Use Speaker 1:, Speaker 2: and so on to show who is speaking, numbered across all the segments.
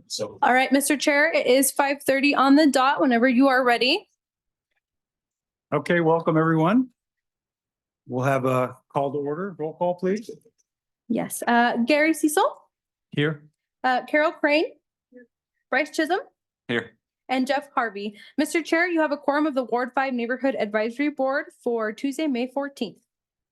Speaker 1: So,
Speaker 2: All right, Mr. Chair, it is 5:30 on the dot whenever you are ready.
Speaker 1: okay, welcome everyone. We'll have a call to order. Roll call, please.
Speaker 2: Yes, Gary Cecil,
Speaker 1: Here.
Speaker 2: Carol Crane, Bryce Chisholm,
Speaker 1: Here.
Speaker 2: and Jeff Harvey. Mr. Chair, you have a quorum of the Ward 5 Neighborhood Advisory Board for Tuesday, May 14th.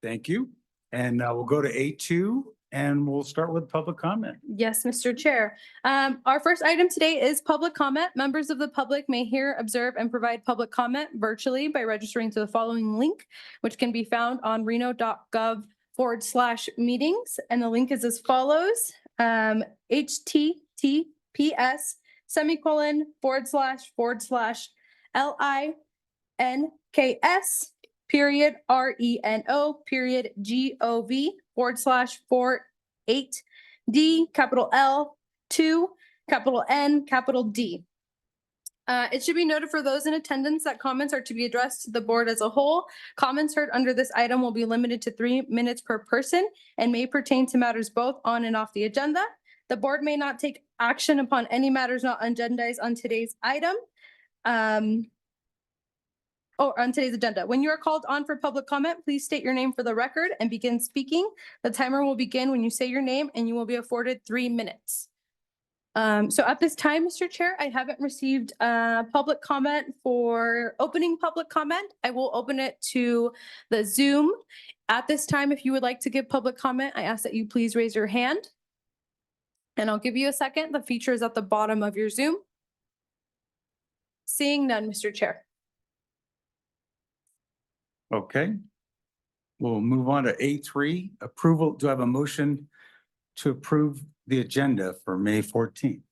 Speaker 1: Thank you. And we'll go to A2 and we'll start with public comment.
Speaker 2: Yes, Mr. Chair. Our first item today is public comment. Members of the public may hear, observe, and provide public comment virtually by registering to the following link, which can be found on reno.gov/meetings. And the link is as follows, https://reno.gov/L2, It should be noted for those in attendance that comments are to be addressed to the board as a whole. Comments heard under this item will be limited to 3 minutes per person and may pertain to matters both on and off the agenda. The board may not take action upon any matters not agendized on today's item. On today's agenda. When you are called on for public comment, please state your name for the record and begin speaking. The timer will begin when you say your name and you will be afforded 3 minutes. So at this time, Mr. Chair, I haven't received public comment for opening public comment. I will open it to the Zoom. At this time, if you would like to give public comment, I ask that you please raise your hand. And I'll give you a second. The feature is at the bottom of your Zoom. Seeing none, Mr. Chair.
Speaker 1: Okay. We'll move on to A3, approval. Do I have a motion to approve the agenda for May 14th?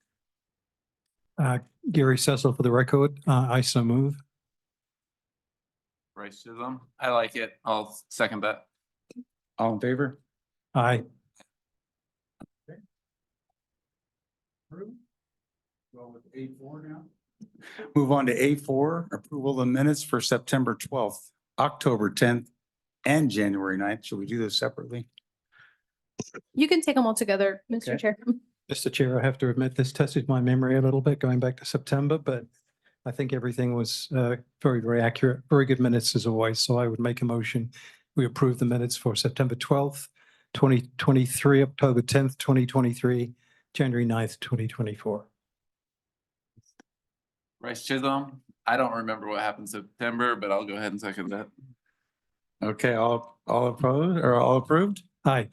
Speaker 3: Gary Cecil for the record. I so move.
Speaker 4: Bryce Chisholm. I like it. I'll second that.
Speaker 1: All in favor?
Speaker 3: Aye.
Speaker 1: Go with A4 now. Move on to A4, approval of the minutes for September 12th, October 10th, and January 9th. Should we do this separately?
Speaker 2: You can take them all together, Mr.
Speaker 1: Okay.
Speaker 2: Chair.
Speaker 3: Mr. Chair, I have to admit this tested my memory a little bit going back to September, but I think everything was very, very accurate. Very good minutes as always. So I would make a motion. We approve the minutes for September 12th, 2023, October 10th, 2023, January 9th, 2024.
Speaker 4: Bryce Chisholm. I don't remember what happened in September, but I'll go ahead and second that.
Speaker 1: Okay, all opposed or all approved?
Speaker 3: Aye.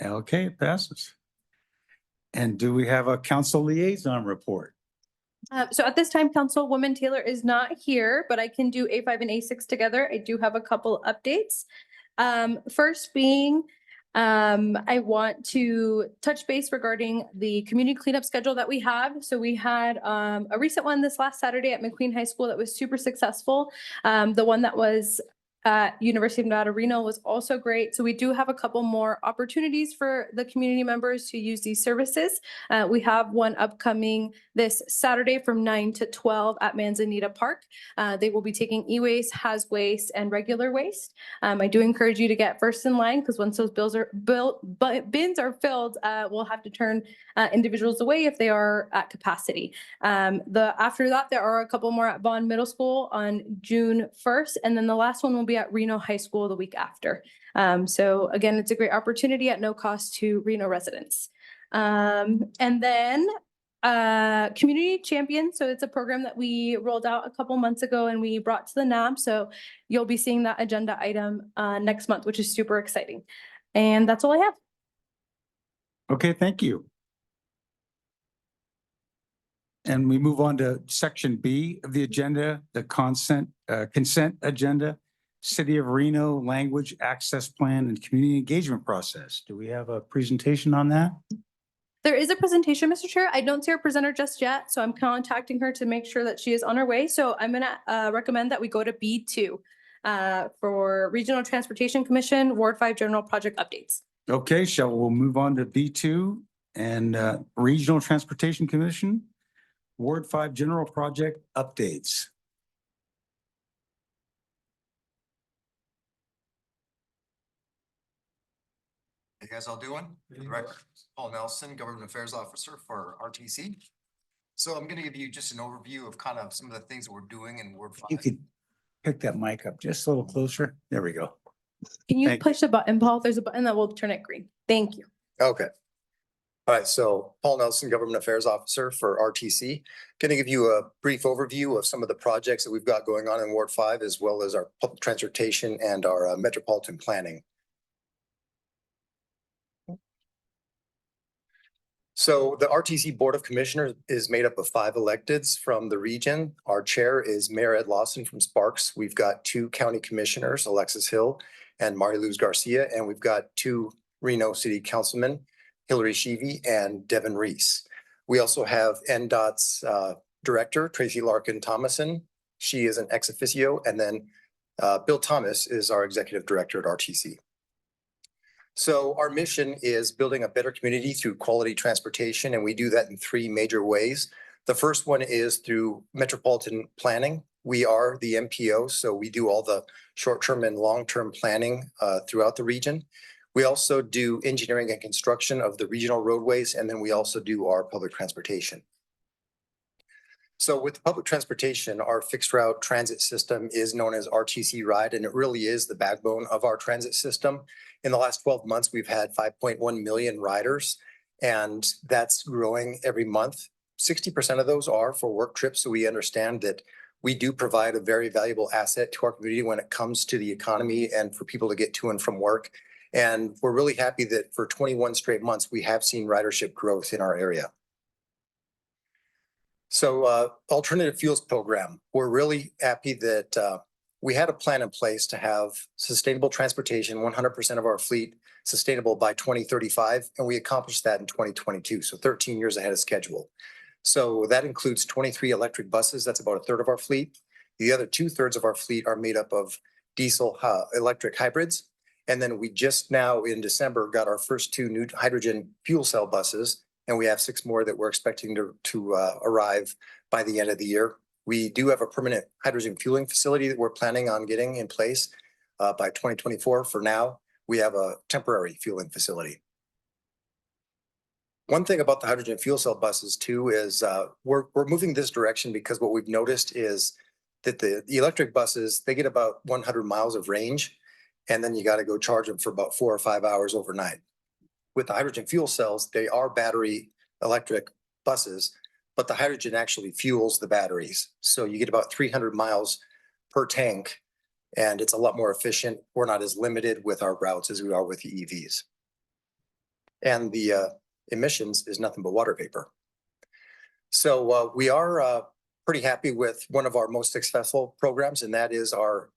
Speaker 1: Okay, it passes. And do we have a council liaison report?
Speaker 2: So at this time, Councilwoman Taylor is not here, but I can do A5 and A6 together. I do have a couple updates. First being, I want to touch base regarding the community cleanup schedule that we have. So we had a recent one this last Saturday at McQueen High School that was super successful. The one that was at University of Nevada, Reno was also great. So we do have a couple more opportunities for the community members to use these services. We have one upcoming this Saturday from 9 to 12 at Manzanita Park. They will be taking e-waste, haz waste, and regular waste. I do encourage you to get first in line because once those bins are filled, we'll have to turn individuals away if they are at capacity. After that, there are a couple more at Bond Middle School on June 1st, and then the last one will be at Reno High School the week after. So again, it's a great opportunity at no cost to Reno residents. And then Community Champion. So it's a program that we rolled out a couple months ago and we brought to the NAB. So you'll be seeing that agenda item next month, which is super exciting. And that's all I have.
Speaker 1: Okay, thank you. And we move on to section B of the agenda, the consent agenda, City of Reno Language Access Plan and Community Engagement Process. Do we have a presentation on that?
Speaker 2: There is a presentation, Mr. Chair. I don't see our presenter just yet, so I'm contacting her to make sure that she is on her way. So I'm going to recommend that we go to B2 for Regional Transportation Commission, Ward 5 General Project Updates.
Speaker 1: Okay, we'll move on to B2 and Regional Transportation Commission, Ward 5 General Project Updates.
Speaker 5: guys all doing? For the record, Paul Nelson, Government Affairs Officer for RTC. So I'm gonna give you just an overview of kind of some of the things that we're doing in Ward
Speaker 1: You
Speaker 5: 5.
Speaker 1: could pick that mic up just a little closer. There we go.
Speaker 2: Can you
Speaker 1: Thank-
Speaker 2: push the button, Paul? There's a button that will turn it green. Thank you.
Speaker 5: Okay. All right, so Paul Nelson, Government Affairs Officer for RTC. Gonna give you a brief overview of some of the projects that we've got going on in Ward 5, as well as our public transportation and our metropolitan planning. So the RTC Board of Commissioners is made up of 5 electeds from the region. Our chair is Mayor Ed Lawson from Sparks. We've got 2 county commissioners, Alexis Hill and Mari Luz Garcia, and we've got 2 Reno City Councilmen, Hillary Sheevy and Devin Reese. We also have NDOT's Director, Tracy Larkin Thomason. She is an ex officio, and then Bill Thomas is our Executive Director at RTC. So our mission is building a better community through quality transportation, and we do that in 3 major ways. The first one is through metropolitan planning. We are the MPO, so we do all the short-term and long-term planning throughout the region. We also do engineering and construction of the regional roadways, and then we also do our public transportation. So with public transportation, our fixed route transit system is known as RTC Ride, and it really is the backbone of our transit system. In the last 12 months, we've had 5.1 million riders, and that's growing every month. 60% of those are for work trips, so we understand that we do provide a very valuable asset to our community when it comes to the economy and for people to get to and from work. And we're really happy that for 21 straight months, we have seen ridership growth in our area. So alternative fuels program, we're really happy that we had a plan in place to have sustainable transportation, 100% of our fleet sustainable by 2035, and we accomplished that in 2022, so 13 years ahead of schedule. So that includes 23 electric buses. That's about 1/3 of our fleet. The other 2/3 of our fleet are made up of diesel electric hybrids. And then we just now in December got our first 2 new hydrogen fuel cell buses, and we have 6 more that we're expecting to arrive by the end of the year. We do have a permanent hydrogen fueling facility that we're planning on getting in place by 2024. For now, we have a temporary fueling facility. One thing about the hydrogen fuel cell buses too is we're moving this direction because what we've noticed is that the electric buses, they get about 100 miles of range, and then you got to go charge them for about 4 or 5 hours overnight. With the hydrogen fuel cells, they are battery electric buses, but the hydrogen actually fuels the batteries. So you get about 300 miles per tank, and it's a lot more efficient. We're not as limited with our routes as we are with the EVs. And the emissions is nothing but water vapor. So we are pretty happy with one of our most successful programs, and that is our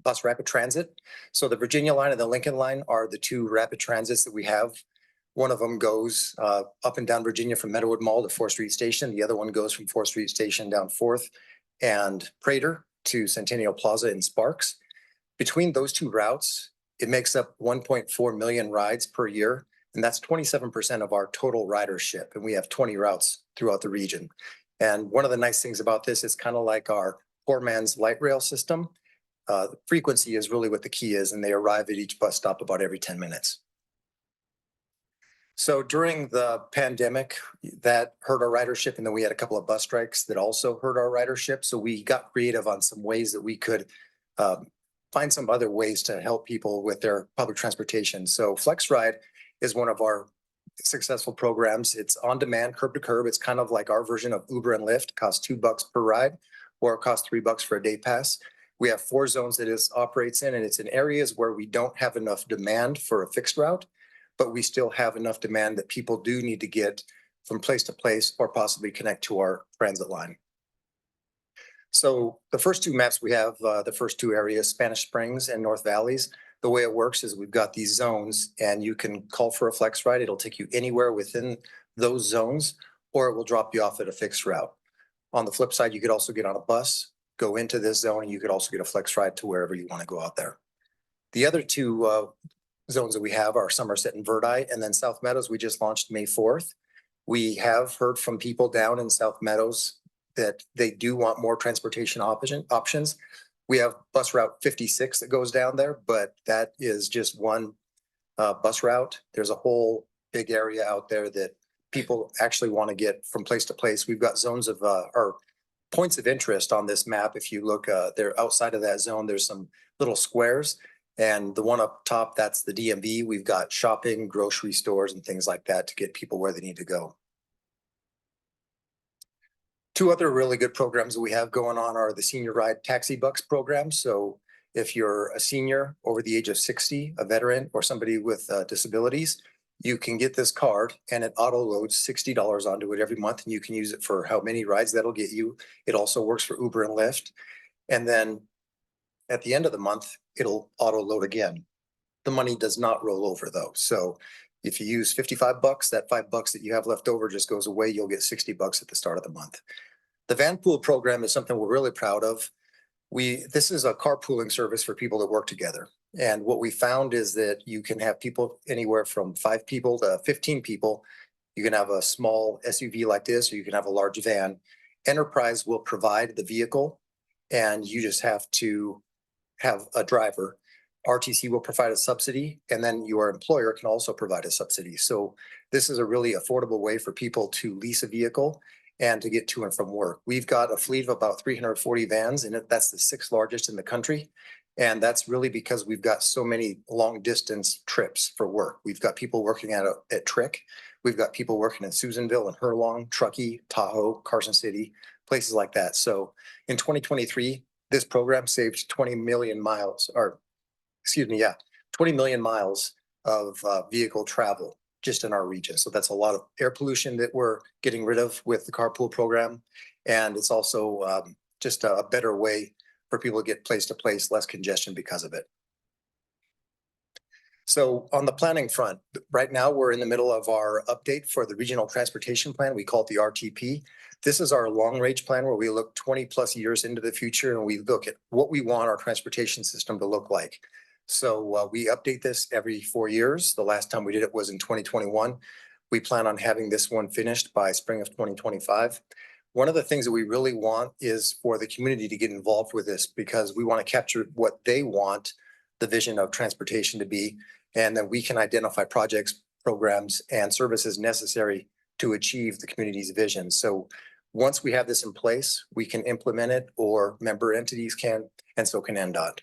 Speaker 5: bus rapid transit. So the Virginia line and the Lincoln line are the 2 rapid transits that we have. One of them goes up and down Virginia from Meadowood Mall to 4th Street Station. The other one goes from 4th Street Station down 4th and Prater to Centennial Plaza in Sparks. Between those 2 routes, it makes up 1.4 million rides per year, and that's 27% of our total ridership. And we have 20 routes throughout the region. And one of the nice things about this is kind of like our poor man's light rail system. The frequency is really what the key is, and they arrive at each bus stop about every 10 minutes. So during the pandemic, that hurt our ridership, and then we had a couple of bus strikes that also hurt our ridership. So we got creative on some ways that we could find some other ways to help people with their public transportation. So FlexRide is one of our successful programs. It's on demand, curb to curb. It's kind of like our version of Uber and Lyft. It costs $2 per ride, or it costs $3 for a day pass. We have 4 zones that it operates in, and it's in areas where we don't have enough demand for a fixed route, but we still have enough demand that people do need to get from place to place or possibly connect to our transit line. So the first 2 maps we have, the first 2 areas, Spanish Springs and North Valleys. The way it works is we've got these zones, and you can call for a flex ride. It'll take you anywhere within those zones, or it will drop you off at a fixed route. On the flip side, you could also get on a bus, go into this zone, and you could also get a flex ride to wherever you want to go out there. The other 2 zones that we have are Somerset and Verdi, and then South Meadows, we just launched May 4th. We have heard from people down in South Meadows that they do want more transportation options. We have bus route 56 that goes down there, but that is just one bus route. There's a whole big area out there that people actually want to get from place to place. We've got zones of, or points of interest on this map. If you look, there outside of that zone, there's some little squares. And the one up top, that's the DMV. We've got shopping, grocery stores, and things like that to get people where they need to go. Two other really good programs that we have going on are the Senior Ride Taxi Bucks program. So if you're a senior over the age of 60, a veteran, or somebody with disabilities, you can get this card and it auto loads $60 onto it every month, and you can use it for how many rides that'll get you. It also works for Uber and Lyft. And then at the end of the month, it'll auto load again. The money does not roll over though. So if you use 55 bucks, that $5 that you have left over just goes away. You'll get 60 bucks at the start of the month. The van pool program is something we're really proud of. This is a carpooling service for people that work together. And what we found is that you can have people anywhere from 5 people to 15 people. You can have a small SUV like this, or you can have a large van. Enterprise will provide the vehicle, and you just have to have a driver. RTC will provide a subsidy, and then your employer can also provide a subsidy. So this is a really affordable way for people to lease a vehicle and to get to and from work. We've got a fleet of about 340 vans, and that's the 6th largest in the country. And that's really because we've got so many long distance trips for work. We've got people working at Trick. We've got people working in Susanville and Hurlong, Truckee, Tahoe, Carson City, places like that. So in 2023, this program saved 20 million miles, or 20 million miles of vehicle travel just in our region. So that's a lot of air pollution that we're getting rid of with the carpool program. And it's also just a better way for people to get place to place, less congestion because of it. So on the planning front, right now we're in the middle of our update for the Regional Transportation Plan. We call it the RTP. This is our long range plan where we look 20 plus years into the future, and we look at what we want our transportation system to look like. So we update this every 4 years. The last time we did it was in 2021. We plan on having this one finished by spring of 2025. One of the things that we really want is for the community to get involved with this, because we want to capture what they want the vision of transportation to be, and then we can identify projects, programs, and services necessary to achieve the community's vision. So once we have this in place, we can implement it, or member entities can, and so can NDOT.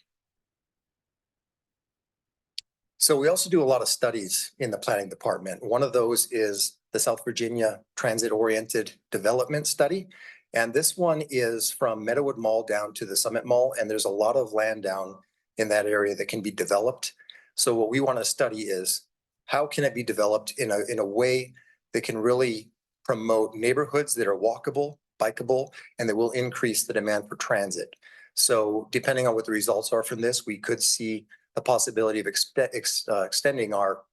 Speaker 5: So we also do a lot of studies in the planning department. One of those is the South Virginia Transit-Oriented Development Study. And this one is from Meadowood Mall down to the Summit Mall. And there's a lot of land down in that area that can be developed. So what we want to study is how can it be developed in a way that can really promote neighborhoods that are walkable, bikeable, and that will increase the demand for transit. So depending on what the results are from this, we could see the possibility of extending our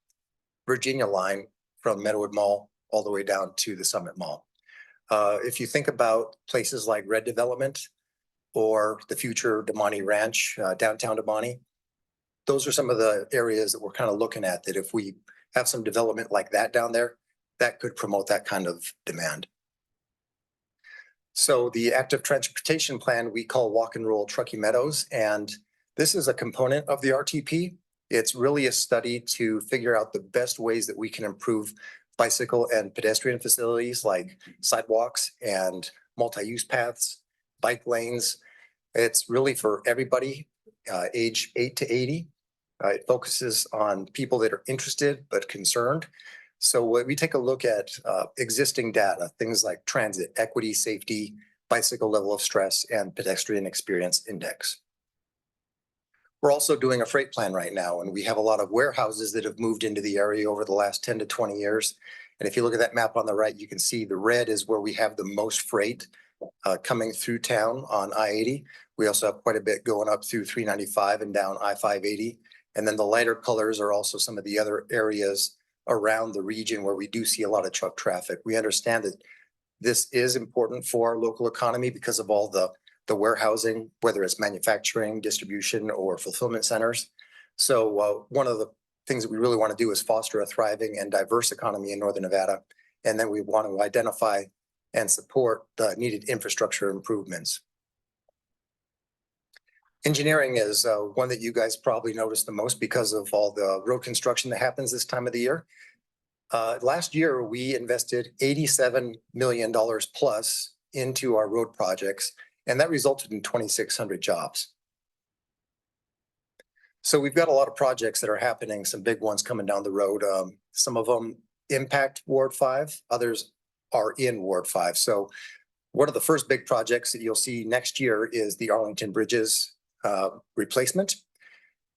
Speaker 5: Virginia line from Meadowood Mall all the way down to the Summit Mall. If you think about places like Red Development or the future Damani Ranch, downtown Damani, those are some of the areas that we're kind of looking at, that if we have some development like that down there, that could promote that kind of demand. So the active transportation plan we call Walk and Roll Truckee Meadows, and this is a component of the RTP. It's really a study to figure out the best ways that we can improve bicycle and pedestrian facilities like sidewalks and multi-use paths, bike lanes. It's really for everybody, age 8 to 80. It focuses on people that are interested but concerned. So when we take a look at existing data, things like transit, equity, safety, bicycle level of stress, and pedestrian experience index. We're also doing a freight plan right now, and we have a lot of warehouses that have moved into the area over the last 10 to 20 years. And if you look at that map on the right, you can see the red is where we have the most freight coming through town on I-80. We also have quite a bit going up through 395 and down I-580. And then the lighter colors are also some of the other areas around the region where we do see a lot of truck traffic. We understand that this is important for our local economy because of all the warehousing, whether it's manufacturing, distribution, or fulfillment centers. So one of the things that we really want to do is foster a thriving and diverse economy in Northern Nevada. And then we want to identify and support the needed infrastructure improvements. Engineering is one that you guys probably notice the most because of all the road construction that happens this time of the year. Last year, we invested $87 million plus into our road projects, and that resulted in 2,600 jobs. So we've got a lot of projects that are happening, some big ones coming down the road. Some of them impact Ward 5, others are in Ward 5. So one of the first big projects that you'll see next year is the Arlington Bridges replacement.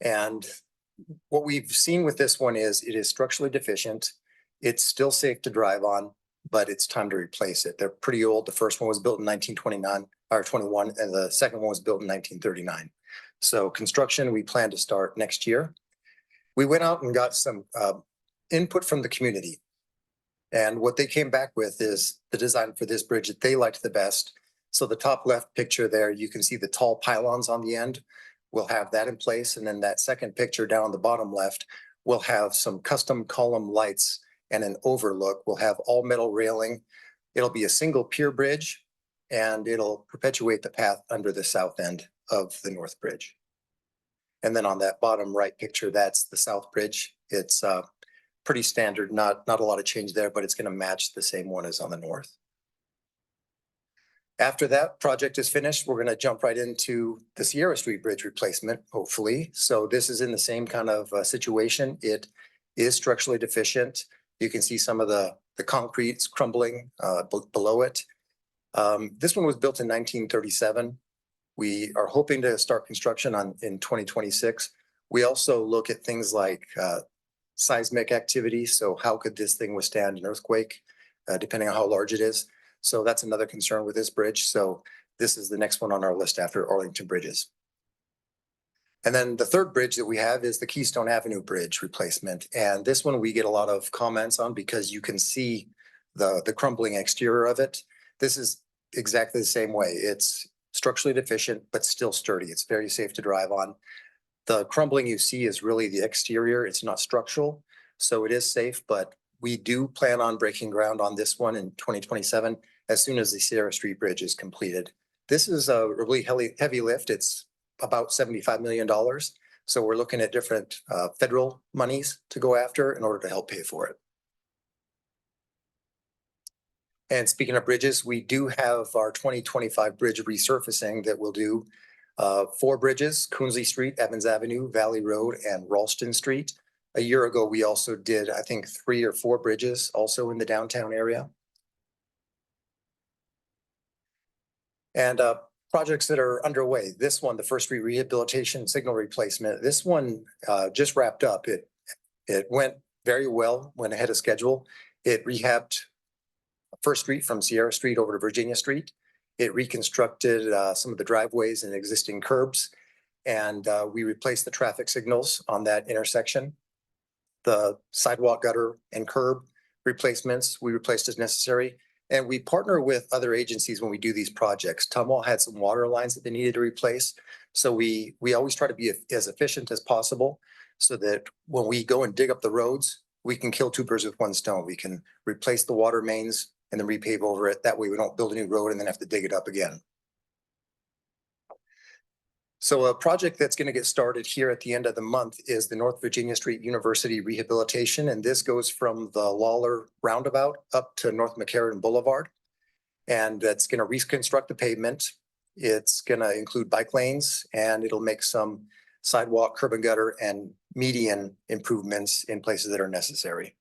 Speaker 5: And what we've seen with this one is it is structurally deficient. It's still safe to drive on, but it's time to replace it. They're pretty old. The first one was built in 1929 or 21, and the second one was built in 1939. So construction, we plan to start next year. We went out and got some input from the community. And what they came back with is the design for this bridge that they liked the best. So the top left picture there, you can see the tall pylons on the end. We'll have that in place. And then that second picture down on the bottom left, we'll have some custom column lights and an overlook. We'll have all metal railing. It'll be a single pier bridge, and it'll perpetuate the path under the south end of the North Bridge. And then on that bottom right picture, that's the South Bridge. It's pretty standard, not a lot of change there, but it's going to match the same one as on the north. After that project is finished, we're going to jump right into the Sierra Street Bridge replacement, hopefully. So this is in the same kind of situation. It is structurally deficient. You can see some of the concrete's crumbling below it. This one was built in 1937. We are hoping to start construction in 2026. We also look at things like seismic activity. So how could this thing withstand an earthquake, depending on how large it is? So that's another concern with this bridge. So this is the next one on our list after Arlington Bridges. And then the third bridge that we have is the Keystone Avenue Bridge replacement. And this one we get a lot of comments on because you can see the crumbling exterior of it. This is exactly the same way. It's structurally deficient, but still sturdy. It's very safe to drive on. The crumbling you see is really the exterior. It's not structural. So it is safe, but we do plan on breaking ground on this one in 2027 as soon as the Sierra Street Bridge is completed. This is a really heavy lift. It's about $75 million. So we're looking at different federal monies to go after in order to help pay for it. And speaking of bridges, we do have our 2025 bridge resurfacing that we'll do 4 bridges: Coonsley Street, Evans Avenue, Valley Road, and Ralston Street. A year ago, we also did, I think, 3 or 4 bridges also in the downtown area. And projects that are underway. This one, the First Street Rehabilitation Signal Replacement, this one just wrapped up. It went very well, went ahead of schedule. It rehabbed First Street from Sierra Street over to Virginia Street. It reconstructed some of the driveways and existing curbs, and we replaced the traffic signals on that intersection. The sidewalk, gutter, and curb replacements we replaced as necessary. And we partner with other agencies when we do these projects. Tumwell had some water lines that they needed to replace. So we always try to be as efficient as possible so that when we go and dig up the roads, we can kill 2 birds with 1 stone. We can replace the water mains and then repave over it. That way we don't build a new road and then have to dig it up again. So a project that's going to get started here at the end of the month is the North Virginia Street University Rehabilitation. And this goes from the Lawler Roundabout up to North McCarran Boulevard. And that's going to reconstruct the pavement. It's going to include bike lanes, and it'll make some sidewalk, curb and gutter, and median improvements in places that are necessary.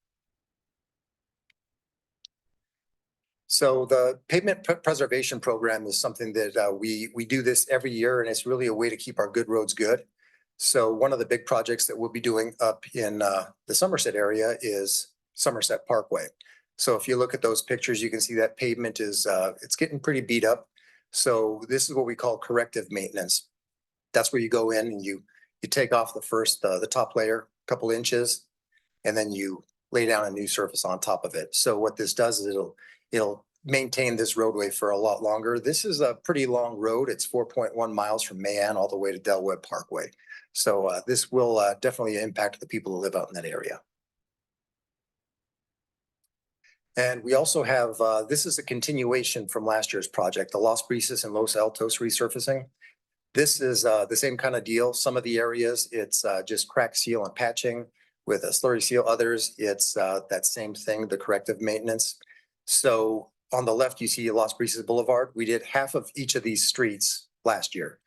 Speaker 5: So the pavement preservation program is something that we do this every year, and it's really a way to keep our good roads good. So one of the big projects that we'll be doing up in the Somerset area is Somerset Parkway. So if you look at those pictures, you can see that pavement is it's getting pretty beat up. So this is what we call corrective maintenance. That's where you go in and you take off the top layer a couple inches, and then you lay down a new surface on top of it. So what this does is it'll maintain this roadway for a lot longer. This is a pretty long road. It's 4.1 miles from Mayan all the way to Del Webb Parkway. So this will definitely impact the people who live out in that area. And we also have, this is a continuation from last year's project, the Los Brisas and Los Altos resurfacing. This is the same kind of deal. Some of the areas, it's just crack seal and patching with a slurry seal. Others, it's that same thing, the corrective maintenance. So on the left, you see Las Brisas Boulevard. We did half of each of these streets last year.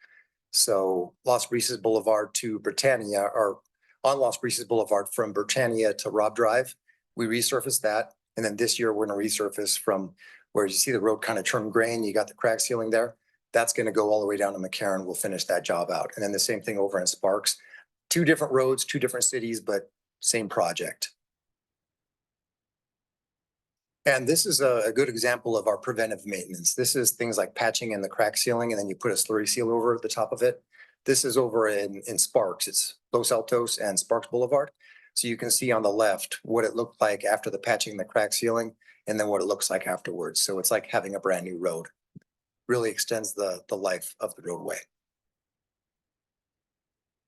Speaker 5: So Las Brisas Boulevard to Britannia, or on Las Brisas Boulevard from Britannia to Robb Drive, we resurfaced that. And then this year, we're gonna resurface from where you see the road kind of turned gray and you got the crack sealing there. That's gonna go all the way down to McCarran. We'll finish that job out. And then the same thing over in Sparks. Two different roads, two different cities, but same project. And this is a good example of our preventive maintenance. This is things like patching in the crack sealing, and then you put a slurry seal over the top of it. This is over in Sparks. It's Los Altos and Sparks Boulevard. So you can see on the left what it looked like after the patching, the crack sealing, and then what it looks like afterwards. So it's like having a brand new road. Really extends the life of the roadway.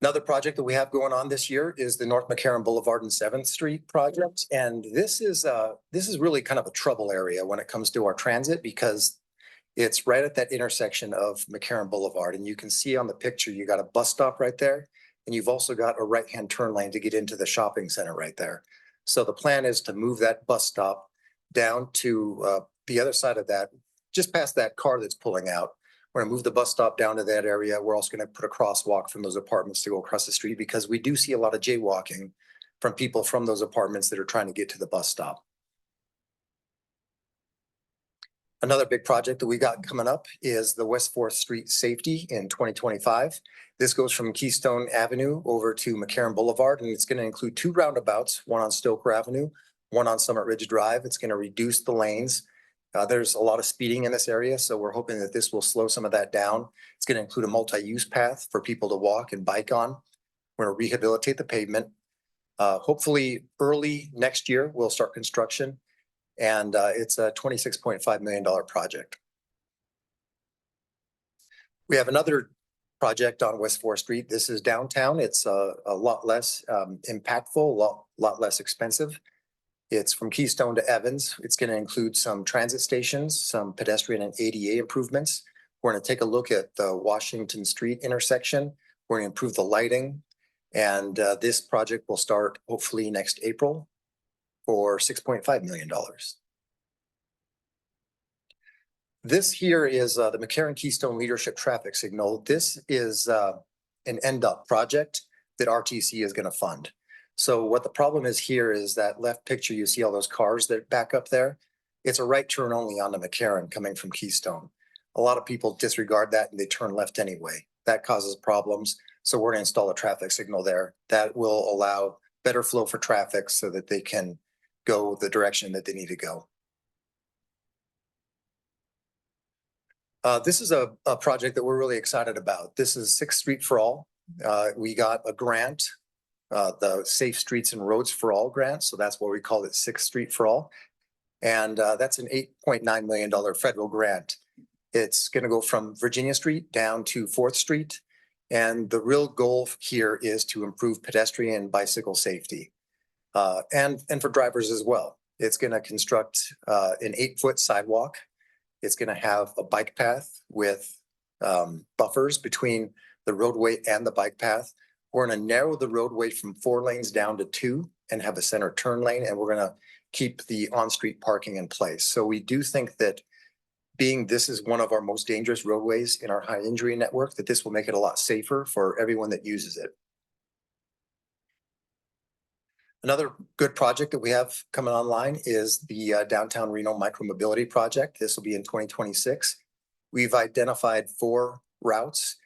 Speaker 5: Another project that we have going on this year is the North McCarran Boulevard and 7th Street project. And this is really kind of a trouble area when it comes to our transit, because it's right at that intersection of McCarran Boulevard. And you can see on the picture, you got a bus stop right there. And you've also got a right-hand turn lane to get into the shopping center right there. So the plan is to move that bus stop down to the other side of that, just past that car that's pulling out. We're gonna move the bus stop down to that area. We're also gonna put a crosswalk from those apartments to go across the street, because we do see a lot of jaywalking from people from those apartments that are trying to get to the bus stop. Another big project that we got coming up is the West 4th Street Safety in 2025. This goes from Keystone Avenue over to McCarran Boulevard, and it's gonna include two roundabouts, one on Stoker Avenue, one on Summit Ridge Drive. It's gonna reduce the lanes. There's a lot of speeding in this area, so we're hoping that this will slow some of that down. It's gonna include a multi-use path for people to walk and bike on. We're gonna rehabilitate the pavement. Hopefully, early next year, we'll start construction. And it's a $26.5 million project. We have another project on West 4th Street. This is downtown. It's a lot less impactful, a lot less expensive. It's from Keystone to Evans. It's going to include some transit stations, some pedestrian and ADA improvements. We're going to take a look at the Washington Street intersection. We're going to improve the lighting. And this project will start hopefully next April for $6.5 million. This here is the McCarran Keystone Leadership Traffic Signal. This is an NDOT project that RTC is going to fund. So what the problem is here is that left picture, you see all those cars that back up there. It's a right turn only onto McCarran coming from Keystone. A lot of people disregard that and they turn left anyway. That causes problems. So we're going to install a traffic signal there that will allow better flow for traffic so that they can go the direction that they need to go. This is a project that we're really excited about. This is 6th Street for All. We got a grant, the Safe Streets and Roads for All grant. So that's why we call it 6th Street for All. And that's an $8.9 million federal grant. It's going to go from Virginia Street down to 4th Street. And the real goal here is to improve pedestrian and bicycle safety. And for drivers as well. It's going to construct an 8-foot sidewalk. It's going to have a bike path with buffers between the roadway and the bike path. We're going to narrow the roadway from 4 lanes down to 2 and have a center turn lane. And we're going to keep the on-street parking in place. So we do think that being this is one of our most dangerous roadways in our high injury network, that this will make it a lot safer for everyone that uses it. Another good project that we have coming online is the Downtown Reno Micromobility Project. This will be in 2026. We've identified 4 routes,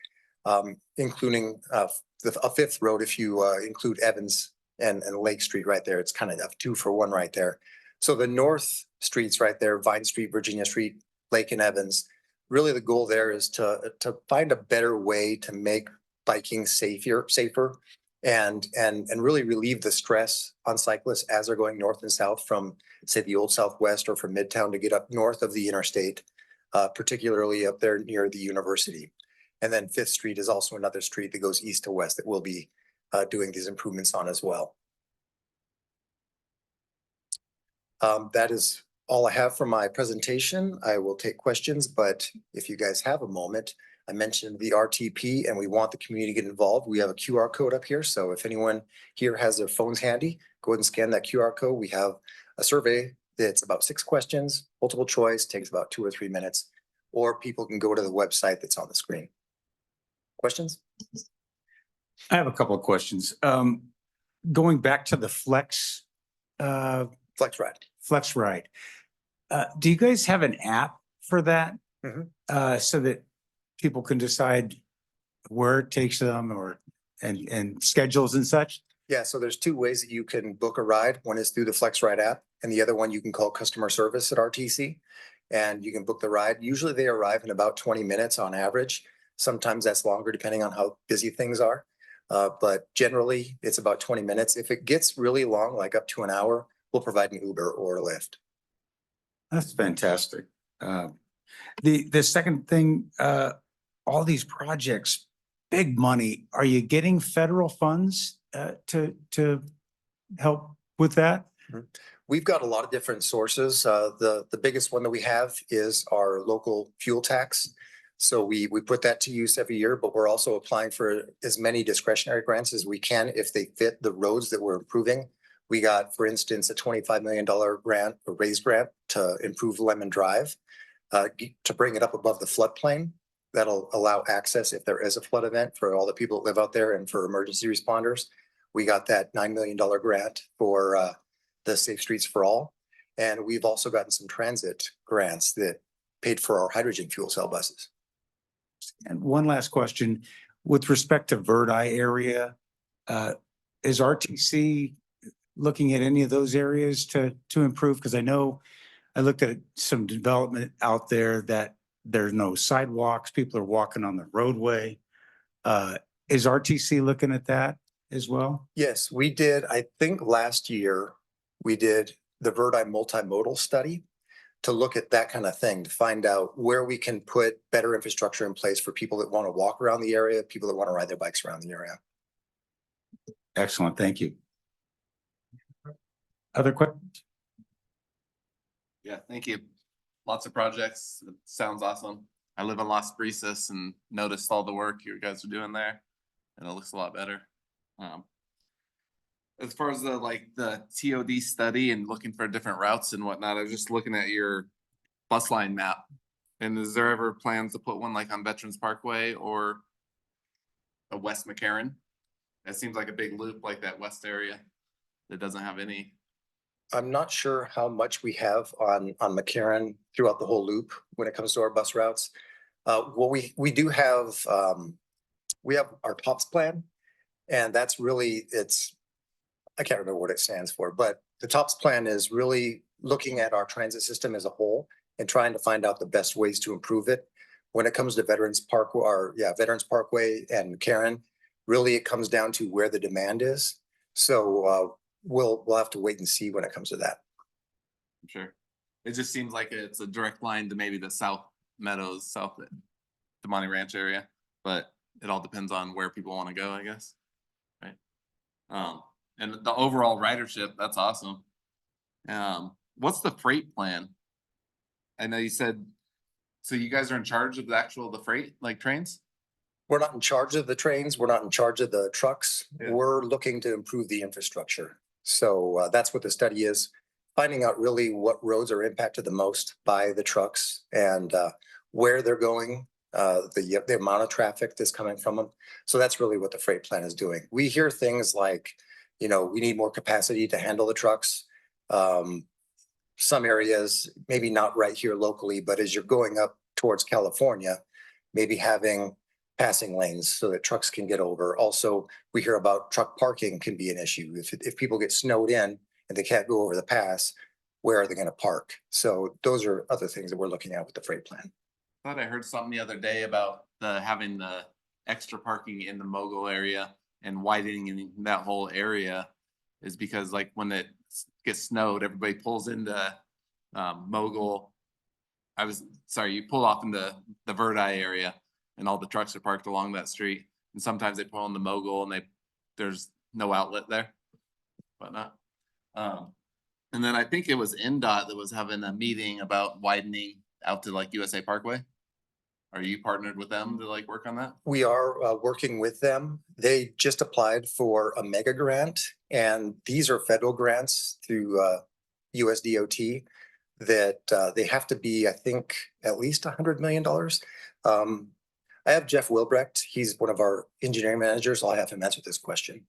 Speaker 5: including a 5th road if you include Evans and Lake Street right there. It's kind of a 2 for 1 right there. So the north streets right there, Vine Street, Virginia Street, Lake and Evans, really the goal there is to find a better way to make biking safer and really relieve the stress on cyclists as they're going north and south from, say, the Old Southwest or from Midtown to get up north of the interstate, particularly up there near the university. And then 5th Street is also another street that goes east to west that we'll be doing these improvements on as well. That is all I have for my presentation. I will take questions, but if you guys have a moment, I mentioned the RTP and we want the community to get involved. We have a QR code up here. So if anyone here has their phones handy, go ahead and scan that QR code. We have a survey that's about 6 questions, multiple choice, takes about 2 or 3 minutes, or people can go to the website that's on the screen. Questions?
Speaker 1: I have a couple of questions. Going back to the Flex
Speaker 5: Flex Ride.
Speaker 1: Ride. Do you guys have an app for that?
Speaker 5: Mhm.
Speaker 1: So that people can decide where it takes them and schedules and such?
Speaker 5: Yeah, so there's 2 ways that you can book a ride. One is through the Flex Ride app, and the other one you can call customer service at RTC. And you can book the ride. Usually they arrive in about 20 minutes on average. Sometimes that's longer depending on how busy things are. But generally it's about 20 minutes. If it gets really long, like up to an hour, we'll provide an Uber or a Lyft.
Speaker 1: That's fantastic. The second thing, all these projects, big money. Are you getting federal funds to help with that?
Speaker 5: We've got a lot of different sources. The biggest one that we have is our local fuel tax. So we put that to use every year, but we're also applying for as many discretionary grants as we can if they fit the roads that we're improving. We got, for instance, a $25 million grant, a raise grant to improve Lemon Drive, to bring it up above the floodplain. That'll allow access if there is a flood event for all the people that live out there and for emergency responders. We got that $9 million grant for the Safe Streets for All. And we've also gotten some transit grants that paid for our hydrogen fuel cell buses.
Speaker 1: And one last question, with respect to Verdi area, is RTC looking at any of those areas to improve? Because I know I looked at some development out there that there's no sidewalks, people are walking on the roadway. Is RTC looking at that as well?
Speaker 5: Yes, we did. I think last year we did the Verdi multimodal study to look at that kind of thing, to find out where we can put better infrastructure in place for people that want to walk around the area, people that want to ride their bikes around the area.
Speaker 1: Excellent, thank you. Other questions?
Speaker 4: Yeah, thank you. Lots of projects. It sounds awesome. I live in Las Brisas and noticed all the work you guys are doing there, and it looks a lot better. As far as the TOD study and looking for different routes and whatnot, I was just looking at your bus line map. And is there ever plans to put one like on Veterans Parkway or a West McCarran? That seems like a big loop, like that west area that doesn't have any.
Speaker 5: I'm not sure how much we have on McCarran throughout the whole loop when it comes to our bus routes. What we do have, we have our TOPS plan, and that's really, I can't remember what it stands for, but the TOPS plan is really looking at our transit system as a whole and trying to find out the best ways to improve it. When it comes to Veterans Parkway and McCarran, really it comes down to where the demand is. So we'll have to wait and see when it comes to that.
Speaker 4: I'm sure. It just seems like it's a direct line to maybe the South Meadows, South the Monty Ranch area, but it all depends on where people want to go, I guess. Right. And the overall ridership, that's awesome. What's the freight plan? I know you said, so you guys are in charge of the freight, like trains?
Speaker 5: We're not in charge of the trains. We're not in charge of the trucks.
Speaker 4: Yeah.
Speaker 5: We're looking to improve the infrastructure. So that's what the study is, finding out really what roads are impacted the most by the trucks and where they're going, the amount of traffic that's coming from them. So that's really what the freight plan is doing. We hear things like, we need more capacity to handle the trucks. Some areas, maybe not right here locally, but as you're going up towards California, maybe having passing lanes so that trucks can get over. Also, we hear about truck parking can be an issue. If people get snowed in and they can't go over the pass, where are they going to park? So those are other things that we're looking at with the freight plan.
Speaker 4: I thought I heard something the other day about having the extra parking in the Mogul area and widening that whole area is because like when it gets snowed, everybody pulls into Mogul. You pull off into the Verdi area and all the trucks are parked along that street. And sometimes they pull into Mogul and there's no outlet there, whatnot. And then I think it was NDOT that was having a meeting about widening out to like USA Parkway. Are you partnered with them to like work on that?
Speaker 5: We are working with them. They just applied for a mega grant, and these are federal grants through USDOT that they have to be, I think, at least $100 million. I have Jeff Wilbrecht. He's one of our engineering managers. I'll have him answer this question.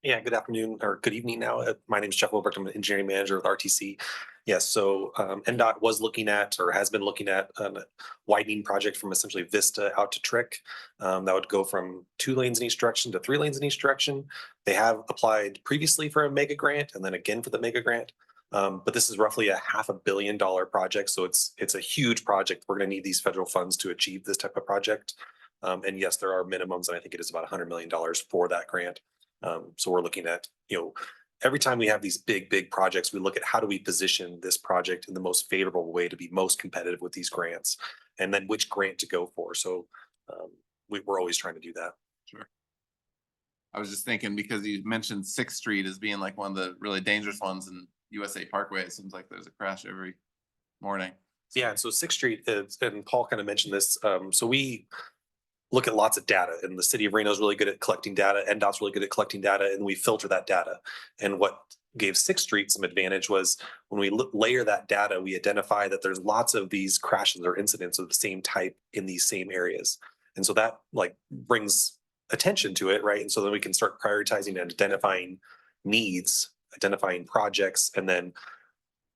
Speaker 6: Yeah, good afternoon or good evening now. My name is Jeff Wilbert. I'm an engineering manager with RTC. Yes, so NDOT was looking at or has been looking at a widening project from essentially Vista out to Trick. That would go from 2 lanes in each direction to 3 lanes in each direction. They have applied previously for a mega grant and then again for the mega grant. But this is roughly a $500 million project. So it's a huge project. We're going to need these federal funds to achieve this type of project. And yes, there are minimums, and I think it is about $100 million for that grant. So we're looking at, every time we have these big projects, we look at how do we position this project in the most favorable way to be most competitive with these grants, and then which grant to go for. So we're always trying to do that.
Speaker 4: Sure. I was just thinking because you mentioned 6th Street as being like one of the really dangerous ones in USA Parkway. It seems like there's a crash every morning.
Speaker 6: Yeah, so 6th Street is, and Paul kind of mentioned this. So we look at lots of data, and the city of Reno is really good at collecting data. NDOT's really good at collecting data, and we filter that data. And what gave 6th Street some advantage was when we layer that data, we identify that there's lots of these crashes or incidents of the same type in these same areas. And so that like brings attention to it, right? And so then we can start prioritizing and identifying needs, identifying projects, and then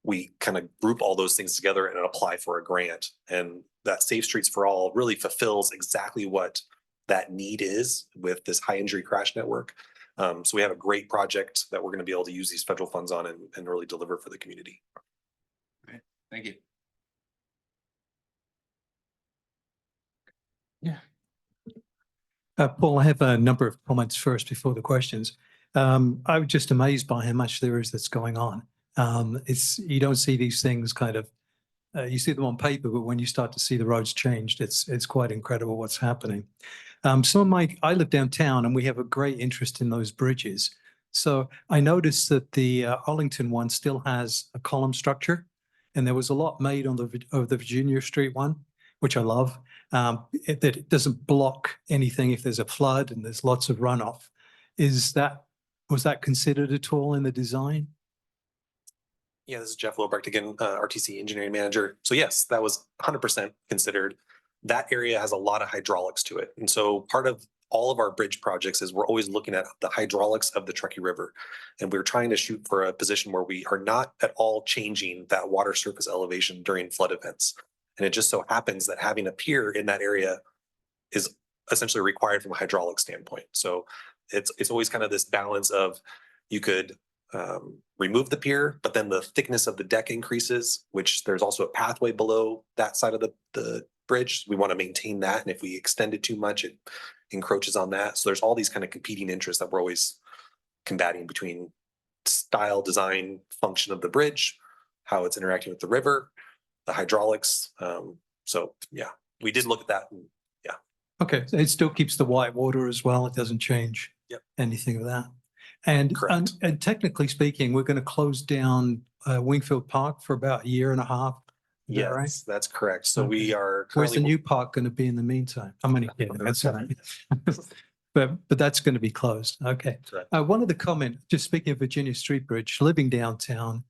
Speaker 6: we kind of group all those things together and apply for a grant. And that Safe Streets for All really fulfills exactly what that need is with this high injury crash network. So we have a great project that we're going to be able to use these federal funds on and really deliver for the community.
Speaker 4: Okay, thank you.
Speaker 3: Paul, I have a number of comments first before the questions. I was just amazed by how much there is that's going on. You don't see these things kind of, you see them on paper, but when you start to see the roads changed, it's quite incredible what's happening. I live downtown and we have a great interest in those bridges. So I noticed that the Arlington one still has a column structure, and there was a lot made on the Virginia Street one, which I love, that it doesn't block anything if there's a flood and there's lots of runoff. Was that considered at all in the design?
Speaker 6: Yeah, this is Jeff Wilbrecht again, RTC engineering manager. So yes, that was 100% considered. That area has a lot of hydraulics to it. And so part of all of our bridge projects is we're always looking at the hydraulics of the Truckee River. And we're trying to shoot for a position where we are not at all changing that water surface elevation during flood events. And it just so happens that having a pier in that area is essentially required from a hydraulic standpoint. So it's always kind of this balance of you could remove the pier, but then the thickness of the deck increases, which there's also a pathway below that side of the bridge. We want to maintain that. And if we extend it too much, it encroaches on that. So there's all these kind of competing interests that we're always combating between style, design, function of the bridge, how it's interacting with the river, the hydraulics. So yeah, we did look at that. And, yeah.
Speaker 3: Okay, so it still keeps the white water as well. It doesn't change anything of that. And technically speaking, we're going to close down Wingfield Park for about 1.5 years.
Speaker 6: Yes,
Speaker 3: right?
Speaker 6: that's correct. So we are
Speaker 3: Where's the
Speaker 6: currently
Speaker 3: new park going to be in the meantime? I'm only kidding. That's all right. But that's going to be closed. Okay.
Speaker 6: Correct.
Speaker 3: One other comment, just speaking of Virginia Street Bridge, living downtown,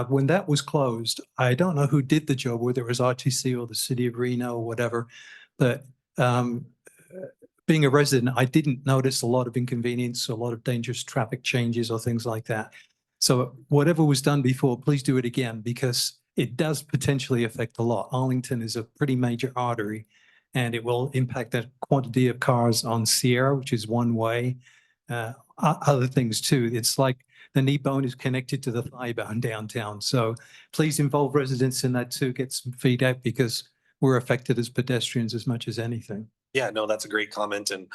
Speaker 3: when that was closed, I don't know who did the job, whether it was RTC or the city of Reno or whatever, but being a resident, I didn't notice a lot of inconvenience, a lot of dangerous traffic changes or things like that. So whatever was done before, please do it again, because it does potentially affect a lot. Arlington is a pretty major artery, and it will impact the quantity of cars on Sierra, which is one way. Other things too. It's like the knee bone is connected to the thigh bone downtown. So please involve residents in that too, get some feedback, because we're affected as pedestrians as much as anything.
Speaker 6: Yeah, no, that's a great comment. And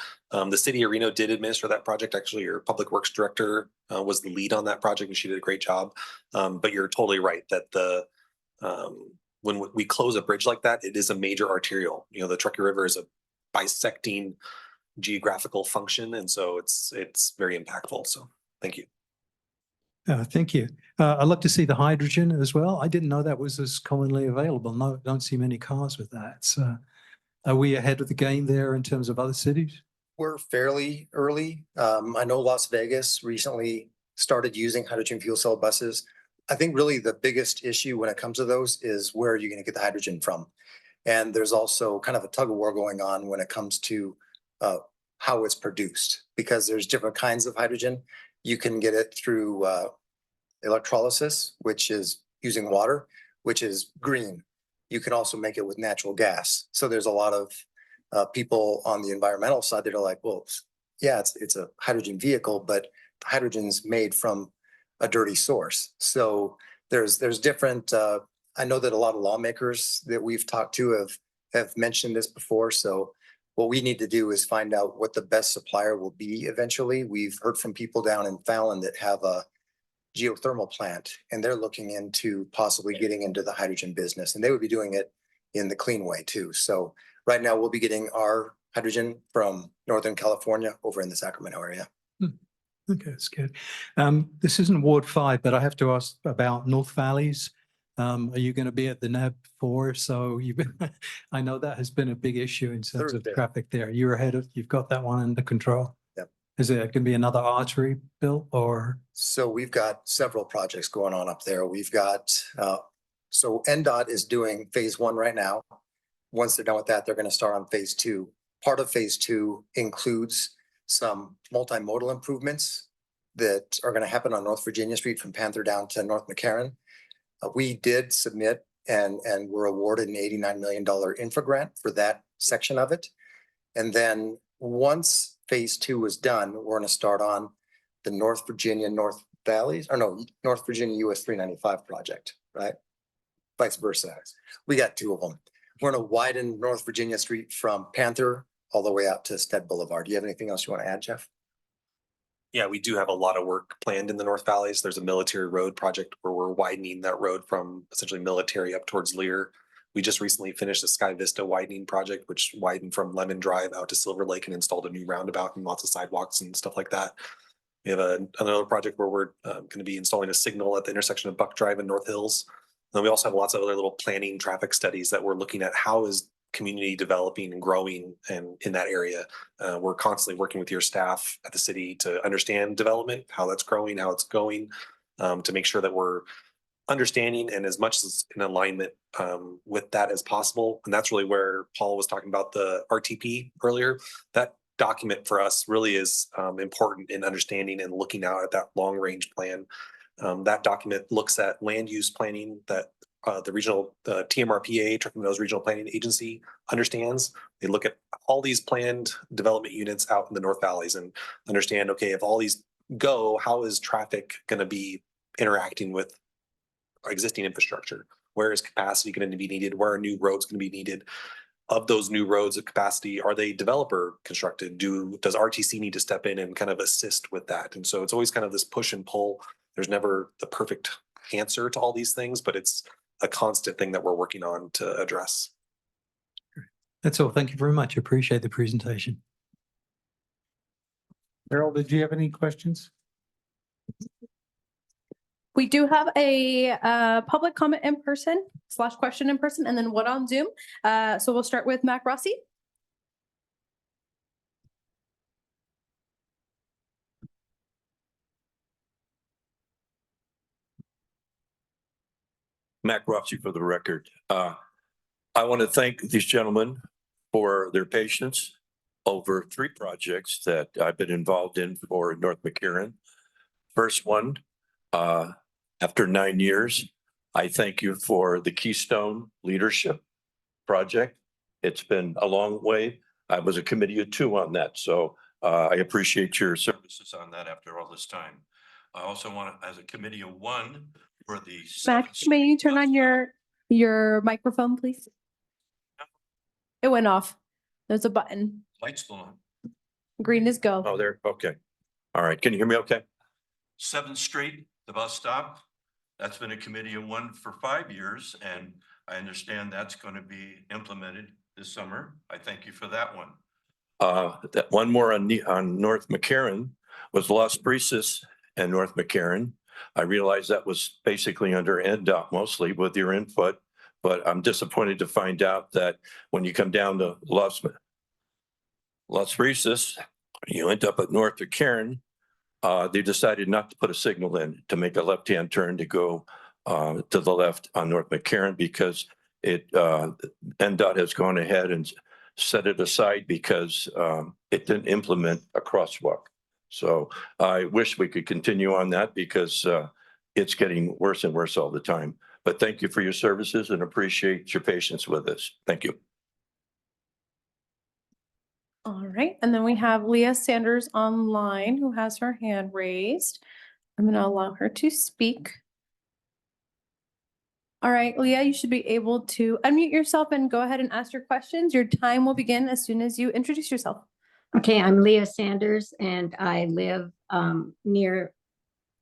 Speaker 6: the city of Reno did administer that project. Actually, your public works director was the lead on that project, and she did a great job. But you're totally right that when we close a bridge like that, it is a major arterial. The Truckee River is a bisecting geographical function, and so it's very impactful. So thank you.
Speaker 3: Thank you. I'd love to see the hydrogen as well. I didn't know that was as commonly available. No, don't see many cars with that. So are we ahead of the game there in terms of other cities?
Speaker 5: We're fairly early. I know Las Vegas recently started using hydrogen fuel cell buses. I think really the biggest issue when it comes to those is where are you going to get the hydrogen from? And there's also kind of a tug of war going on when it comes to how it's produced, because there's different kinds of hydrogen. You can get it through electrolysis, which is using water, which is green. You can also make it with natural gas. So there's a lot of people on the environmental side that are like, well, yeah, it's a hydrogen vehicle, but hydrogen's made from a dirty source. So there's different, I know that a lot of lawmakers that we've talked to have mentioned this before. So what we need to do is find out what the best supplier will be eventually. We've heard from people down in Fallon that have a geothermal plant, and they're looking into possibly getting into the hydrogen business, and they would be doing it in the clean way too. So right now we'll be getting our hydrogen from Northern California over in the Sacramento area.
Speaker 3: Okay, that's good. This isn't Ward 5, but I have to ask about North Valleys. Are you going to be at the NAB 4? So I know that has been a big issue in terms of
Speaker 5: Thursday.
Speaker 3: traffic there. You're ahead of, you've got that one under control.
Speaker 5: Yep.
Speaker 3: Is it going to be another artery built or?
Speaker 5: So we've got several projects going on up there. We've got, so NDOT is doing phase 1 right now. Once they're done with that, they're going to start on phase 2. Part of phase 2 includes some multimodal improvements that are going to happen on North Virginia Street from Panther down to North McCarran. We did submit and were awarded an $89 million infra grant for that section of it. And then once phase 2 is done, we're going to start on the North Virginia North Valleys, or no, North Virginia US 395 project, right? Vice versa. We got 2 of them. We're going to widen North Virginia Street from Panther all the way out to Stead Boulevard. Do you have anything else you want to add, Jeff?
Speaker 6: Yeah, we do have a lot of work planned in the North Valleys. There's a military road project where we're widening that road from essentially military up towards Lear. We just recently finished the Sky Vista widening project, which widened from Lemon Drive out to Silver Lake and installed a new roundabout and lots of sidewalks and stuff like that. We have another project where we're going to be installing a signal at the intersection of Buck Drive and North Hills. And then we also have lots of other little planning traffic studies that we're looking at how is community developing and growing and in that area. We're constantly working with your staff at the city to understand development, how that's growing, how it's going, to make sure that we're understanding and as much as in alignment with that as possible. And that's really where Paul was talking about the RTP earlier. That document for us really is important in understanding and looking out at that long range plan. That document looks at land use planning that the regional TMRPA, Truckee Meadows Regional Planning Agency, understands. They look at all these planned development units out in the North Valleys and understand, okay, if all these go, how is traffic going to be interacting with our existing infrastructure? Where is capacity going to be needed? Where are new roads going to be needed? Of those new roads of capacity, are they developer constructed? Does RTC need to step in and kind of assist with that? And so it's always kind of this push and pull. There's never the perfect answer to all these things, but it's a constant thing that we're working on to address.
Speaker 3: That's all. Thank you very much. Appreciate the presentation.
Speaker 1: Harold, did you have any questions?
Speaker 2: We do have a public comment in person / question in person, and then one on Zoom. So we'll start with Mac Rossi.
Speaker 7: Mac Rossi for the record. I want to thank these gentlemen for their patience over 3 projects that I've been involved in for North McCarran. First one, after 9 years, I thank you for the Keystone Leadership Project. It's been a long way. I was a committee of 2 on that, so I appreciate your services on that after all this time. I also want to, as a committee of 1 for the.
Speaker 2: Mac, may you turn on your microphone, please? It went off. There's a button.
Speaker 7: Lights still on.
Speaker 2: Green is go.
Speaker 7: Oh, there. Okay. All right. Can you hear me okay?
Speaker 8: 7th Street, the bus stop. That's been a committee of 1 for 5 years, and I understand that's going to be implemented this summer. I thank you for that one.
Speaker 7: That one more on North McCarran was Las Brisas and North McCarran. I realize that was basically under NDOT mostly with your input, but I'm disappointed to find out that when you come down to Las Brisas, you end up at North of Karen. They decided not to put a signal in to make a left-hand turn to go to the left on North McCarran because NDOT has gone ahead and set it aside because it didn't implement a crosswalk. So I wish we could continue on that because it's getting worse and worse all the time. But thank you for your services and appreciate your patience with us. Thank you.
Speaker 2: All right, and then we have Leah Sanders online who has her hand raised. I'm going to allow her to speak. All right, Leah, you should be able to unmute yourself and go ahead and ask your questions. Your time will begin as soon as you introduce yourself.
Speaker 9: Okay, I'm Leah Sanders and I live near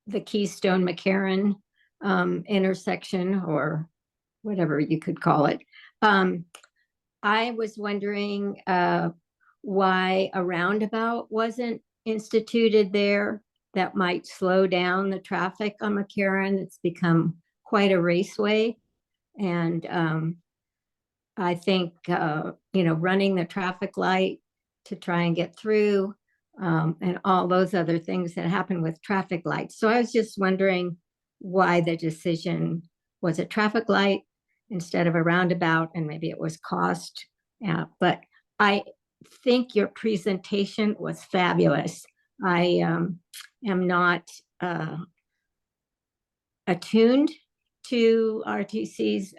Speaker 9: the Keystone McCarran intersection or whatever you could call it. I was wondering why a roundabout wasn't instituted there that might slow down the traffic on McCarran. It's become quite a raceway. And I think, running the traffic light to try and get through and all those other things that happen with traffic lights. So I was just wondering why the decision was a traffic light instead of a roundabout, and maybe it was cost. But I think your presentation was fabulous. I am not attuned to RTC's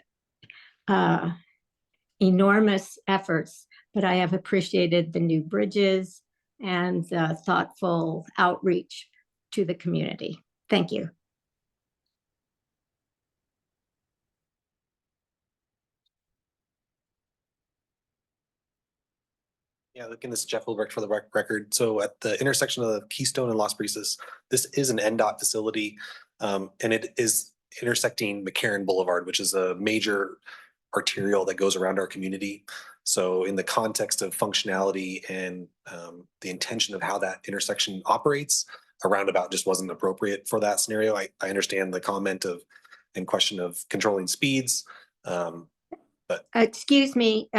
Speaker 9: enormous efforts, but I have appreciated the new bridges and the thoughtful outreach to the community. Thank you.
Speaker 6: Yeah, again, this is Jeff Wilbrecht for the record. So at the intersection of Keystone and Las Brisas, this is an NDOT facility, and it is intersecting McCarran Boulevard, which is a major arterial that goes around our community. So in the context of functionality and the intention of how that intersection operates, a roundabout just wasn't appropriate for that scenario. I understand the comment and question of controlling speeds, but
Speaker 9: Excuse me,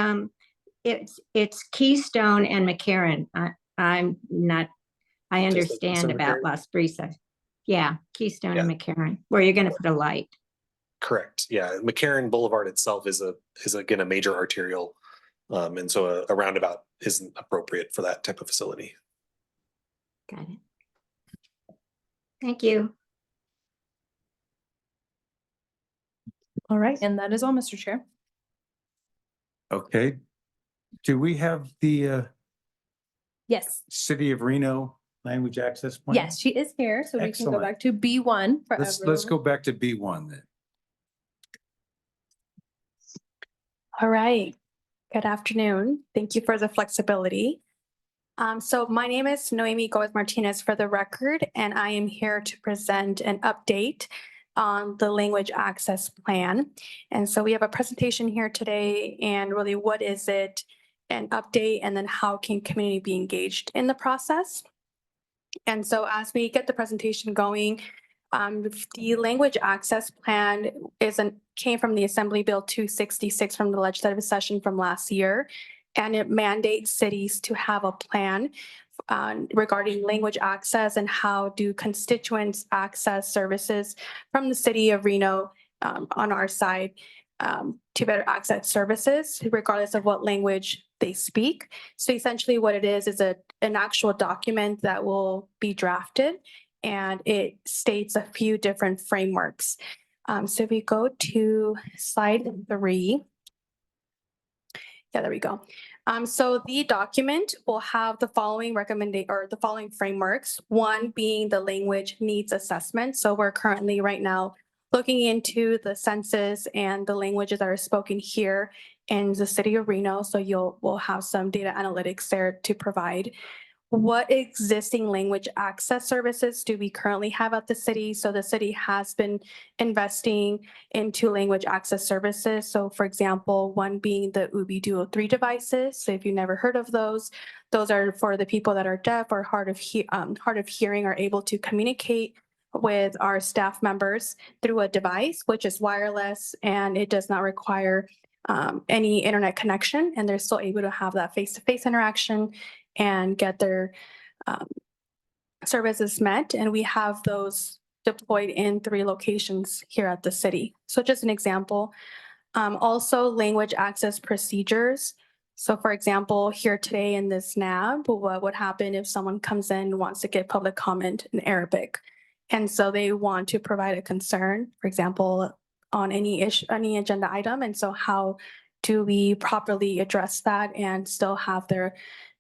Speaker 9: it's Keystone and McCarran. I understand about
Speaker 6: McCarran?
Speaker 9: Las Brisas. Yeah, Keystone and McCarran, where you're going to put a light.
Speaker 6: correct. Yeah, McCarran Boulevard itself is again a major arterial, and so a roundabout isn't appropriate for that type of facility.
Speaker 9: Got it. Thank you.
Speaker 2: All right, and that is all, Mr. Chair.
Speaker 1: Okay. Do we have the
Speaker 2: Yes,
Speaker 1: City of Reno language access plan?
Speaker 2: yes, she is here, so we can go
Speaker 1: Excellent.
Speaker 2: back to B1 for
Speaker 1: Let's
Speaker 2: everyone.
Speaker 1: go back to B1 then.
Speaker 10: All right. Good afternoon. Thank you for the flexibility. So my name is Noemi Gomez Martinez for the record, and I am here to present an update on the language access plan. And so we have a presentation here today, and really what is it, an update, and then how can community be engaged in the process? And so as we get the presentation going, the language access plan came from the Assembly Bill 266 from the legislative session from last year. And it mandates cities to have a plan regarding language access and how do constituents access services from the city of Reno on our side to better access services regardless of what language they speak. So essentially what it is an actual document that will be drafted, and it states a few different frameworks. So if we go to slide 3. Yeah, there we go. So the document will have the following the following frameworks. One being the language needs assessment. So we're currently right now looking into the census and the languages that are spoken here in the city of Reno. So we'll have some data analytics there to provide. What existing language access services do we currently have at the city? So the city has been investing into language access services. So for example, one being the UBI Duo 3 devices. So if you've never heard of those are for the people that are deaf or hard of hearing are able to communicate with our staff members through a device, which is wireless and it does not require any internet connection, and they're still able to have that face-to-face interaction and get their services met. And we have those deployed in 3 locations here at the city. So just an example. Also language access procedures. So for example, here today in this NAB, what would happen if someone comes in and wants to get public comment in Arabic? And so they want to provide a concern, for example, on any issue, any agenda item. And so how do we properly address that and still have their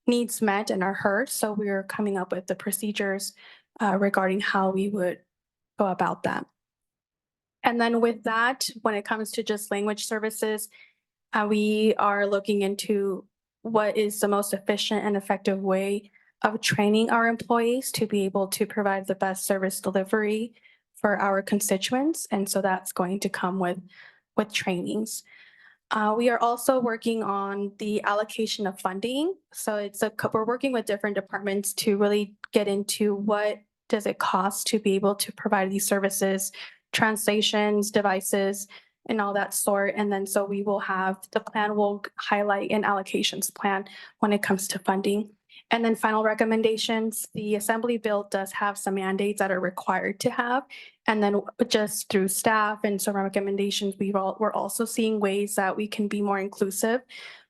Speaker 10: needs met and are heard? So we're coming up with the procedures regarding how we would go about that. And then with that, when it comes to just language services, we are looking into what is the most efficient and effective way of training our employees to be able to provide the best service delivery for our constituents. And so that's going to come with trainings. We are also working on the allocation of funding. So we're working with different departments to really get into what does it cost to be able to provide these services, translations, devices, and all that sort. And then so we will have, the plan will highlight an allocations plan when it comes to funding. And then final recommendations, the Assembly bill does have some mandates that are required to have. And then just through staff and some recommendations, we're also seeing ways that we can be more inclusive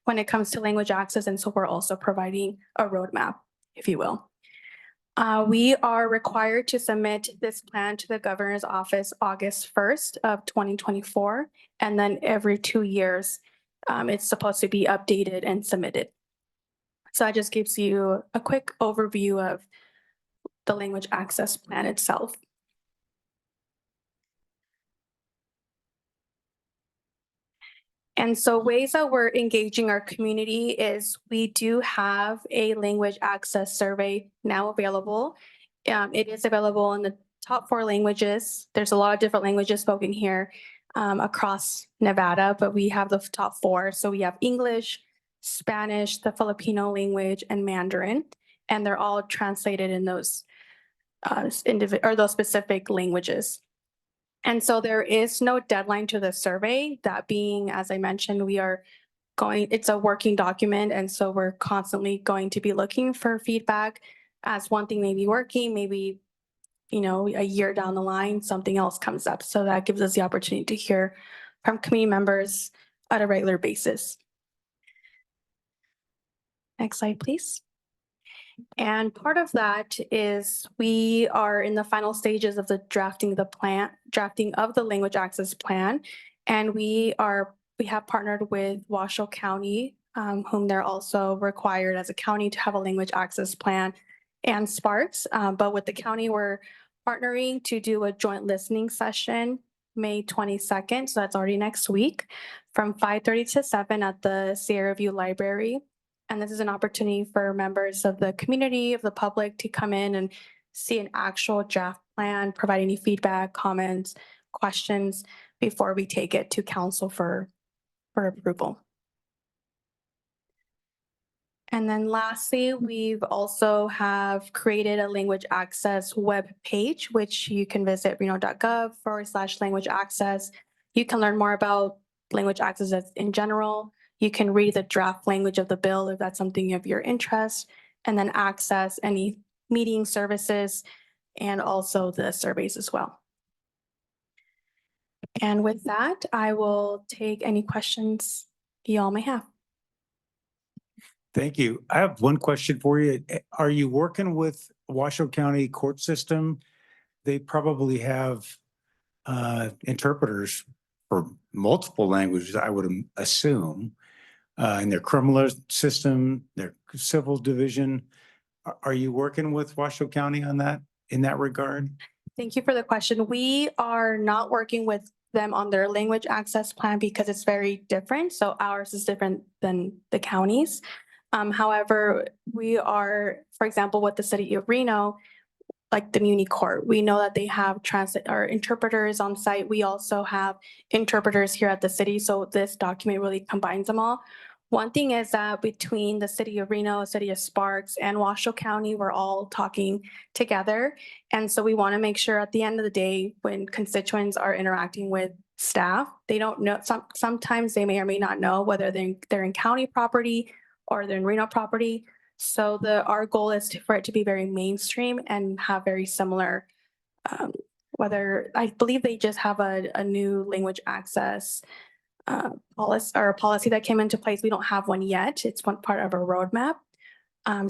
Speaker 10: when it comes to language access. And so we're also providing a roadmap, if you will. We are required to submit this plan to the governor's office August 1st of 2024. And then every 2 years, it's supposed to be updated and submitted. So that just gives you a quick overview of the language access plan itself. And so ways that we're engaging our community is we do have a language access survey now available. It is available in the top 4 languages. There's a lot of different languages spoken here across Nevada, but we have the top 4. So we have English, Spanish, the Filipino language, and Mandarin, and they're all translated in those those specific languages. And so there is no deadline to the survey. That being, as I mentioned, it's a working document. And so we're constantly going to be looking for feedback as one thing may be working, maybe, a year down the line, something else comes up. So that gives us the opportunity to hear from community members on a regular basis. Next slide, please. And part of that is we are in the final stages of the drafting of the language access plan. And we have partnered with Washoe County, whom they're also required as a county to have a language access plan, and Sparks. But with the county, we're partnering to do a joint listening session May 22nd. So that's already next week from 5:30 to 7 at the Sierra View Library. And this is an opportunity for members of the community, of the public, to come in and see an actual draft plan, provide any feedback, comments, questions before we take it to council for approval. And then lastly, we've also have created a language access web page, which you can visit reno.gov/language access. You can learn more about language access in general. You can read the draft language of the bill if that's something of your interest, and then access any meeting services and also the surveys as well. And with that, I will take any questions you all may have.
Speaker 1: Thank you. I have one question for you. Are you working with Washoe County court system? They probably have interpreters for multiple languages, I would assume, in their criminal system, their civil division. Are you working with Washoe County on that, in that regard?
Speaker 10: Thank you for the question. We are not working with them on their language access plan because it's very different. So ours is different than the counties. However, we are, for example, with the city of Reno, like the Muni Court, we know that they have interpreters on site. We also have interpreters here at the city. So this document really combines them all. One thing is that between the city of Reno, city of Sparks, and Washoe County, we're all talking together. And so we want to make sure at the end of the day, when constituents are interacting with staff, they don't know, sometimes they may or may not know whether they're in county property or they're in Reno property. So our goal is for it to be very mainstream and have very similar, whether, I believe they just have a new language access policy or a policy that came into place. We don't have one yet. It's one part of our roadmap.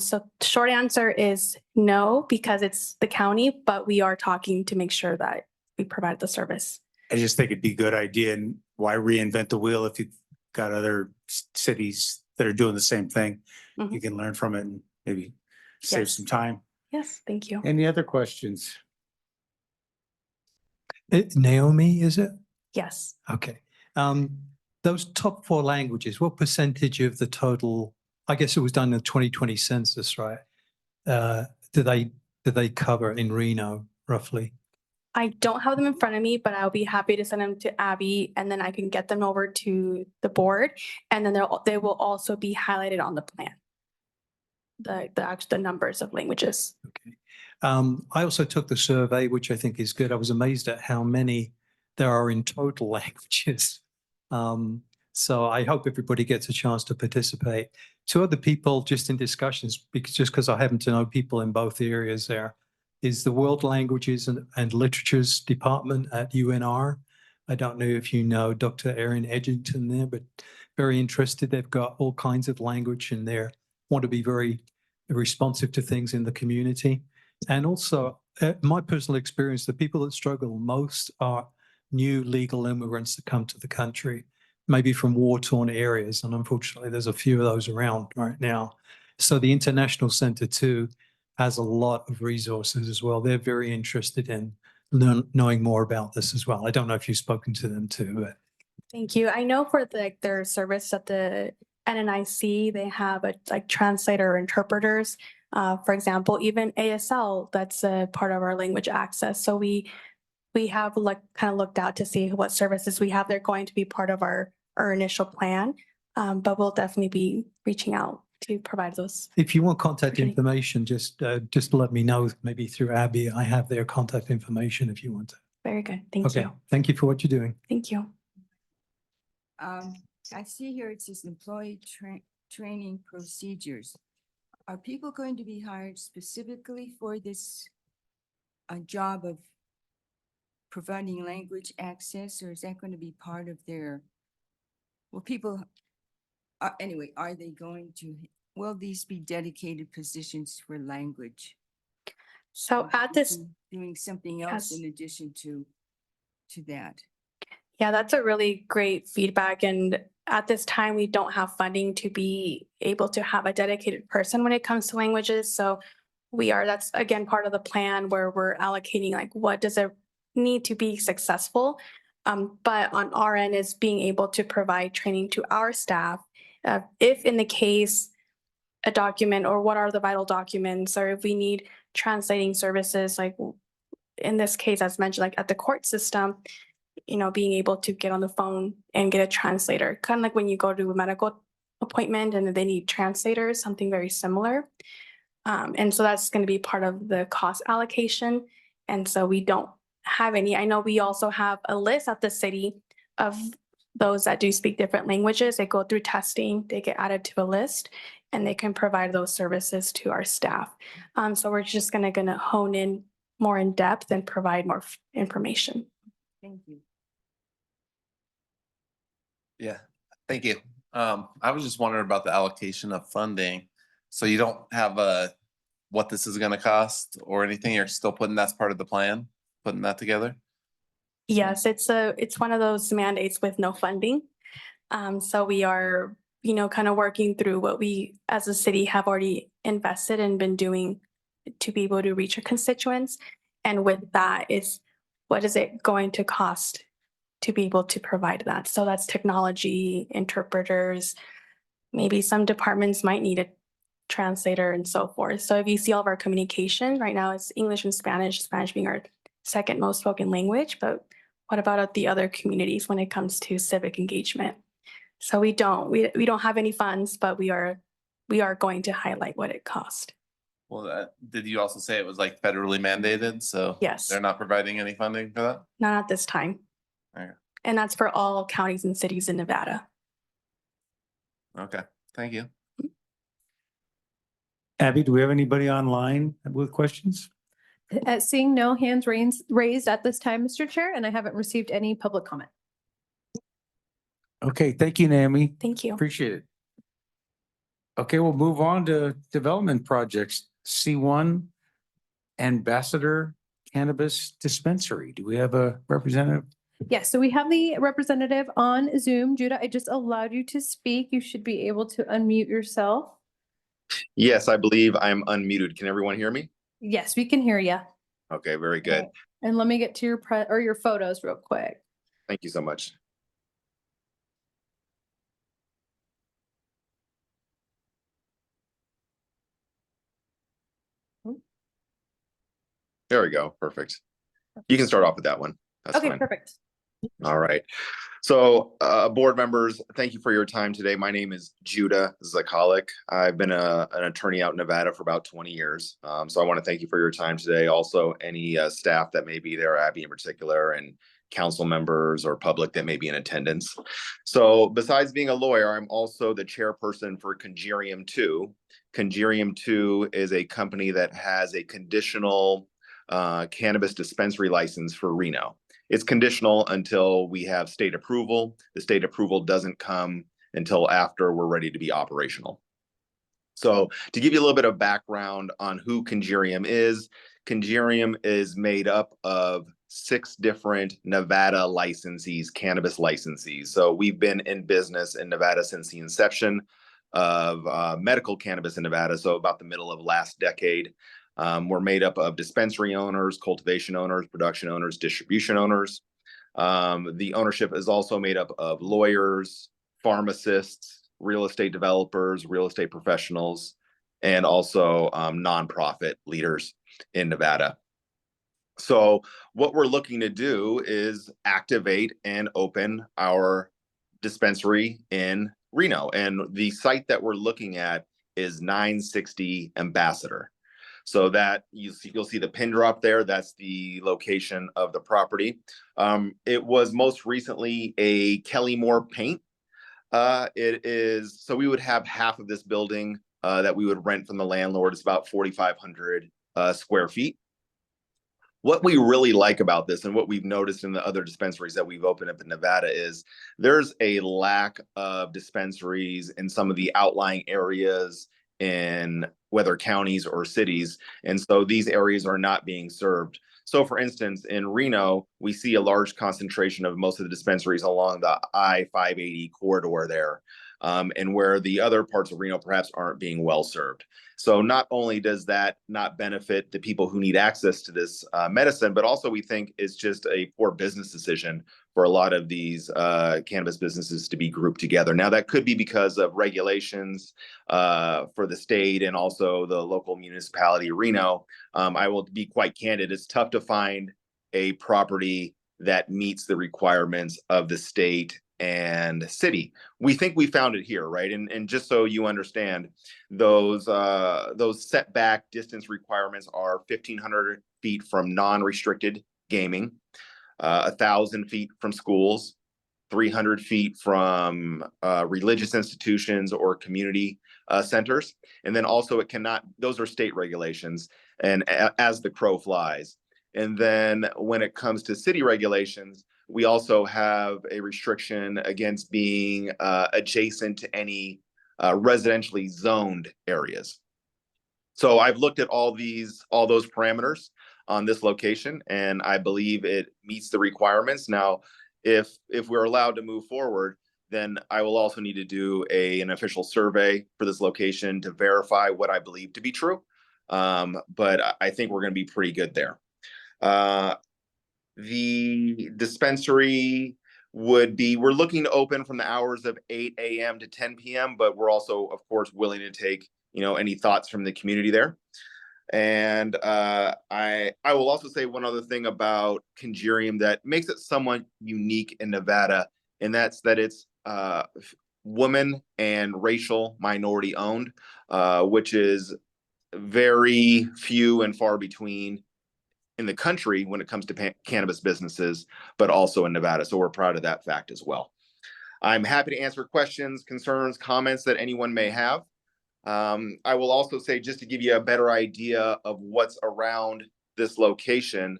Speaker 10: So short answer is no, because it's the county, but we are talking to make sure that we provide the service.
Speaker 1: I just think it'd be a good idea, and why reinvent the wheel if you've got other cities that are doing the same thing? You
Speaker 10: Mhm.
Speaker 1: can learn from it and maybe save
Speaker 10: Yes.
Speaker 1: some time.
Speaker 10: Yes, thank you.
Speaker 1: Any other questions?
Speaker 3: Naomi, is it?
Speaker 10: Yes.
Speaker 3: Okay. Those top 4 languages, what percentage of the total, I guess it was done in the 2020 census, right? Do they cover in Reno roughly?
Speaker 10: I don't have them in front of me, but I'll be happy to send them to Abby and then I can get them over to the board. And then they will also be highlighted on the plan. The numbers of languages.
Speaker 3: Okay. I also took the survey, which I think is good. I was amazed at how many there are in total languages. So I hope everybody gets a chance to participate. 2 other people just in discussions, because I happen to know people in both areas there, is the World Languages and Literatures Department at UNR. I don't know if you know Dr. Erin Edgington there, but very interested. They've got all kinds of language and they want to be very responsive to things in the community. And also, my personal experience, the people that struggle most are new legal immigrants that come to the country, maybe from war-torn areas. And unfortunately, there's a few of those around right now. So the International Center too has a lot of resources as well. They're very interested in knowing more about this as well. I don't know if you've spoken to them too, but.
Speaker 10: Thank you. I know for their service at the NNIC, they have translator interpreters. For example, even ASL, that's a part of our language access. So we have kind of looked out to see what services we have. They're going to be part of our initial plan, but we'll definitely be reaching out to provide those.
Speaker 3: If you want contact
Speaker 10: Okay.
Speaker 3: information, just let me know, maybe through Abby. I have their contact information if you want to.
Speaker 10: Very good. Thank
Speaker 3: Okay,
Speaker 10: you.
Speaker 3: thank you for what you're doing.
Speaker 10: Thank you.
Speaker 11: I see here it says employee training procedures. Are people going to be hired specifically for this job of providing language access, or is that going to be part of their, well, people, anyway, are they going to, will these be dedicated positions for language?
Speaker 10: So at this,
Speaker 11: Doing something else
Speaker 10: Yes.
Speaker 11: in addition to that?
Speaker 10: yeah, that's a really great feedback. And at this time, we don't have funding to be able to have a dedicated person when it comes to languages. So that's again, part of the plan where we're allocating what does it need to be successful. But on our end is being able to provide training to our staff. If in the case, a document or what are the vital documents, or if we need translating services, like in this case, as mentioned, at the court system, being able to get on the phone and get a translator, kind of like when you go to a medical appointment and they need translators, something very similar. And so that's going to be part of the cost allocation. And so we don't have any. I know we also have a list at the city of those that do speak different languages. They go through testing, they get added to a list, and they can provide those services to our staff. So we're just going to hone in more in depth and provide more information.
Speaker 11: Thank you.
Speaker 4: Yeah, thank you. I was just wondering about the allocation of funding. So you don't have what this is gonna cost or anything? You're still putting, that's part of the plan, putting that together?
Speaker 10: Yes, it's one of those mandates with no funding. So we are, kind of working through what we as a city have already invested and been doing to be able to reach our constituents. And with that is, what is it going to cost to be able to provide that? So that's technology, interpreters, maybe some departments might need a translator and so forth. So if you see all of our communication right now, it's English and Spanish being our second most spoken language, but what about the other communities when it comes to civic engagement? So we don't have any funds, but we are going to highlight what it cost.
Speaker 4: Well, did you also say it was like federally mandated? So
Speaker 10: Yes.
Speaker 4: they're not providing any funding for that?
Speaker 10: Not at this time.
Speaker 4: Okay.
Speaker 10: And that's for all counties and cities in Nevada.
Speaker 4: Okay, thank you.
Speaker 1: Abby, do we have anybody online with questions?
Speaker 2: Seeing no hands raised at this time, Mr. Chair, and I haven't received any public comment.
Speaker 1: Okay, thank you, Naomi.
Speaker 10: Thank you.
Speaker 1: Appreciate it. Okay, we'll move on to development projects. C1 Ambassador Cannabis Dispensary. Do we have a representative?
Speaker 2: Yes, so we have the representative on Zoom. Judah, I just allowed you to speak. You should be able to unmute yourself.
Speaker 12: Yes, I believe I'm unmuted. Can everyone hear me?
Speaker 2: Yes, we can hear you.
Speaker 12: Okay, very good.
Speaker 2: And let me get to your photos real quick.
Speaker 12: Thank you so much. There we go. Perfect. You can start off with that one. That's
Speaker 2: Okay,
Speaker 12: fine.
Speaker 2: perfect.
Speaker 12: All right. So, board members, thank you for your time today. My name is Judah Zakalik. I've been an attorney out in Nevada for about 20 years. So I want to thank you for your time today. Also, any staff that may be there, Abby in particular, and council members or public that may be in attendance. So besides being a lawyer, I'm also the chairperson for Conjurium 2. Conjurium 2 is a company that has a conditional cannabis dispensary license for Reno. It's conditional until we have state approval. The state approval doesn't come until after we're ready to be operational. So to give you a little bit of background on who Conjurium is made up of 6 different Nevada licensees, cannabis licensees. So we've been in business in Nevada since the inception of medical cannabis in Nevada, so about the middle of last decade. We're made up of dispensary owners, cultivation owners, production owners, distribution owners. The ownership is also made up of lawyers, pharmacists, real estate developers, real estate professionals, and also nonprofit leaders in Nevada. So what we're looking to do is activate and open our dispensary in Reno. And the site that we're looking at is 960 Ambassador. So that you'll see the pin drop there. That's the location of the property. It was most recently a Kelly-Moore paint. So we would have half of this building that we would rent from the landlord. It's about 4,500 square feet. What we really like about this and what we've noticed in the other dispensaries that we've opened up in Nevada is there's a lack of dispensaries in some of the outlying areas in whether counties or cities. And so these areas are not being served. So for instance, in Reno, we see a large concentration of most of the dispensaries along the I-580 corridor there, and where the other parts of Reno perhaps aren't being well served. So not only does that not benefit the people who need access to this medicine, but also we think it's just a poor business decision for a lot of these cannabis businesses to be grouped together. Now, that could be because of regulations for the state and also the local municipality, Reno. I will be quite candid. It's tough to find a property that meets the requirements of the state and city. We think we found it here, right? And just so you understand, those setback distance requirements are 1,500 feet from non-restricted gaming, 1,000 feet from schools, 300 feet from religious institutions or community centers. And then also those are state regulations and as the crow flies. And then when it comes to city regulations, we also have a restriction against being adjacent to any residentially zoned areas. So I've looked at all those parameters on this location, and I believe it meets the requirements. Now, if we're allowed to move forward, then I will also need to do an official survey for this location to verify what I believe to be true. But I think we're going to be pretty good there. The dispensary we're looking to open from the hours of 8 a.m. to 10 p.m., but we're also, of course, willing to take, any thoughts from the community there. And I will also say one other thing about Conjurium that makes it somewhat unique in Nevada, and that's that it's woman and racial minority owned, which is very few and far between in the country when it comes to cannabis businesses, but also in Nevada. So we're proud of that fact as well. I'm happy to answer questions, concerns, comments that anyone may have. I will also say, just to give you a better idea of what's around this location,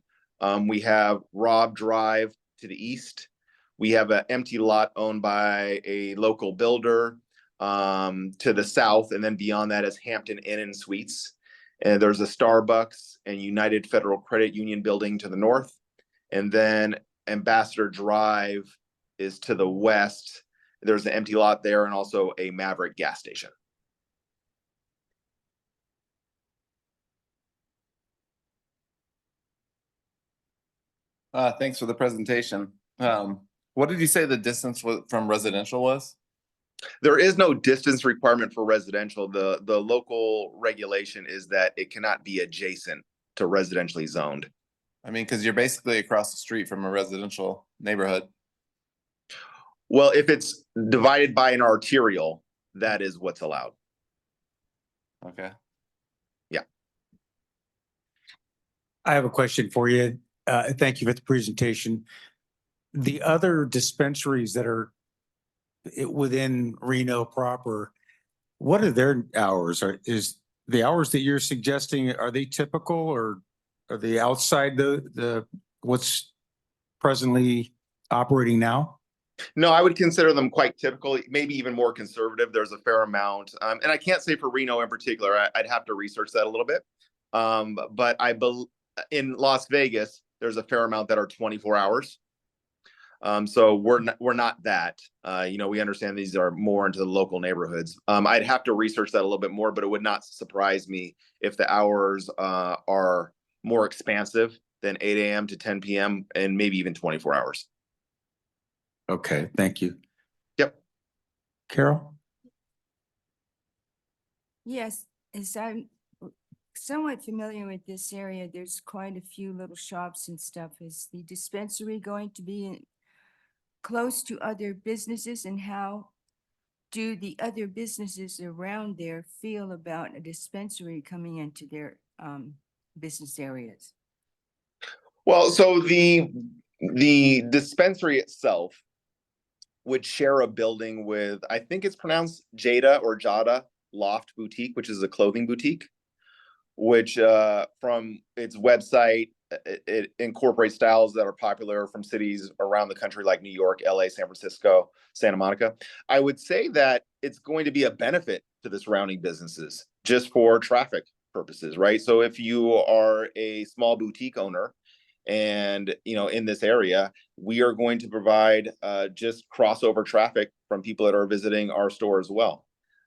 Speaker 12: we have Robb Drive to the east. We have an empty lot owned by a local builder to the south, and then beyond that is Hampton Inn and Suites. And there's a Starbucks and United Federal Credit Union building to the north. And then Ambassador Drive is to the west. There's an empty lot there and also a Maverick gas station.
Speaker 4: Thanks for the presentation. What did you say the distance from residential was?
Speaker 12: There is no distance requirement for residential. The local regulation is that it cannot be adjacent to residentially zoned.
Speaker 4: I mean, because you're basically across the street from a residential neighborhood.
Speaker 12: Well, if it's divided by an arterial, that is what's allowed.
Speaker 4: Okay.
Speaker 12: Yeah.
Speaker 1: I have a question for you. Thank you for the presentation. The other dispensaries that are within Reno proper, what are their hours? Is the hours that you're suggesting, are they typical, or are they outside the what's presently operating now?
Speaker 12: No, I would consider them quite typical, maybe even more conservative. There's a fair amount. And I can't say for Reno in particular, I'd have to research that a little bit. But I believe in Las Vegas, there's a fair amount that are 24 hours. So we're not that, we understand these are more into the local neighborhoods. I'd have to research that a little bit more, but it would not surprise me if the hours are more expansive than 8 a.m. to 10 p.m. and maybe even 24 hours.
Speaker 1: Okay, thank you.
Speaker 12: Yep.
Speaker 1: Carol?
Speaker 11: Yes, as I'm somewhat familiar with this area, there's quite a few little shops and stuff. Is the dispensary going to be close to other businesses, and how do the other businesses around there feel about a dispensary coming into their business areas?
Speaker 12: Well, so the dispensary itself would share a building with, I think it's pronounced Jada or Jada Loft Boutique, which is a clothing boutique, which from its website, it incorporates styles that are popular from cities around the country like New York, LA, San Francisco, Santa Monica. I would say that it's going to be a benefit to the surrounding businesses just for traffic purposes, right? So if you are a small boutique owner and, in this area, we are going to provide just crossover traffic from people that are visiting our store as well.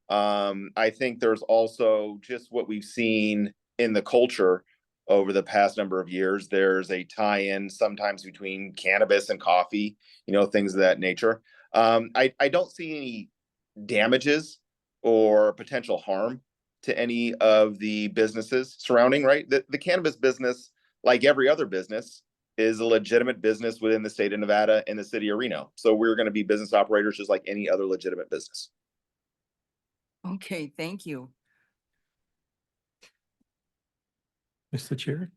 Speaker 12: I think there's also just what we've seen in the culture over the past number of years. There's a tie-in sometimes between cannabis and coffee, things of that nature. I don't see any damages or potential harm to any of the businesses surrounding, right? The cannabis business, like every other business, is a legitimate business within the state of Nevada and the city of Reno. So we're going to be business operators just like any other legitimate business.
Speaker 11: Okay, thank you.
Speaker 3: Mr. Chair?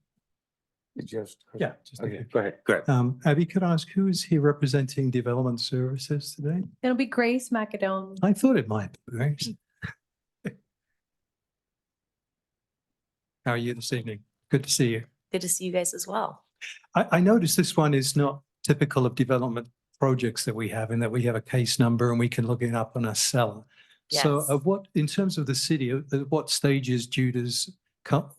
Speaker 1: Just
Speaker 3: Okay.
Speaker 1: Go ahead. Go ahead.
Speaker 3: Abby, could I ask who is here representing Development Services today?
Speaker 2: It'll be Grace Macadone.
Speaker 3: I thought it might be Grace. How are you this evening? Good to see you.
Speaker 13: Good to see you guys as well.
Speaker 3: I noticed this one is not typical of development projects that we have, in that we have a case number and we can look it up on a seller. So
Speaker 13: Yes.
Speaker 3: in terms of the city, at what stages does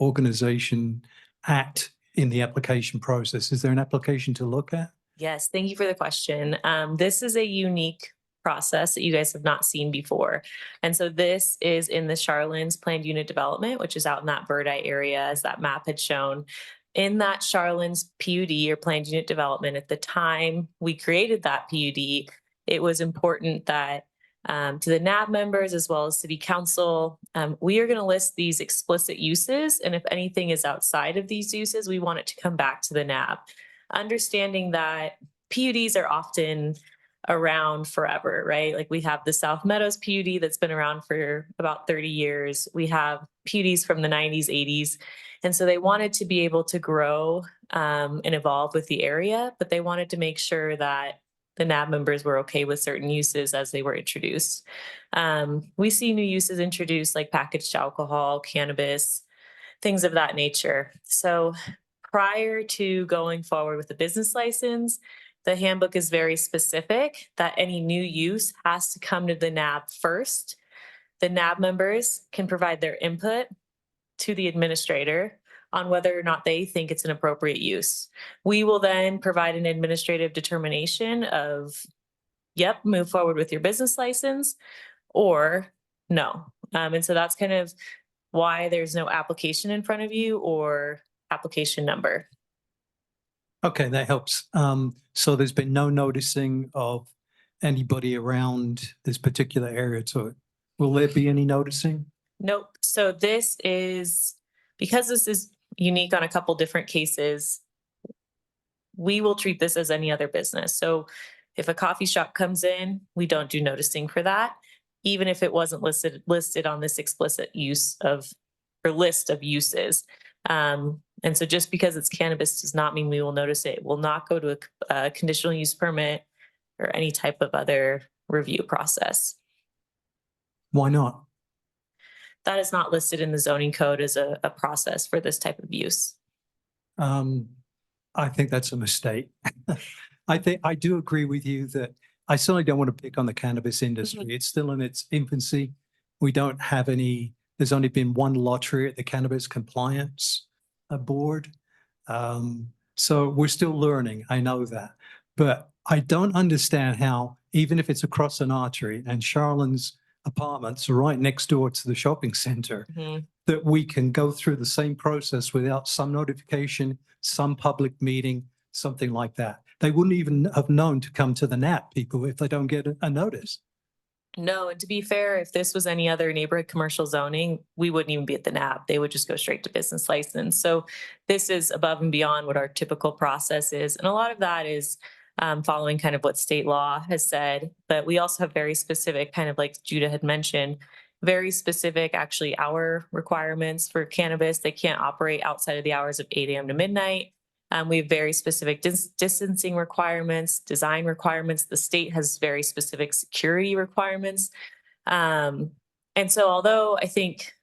Speaker 3: organization act in the application process? Is there an application to look at?
Speaker 13: Yes, thank you for the question. This is a unique process that you guys have not seen before. And so this is in the Charlins Planned Unit Development, which is out in that Bird Eye area, as that map had shown. In that Charlins PUD, or Planned Unit Development, at the time we created that PUD, it was important that to the NAB members as well as City Council, we are going to list these explicit uses. And if anything is outside of these uses, we want it to come back to the NAB. Understanding that PUDs are often around forever, right? Like we have the South Meadows PUD that's been around for about 30 years. We have PUDs from the 90s, 80s. And so they wanted to be able to grow and evolve with the area, but they wanted to make sure that the NAB members were okay with certain uses as they were introduced. We see new uses introduced like packaged alcohol, cannabis, things of that nature. So prior to going forward with the business license, the handbook is very specific that any new use has to come to the NAB first. The NAB members can provide their input to the administrator on whether or not they think it's an appropriate use. We will then provide an administrative determination of, yep, move forward with your business license, or no. And so that's kind of why there's no application in front of you or application number.
Speaker 3: Okay, that helps. So there's been no noticing of anybody around this particular area to it. Will there be any noticing?
Speaker 13: Nope. So this is, because this is unique on a couple different cases, we will treat this as any other business. So if a coffee shop comes in, we don't do noticing for that, even if it wasn't listed on this explicit use of, or list of uses. And so just because it's cannabis does not mean we will notice it. It will not go to a conditional use permit or any type of other review process.
Speaker 3: Why not?
Speaker 13: That is not listed in the zoning code as a process for this type of use.
Speaker 3: I think that's a mistake. I do agree with you that I certainly don't want to pick on the cannabis industry. It's still in its infancy. We don't have any, there's only been one lottery at the Cannabis Compliance Board. So we're still learning, I know that. But I don't understand how, even if it's across an artery and Charlene's apartments are right next door to the shopping center, that we can go through the same process without some notification, some public meeting, something like that. They wouldn't even have known to come to the NAP people if they don't get a notice.
Speaker 13: No, and to be fair, if this was any other neighborhood commercial zoning, we wouldn't even be at the NAB. They would just go straight to business license. So this is above and beyond what our typical process is. And a lot of that is following kind of what state law has said. But we also have very specific, kind of like Judah had mentioned, very specific actually hour requirements for cannabis. They can't operate outside of the hours of 8 a.m. to midnight. We have very specific distancing requirements, design requirements. The state has very specific security requirements. And so although I think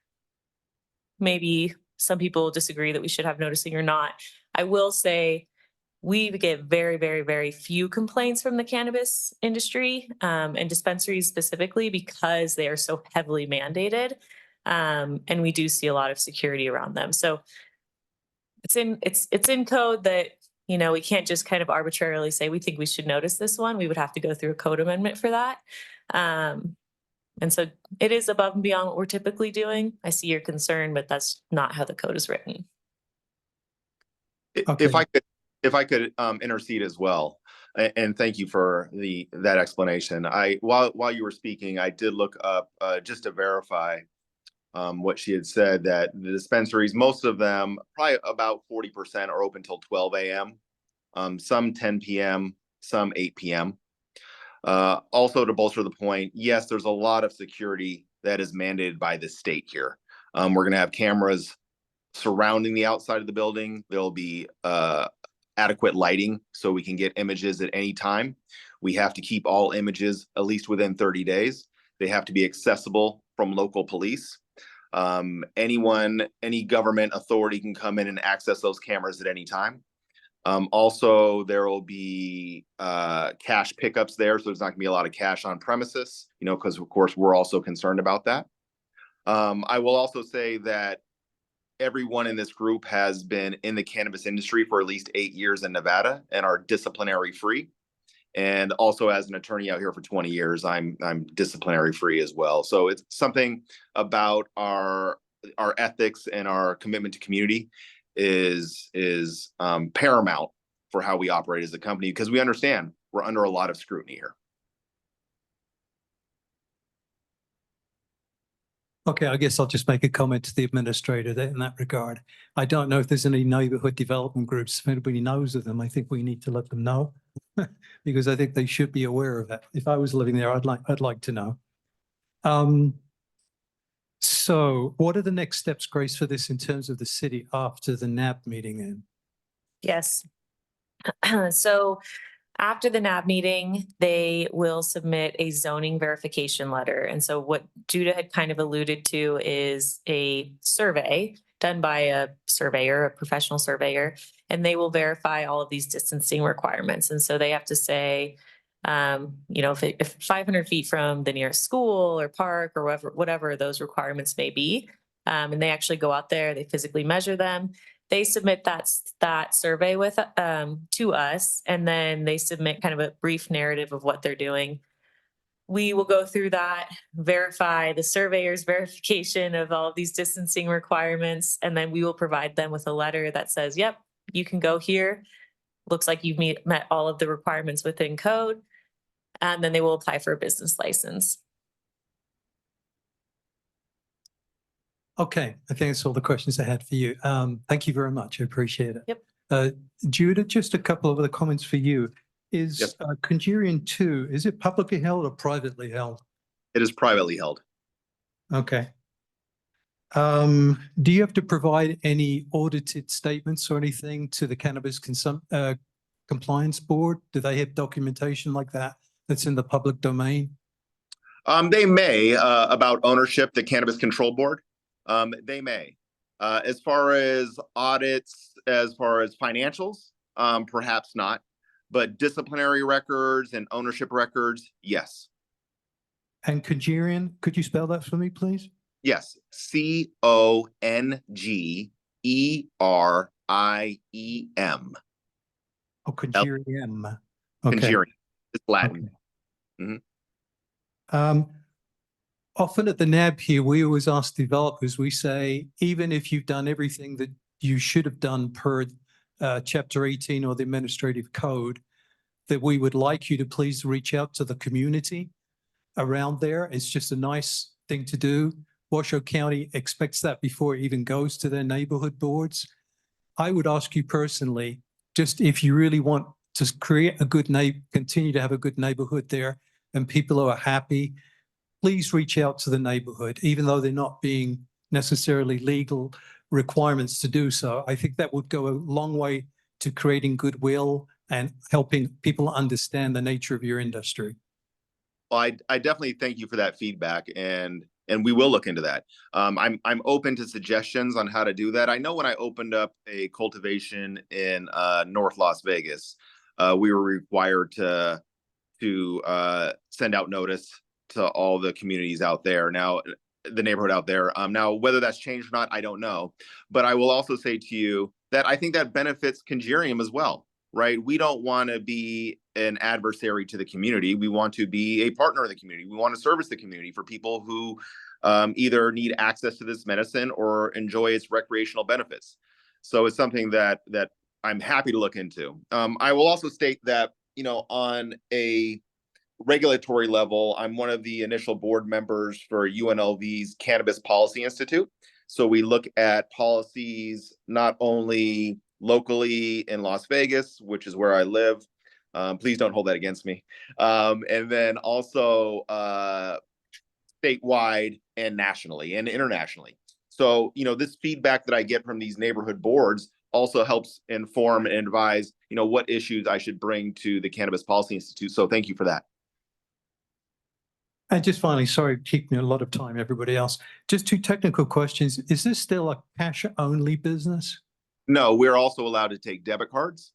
Speaker 13: maybe some people disagree that we should have noticing or not, I will say we get very, very, very few complaints from the cannabis industry and dispensaries specifically because they are so heavily mandated. And we do see a lot of security around them. So it's in code that, you know, we can't just kind of arbitrarily say we think we should notice this one. We would have to go through a code amendment for that. And so it is above and beyond what we're typically doing. I see your concern, but that's not how the code is written.
Speaker 12: If I could intercede as well, and thank you for that explanation. While you were speaking, I did look up just to verify what she had said, that the dispensaries, most of them, probably about 40% are open till 12 a.m. Some 10 p.m., some 8 p.m. Also, to bolster the point, yes, there's a lot of security that is mandated by the state here. We're going to have cameras surrounding the outside of the building. There'll be adequate lighting so we can get images at any time. We have to keep all images at least within 30 days. They have to be accessible from local police. Any government authority can come in and access those cameras at any time. Also, there will be cash pickups there, so there's not going to be a lot of cash on premises, you know, because of course we're also concerned about that. I will also say that everyone in this group has been in the cannabis industry for at least 8 years in Nevada and are disciplinary free. And also, as an attorney out here for 20 years, I'm disciplinary free as well. So it's something about our ethics and our commitment to community is paramount for how we operate as a company, because we understand we're under a lot of scrutiny here.
Speaker 3: Okay, I guess I'll just make a comment to the administrator in that regard. I don't know if there's any neighborhood development groups. If anybody knows of them, I think we need to let them know. because I think they should be aware of that. If I was living there, I'd like to know. So what are the next steps, Grace, for this in terms of the city after the NAB meeting then?
Speaker 13: Yes. So after the NAB meeting, they will submit a zoning verification letter. And so what Judah had kind of alluded to is a survey done by a surveyor, a professional surveyor, and they will verify all of these distancing requirements. And so they have to say, if 500 feet from the nearest school or park or whatever those requirements may be, and they actually go out there, they physically measure them. They submit that survey to us, and then they submit kind of a brief narrative of what they're doing. We will go through that, verify the surveyor's verification of all of these distancing requirements, and then we will provide them with a letter that says, yep, you can go here. Looks like you've met all of the requirements within code. And then they will apply for a business license.
Speaker 3: Okay, I think that's all the questions I had for you. Thank you very much. I appreciate it.
Speaker 13: Yep.
Speaker 3: Judah, just a couple of other comments for you. Is
Speaker 12: Yes.
Speaker 3: Conjurian 2, is it publicly held or privately held?
Speaker 12: It is privately held.
Speaker 3: Okay. Do you have to provide any audited statements or anything to the Cannabis Compliance Board? Do they have documentation like that that's in the public domain?
Speaker 12: They may, about ownership, the Cannabis Control Board. They may. As far as audits, as far as financials, perhaps not. But disciplinary records and ownership records, yes.
Speaker 3: And Conjurian, could you spell that for me, please?
Speaker 12: Yes. Congeriem.
Speaker 3: Oh, Conjurium. Okay.
Speaker 12: Conjuring. It's Latin.
Speaker 3: Okay. Often at the NAB here, we always ask developers, we say, even if you've done everything that you should have done per Chapter 18 or the administrative code, that we would like you to please reach out to the community around there. It's just a nice thing to do. Washoe County expects that before it even goes to their neighborhood boards. I would ask you personally, just if you really want to create a good continue to have a good neighborhood there and people who are happy, please reach out to the neighborhood, even though they're not being necessarily legal requirements to do so. I think that would go a long way to creating goodwill and helping people understand the nature of your industry.
Speaker 12: Well, I definitely thank you for that feedback, and we will look into that. I'm open to suggestions on how to do that. I know when I opened up a cultivation in North Las Vegas, we were required to send out notice to all the communities out there. Now, the neighborhood out there. Now, whether that's changed or not, I don't know. But I will also say to you that I think that benefits Conjurium as well, right? We don't want to be an adversary to the community. We want to be a partner of the community. We want to service the community for people who either need access to this medicine or enjoy its recreational benefits. So it's something that I'm happy to look into. I will also state that, on a regulatory level, I'm one of the initial board members for UNLV's Cannabis Policy Institute. So we look at policies not only locally in Las Vegas, which is where I live. Please don't hold that against me. And then also statewide and nationally and internationally. So, this feedback that I get from these neighborhood boards also helps inform and advise, what issues I should bring to the Cannabis Policy Institute. So thank you for that.
Speaker 3: And just finally, sorry, keeping a lot of time, everybody else. Just 2 technical questions. Is this still a cash-only business?
Speaker 12: No, we're also allowed to take debit cards.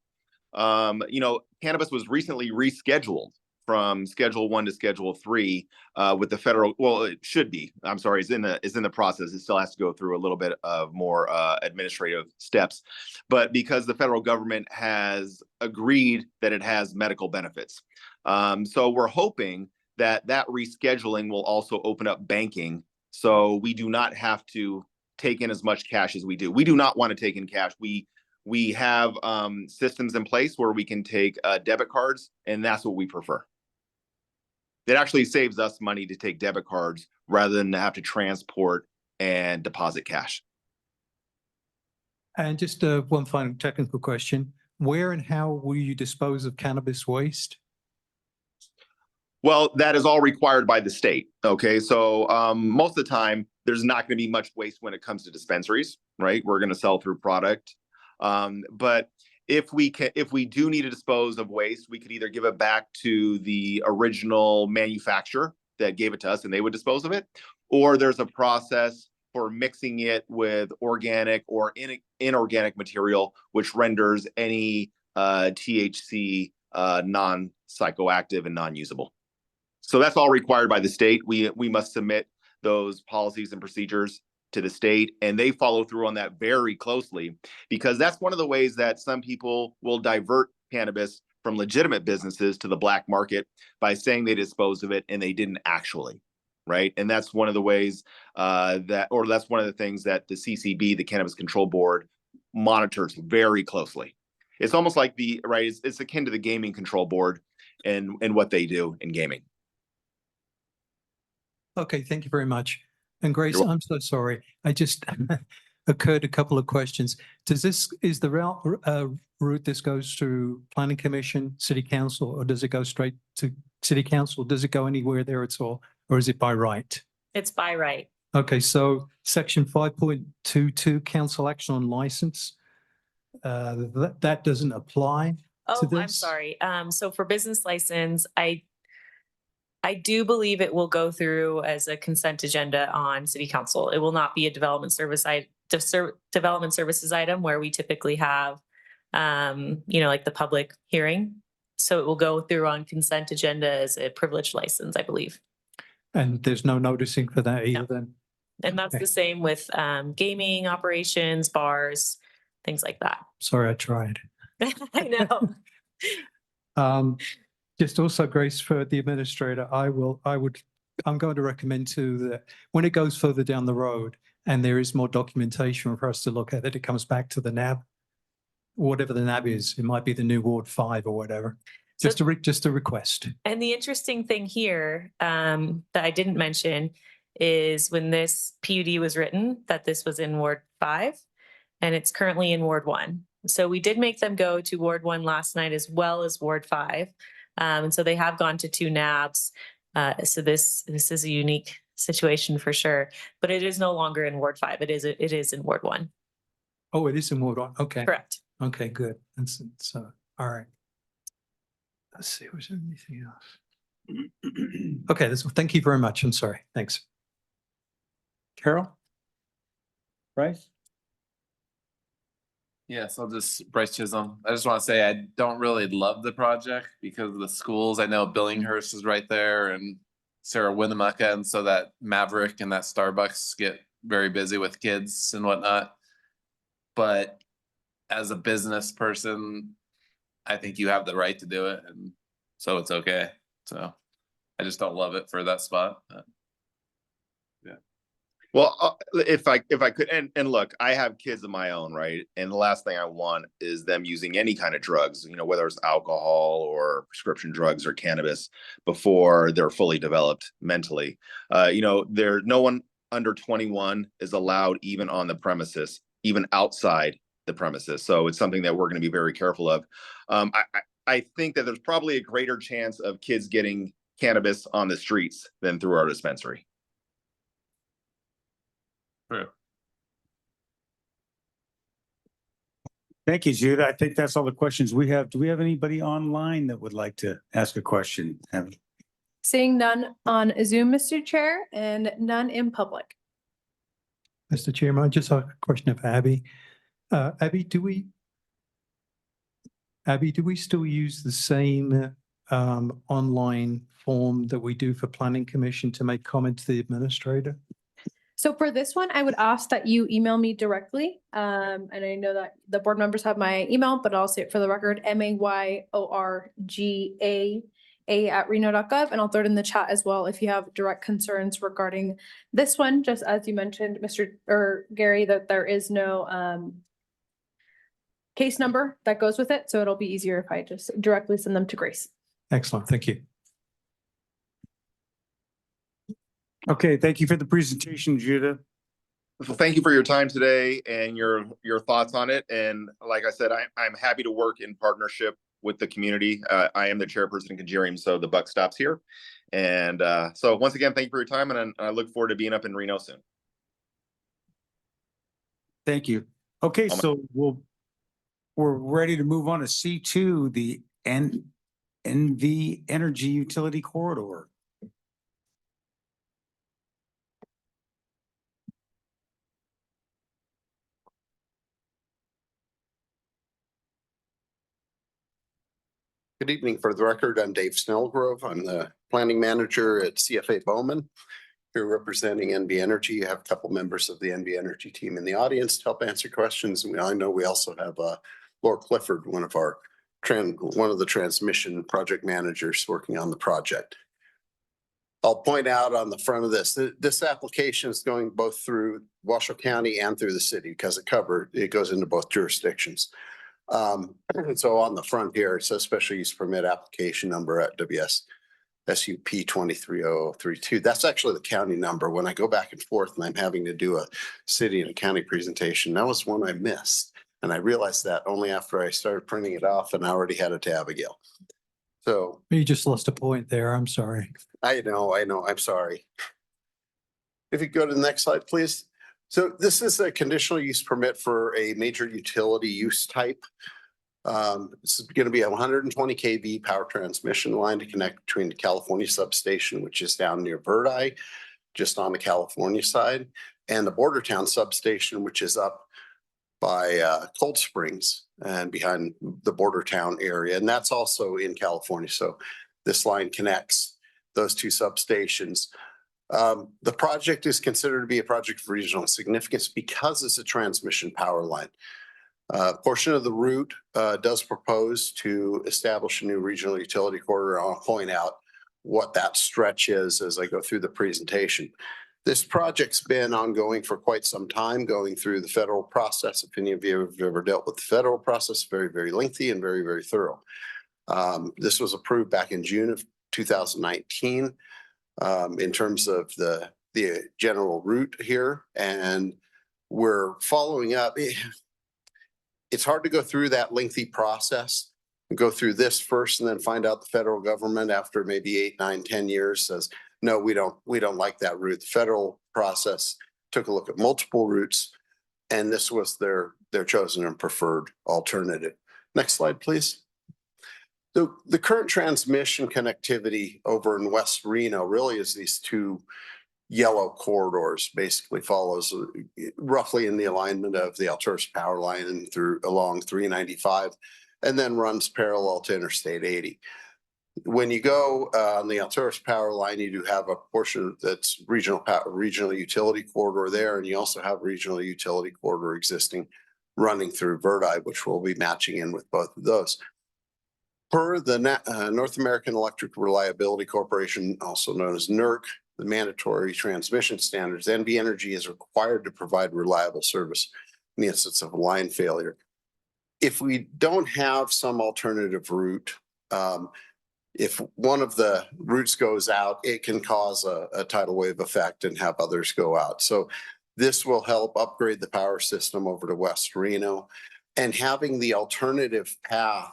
Speaker 12: Cannabis was recently rescheduled from Schedule 1 to Schedule 3 with the federal. Well, it should be. I'm sorry, it's in the process. It still has to go through a little bit of more administrative steps, but because the federal government has agreed that it has medical benefits, so we're hoping that rescheduling will also open up banking, so we do not have to take in as much cash as we do. We do not want to take in cash. We have systems in place where we can take debit cards, and that's what we prefer. It actually saves us money to take debit cards rather than to have to transport and deposit cash.
Speaker 3: And just one final technical question. where and how will you dispose of cannabis waste?
Speaker 12: Well, that is all required by the state. Okay, so most of the time, there's not going to be much waste when it comes to dispensaries, right? We're going to sell through product. But if we do need to dispose of waste, we could either give it back to the original manufacturer that gave it to us and they would dispose of it, or there's a process for mixing it with organic or inorganic material, which renders any THC non-psychoactive and non-usable. So that's all required by the state. We must submit those policies and procedures to the state, and they follow through on that very closely, because that's one of the ways that some people will divert cannabis from legitimate businesses to the black market by saying they disposed of it and they didn't actually, right? And that's one of the ways that's one of the things that the CCB, the Cannabis Control Board, monitors very closely. It's almost like it's akin to the Gaming Control Board and what they do in gaming.
Speaker 3: Okay, thank you very much. And Grace,
Speaker 12: You're
Speaker 3: I'm so sorry. I just occurred a couple of questions. Is the route this goes through Planning Commission, City Council, or does it go straight to City Council? Does it go anywhere there at all, or is it by right?
Speaker 13: It's by right.
Speaker 3: Okay, so section 5.22, council action on license, that doesn't apply
Speaker 13: Oh,
Speaker 3: to
Speaker 13: I'm
Speaker 3: this?
Speaker 13: sorry. So for business license, I do believe it will go through as a consent agenda on city council. It will not be a development services item where we typically have, like the public hearing. So it will go through on consent agenda as a privileged license, I believe.
Speaker 3: And there's no noticing for that either then?
Speaker 13: And that's the same with gaming operations, bars, things like that.
Speaker 3: Sorry, I tried.
Speaker 13: I know.
Speaker 3: Just also, Grace, for the administrator, I'm going to recommend too that when it goes further down the road and there is more documentation for us to look at, that it comes back to the NAB, whatever the NAB is. It might be the new Ward 5 or whatever. Just a request.
Speaker 13: And the interesting thing here that I didn't mention is when this PUD was written, that this was in Ward 5 and it's currently in Ward 1. So we did make them go to Ward 1 last night as well as Ward 5. And so they have gone to 2 NABs. So this is a unique situation for sure, but it is no longer in Ward 5. It is in Ward 1.
Speaker 3: Oh, it is in Ward 1. Okay.
Speaker 13: Correct.
Speaker 3: Okay, good. So, all right. Let's see, was there anything else? Okay, thank you very much. I'm sorry. Thanks.
Speaker 1: Carol? Bryce?
Speaker 4: Yes, Bryce Chisholm. I just want to say I don't really love the project because of the schools. I know Billinghurst is right there and Sarah Winnemucca, and so that Maverick and that Starbucks get very busy with kids and whatnot. But as a business person, I think you have the right to do it, and so it's okay. So I just don't love it for that spot. Yeah.
Speaker 12: Well, if I could, and look, I have kids of my own, right? And the last thing I want is them using any kind of drugs, whether it's alcohol or prescription drugs or cannabis before they're fully developed mentally. No one under 21 is allowed even on the premises, even outside the premises. So it's something that we're going to be very careful of. I think that there's probably a greater chance of kids getting cannabis on the streets than through our dispensary.
Speaker 4: True.
Speaker 1: Thank you, Judah. I think that's all the questions we have. Do we have anybody online that would like to ask a question?
Speaker 2: Seeing none on Zoom, Mr. Chair, and none in public.
Speaker 3: Mr. Chairman, I just have a question of Abby. Abby, do we still use the same online form that we do for Planning Commission to make comment to the administrator?
Speaker 2: So for this one, I would ask that you email me directly. And I know that the board members have my email, but I'll say it for the record, mayorga@reno.gov, and I'll throw it in the chat as well if you have direct concerns regarding this one, just as you mentioned, Gary, that there is no case number that goes with it. So it'll be easier if I just directly send them to Grace.
Speaker 3: Excellent, thank you.
Speaker 1: Okay, thank you for the presentation, Judah.
Speaker 12: thank you for your time today and your thoughts on it. And like I said, I'm happy to work in partnership with the community. I am the chairperson in Conjurium, so the buck stops here. And so once again, thank you for your time, and I look forward to being up in Reno soon.
Speaker 1: Thank you. Okay, so we're ready to move on to C2, the NV Energy Utility Corridor.
Speaker 14: Good evening. For the record, I'm Dave Snellgrove. I'm the planning manager at CFA Bowman. Here representing NV Energy. I have a couple members of the NV Energy team in the audience to help answer questions. And I know we also have Laura Clifford, one of the transmission project managers working on the project. I'll point out on the front of this application is going both through Washoe County and through the city because it goes into both jurisdictions. And so on the front here, it says special use permit application number at SUP 230032. That's actually the county number. When I go back and forth and I'm having to do a city and a county presentation, that was one I missed. And I realized that only after I started printing it off and I already had it to Abigail. So
Speaker 3: You just lost a point there. I'm sorry.
Speaker 14: I know. I'm sorry. If you go to the next slide, please. So this is a conditional use permit for a major utility use type. It's going to be a 120 kV power transmission line to connect between the California substation, which is down near Verdi, just on the California side, and the Bordertown substation, which is up by Cold Springs and behind the Bordertown area. And that's also in California. So this line connects those two substations. The project is considered to be a project of regional significance because it's a transmission power line. A portion of the route does propose to establish a new regional utility corridor. I'll point out what that stretch is as I go through the presentation. This project's been ongoing for quite some time, going through the federal process. If any of you have ever dealt with the federal process, very, very lengthy and very, very thorough. This was approved back in June of 2019 in terms of the general route here, and we're following up. It's hard to go through that lengthy process and go through this first and then find out the federal government after maybe 8, 9, 10 years says, no, we don't like that route. The federal process took a look at multiple routes, and this was their chosen and preferred alternative. Next slide, please. The current transmission connectivity over in West Reno really is these two yellow corridors, basically follows roughly in the alignment of the Alturas power line and through along 395, and then runs parallel to Interstate 80. When you go on the Alturas power line, you do have a portion that's regional utility corridor there, and you also have regional utility corridor existing running through Verdi, which will be matching in with both of those. Per the North American Electric Reliability Corporation, also known as NERC, the mandatory transmission standards, NV Energy is required to provide reliable service in the instance of a line failure. If we don't have some alternative route, if one of the routes goes out, it can cause a tidal wave effect and have others go out. So this will help upgrade the power system over to West Reno, and having the alternative path.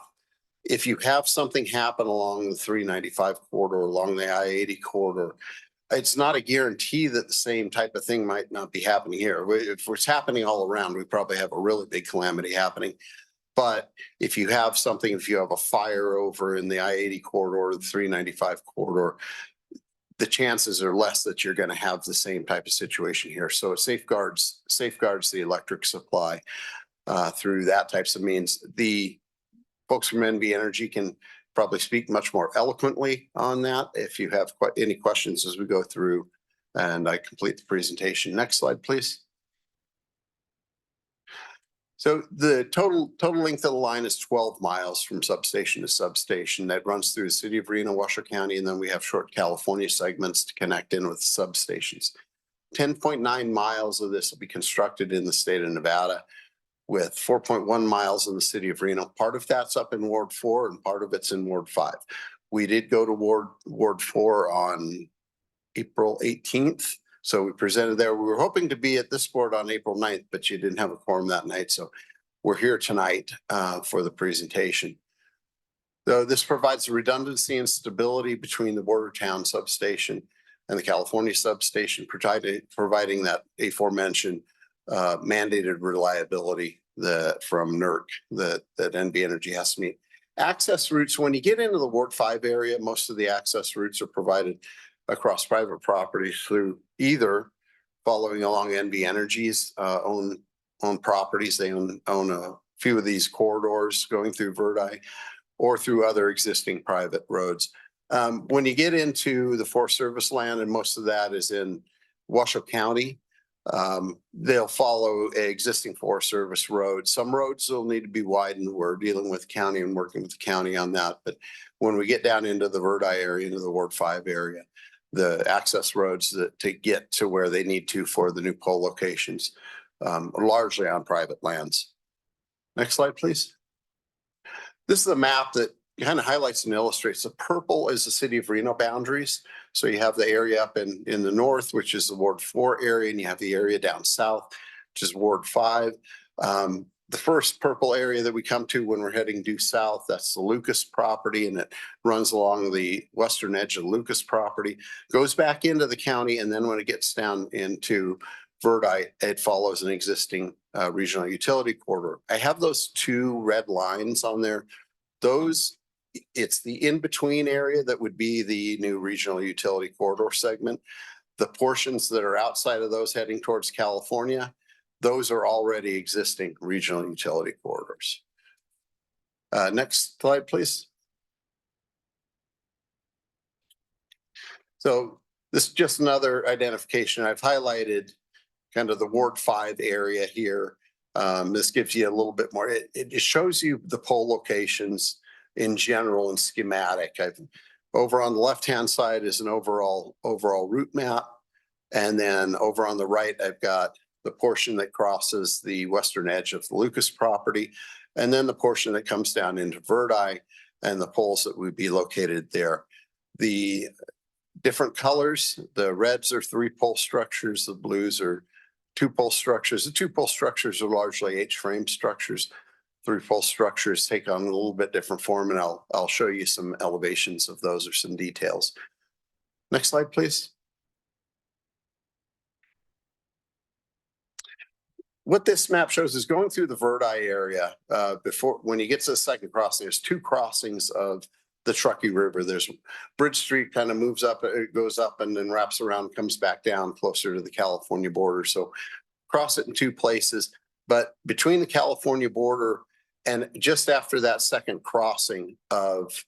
Speaker 14: If you have something happen along the 395 corridor, along the I-80 corridor, it's not a guarantee that the same type of thing might not be happening here. If it's happening all around, we probably have a really big calamity happening. But if you have something, if you have a fire over in the I-80 corridor, the 395 corridor, the chances are less that you're going to have the same type of situation here. So it safeguards the electric supply through that types of means. The folks from NV Energy can probably speak much more eloquently on that if you have any questions as we go through and I complete the presentation. Next slide, please. So the total length of the line is 12 miles from substation to substation. That runs through the city of Reno, Washoe County, and then we have short California segments to connect in with substations. 10.9 miles of this will be constructed in the state of Nevada, with 4.1 miles in the city of Reno. Part of that's up in Ward 4 and part of it's in Ward 5. We did go to Ward 4 on April 18th So we presented there. We were hoping to be at this board on April 9th, but you didn't have a quorum that night. So we're here tonight for the presentation. So this provides redundancy and stability between the Bordertown substation and the California substation, providing that aforementioned mandated reliability from NERC that NV Energy has to meet. Access routes, when you get into the Ward 5 area, most of the access routes are provided across private property through either following along NV Energy's own properties. They own a few of these corridors going through Verdi, or through other existing private roads. When you get into the Forest Service land, and most of that is in Washoe County, they'll follow existing Forest Service roads. Some roads will need to be widened. We're dealing with county and working with the county on that. But when we get down into the Verdi area, into the Ward 5 area, the access roads to get to where they need to for the new pole locations, are largely on private lands. Next slide, please. This is a map that kind of highlights and illustrates. The purple is the city of Reno boundaries. So you have the area up in the north, which is the Ward 4 area, and you have the area down south, which is Ward 5. The first purple area that we come to when we're heading due south, that's the Lucas property, and it runs along the western edge of Lucas property, goes back into the county, and then when it gets down into Verdi, it follows an existing regional utility corridor. I have those two red lines on there. It's the in-between area that would be the new regional utility corridor segment. The portions that are outside of those heading towards California, those are already existing regional utility corridors. Next slide, please. So this is just another identification. I've highlighted kind of the Ward 5 area here. This gives you a little bit more. It shows you the pole locations in general and schematic. Over on the left-hand side is an overall route map. And then over on the right, I've got the portion that crosses the western edge of the Lucas property, and then the portion that comes down into Verdi and the poles that would be located there. The different colors, the reds are 3-pole structures, the blues are 2-pole structures. The 2-pole structures are largely H-frame structures. 3-pole structures take on a little bit different form, and I'll show you some elevations of those or some details. Next slide, please. What this map shows is going through the Verdi area when you get to the second crossing, there's 2 crossings of the Truckee River. There's Bridge Street kind of moves up, it goes up and then wraps around, comes back down closer to the California border. So cross it in 2 places, but between the California border and just after that second crossing of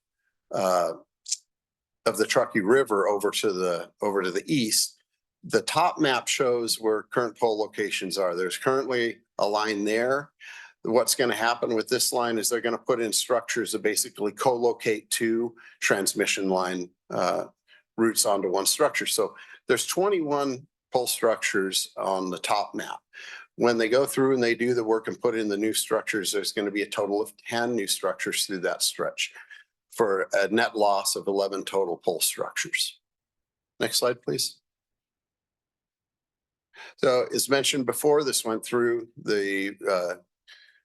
Speaker 14: the Truckee River over to the east, the top map shows where current pole locations are. There's currently a line there. What's going to happen with this line is they're going to put in structures to basically co-locate 2 transmission line routes onto one structure. So there's 21 pole structures on the top map. When they go through and they do the work and put in the new structures, there's going to be a total of 10 new structures through that stretch for a net loss of 11 total pole structures. Next slide, please. So as mentioned before, this went through the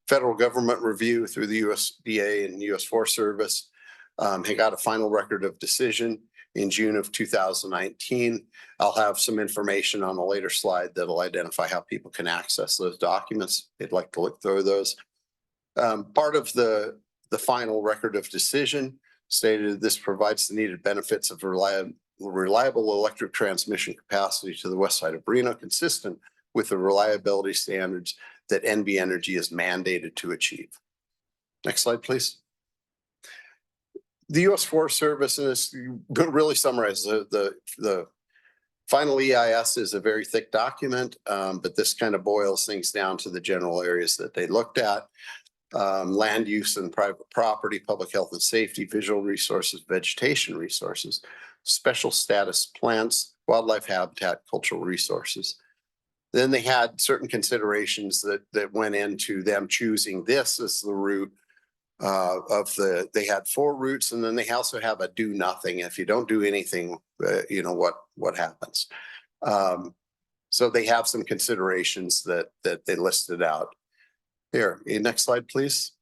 Speaker 14: federal government review through the USDA and US Forest Service. He got a final record of decision in June of 2019. I'll have some information on a later slide that'll identify how people can access those documents. They'd like to look through those. Part of the final record of decision stated this provides the needed benefits of reliable electric transmission capacity to the west side of Reno, consistent with the reliability standards that NV Energy is mandated to achieve. Next slide, please. The U.S. Forest Service, and this really summarizes the final EIS is a very thick document, but this kind of boils things down to the general areas that they looked at. Land use and private property, public health and safety, visual resources, vegetation resources, special status plants, wildlife habitat, cultural resources. Then they had certain considerations that went into them choosing this as the route they had 4 routes, and then they also have a do nothing. If you don't do anything, you know what happens. So they have some considerations that they listed out. Here, next slide, please.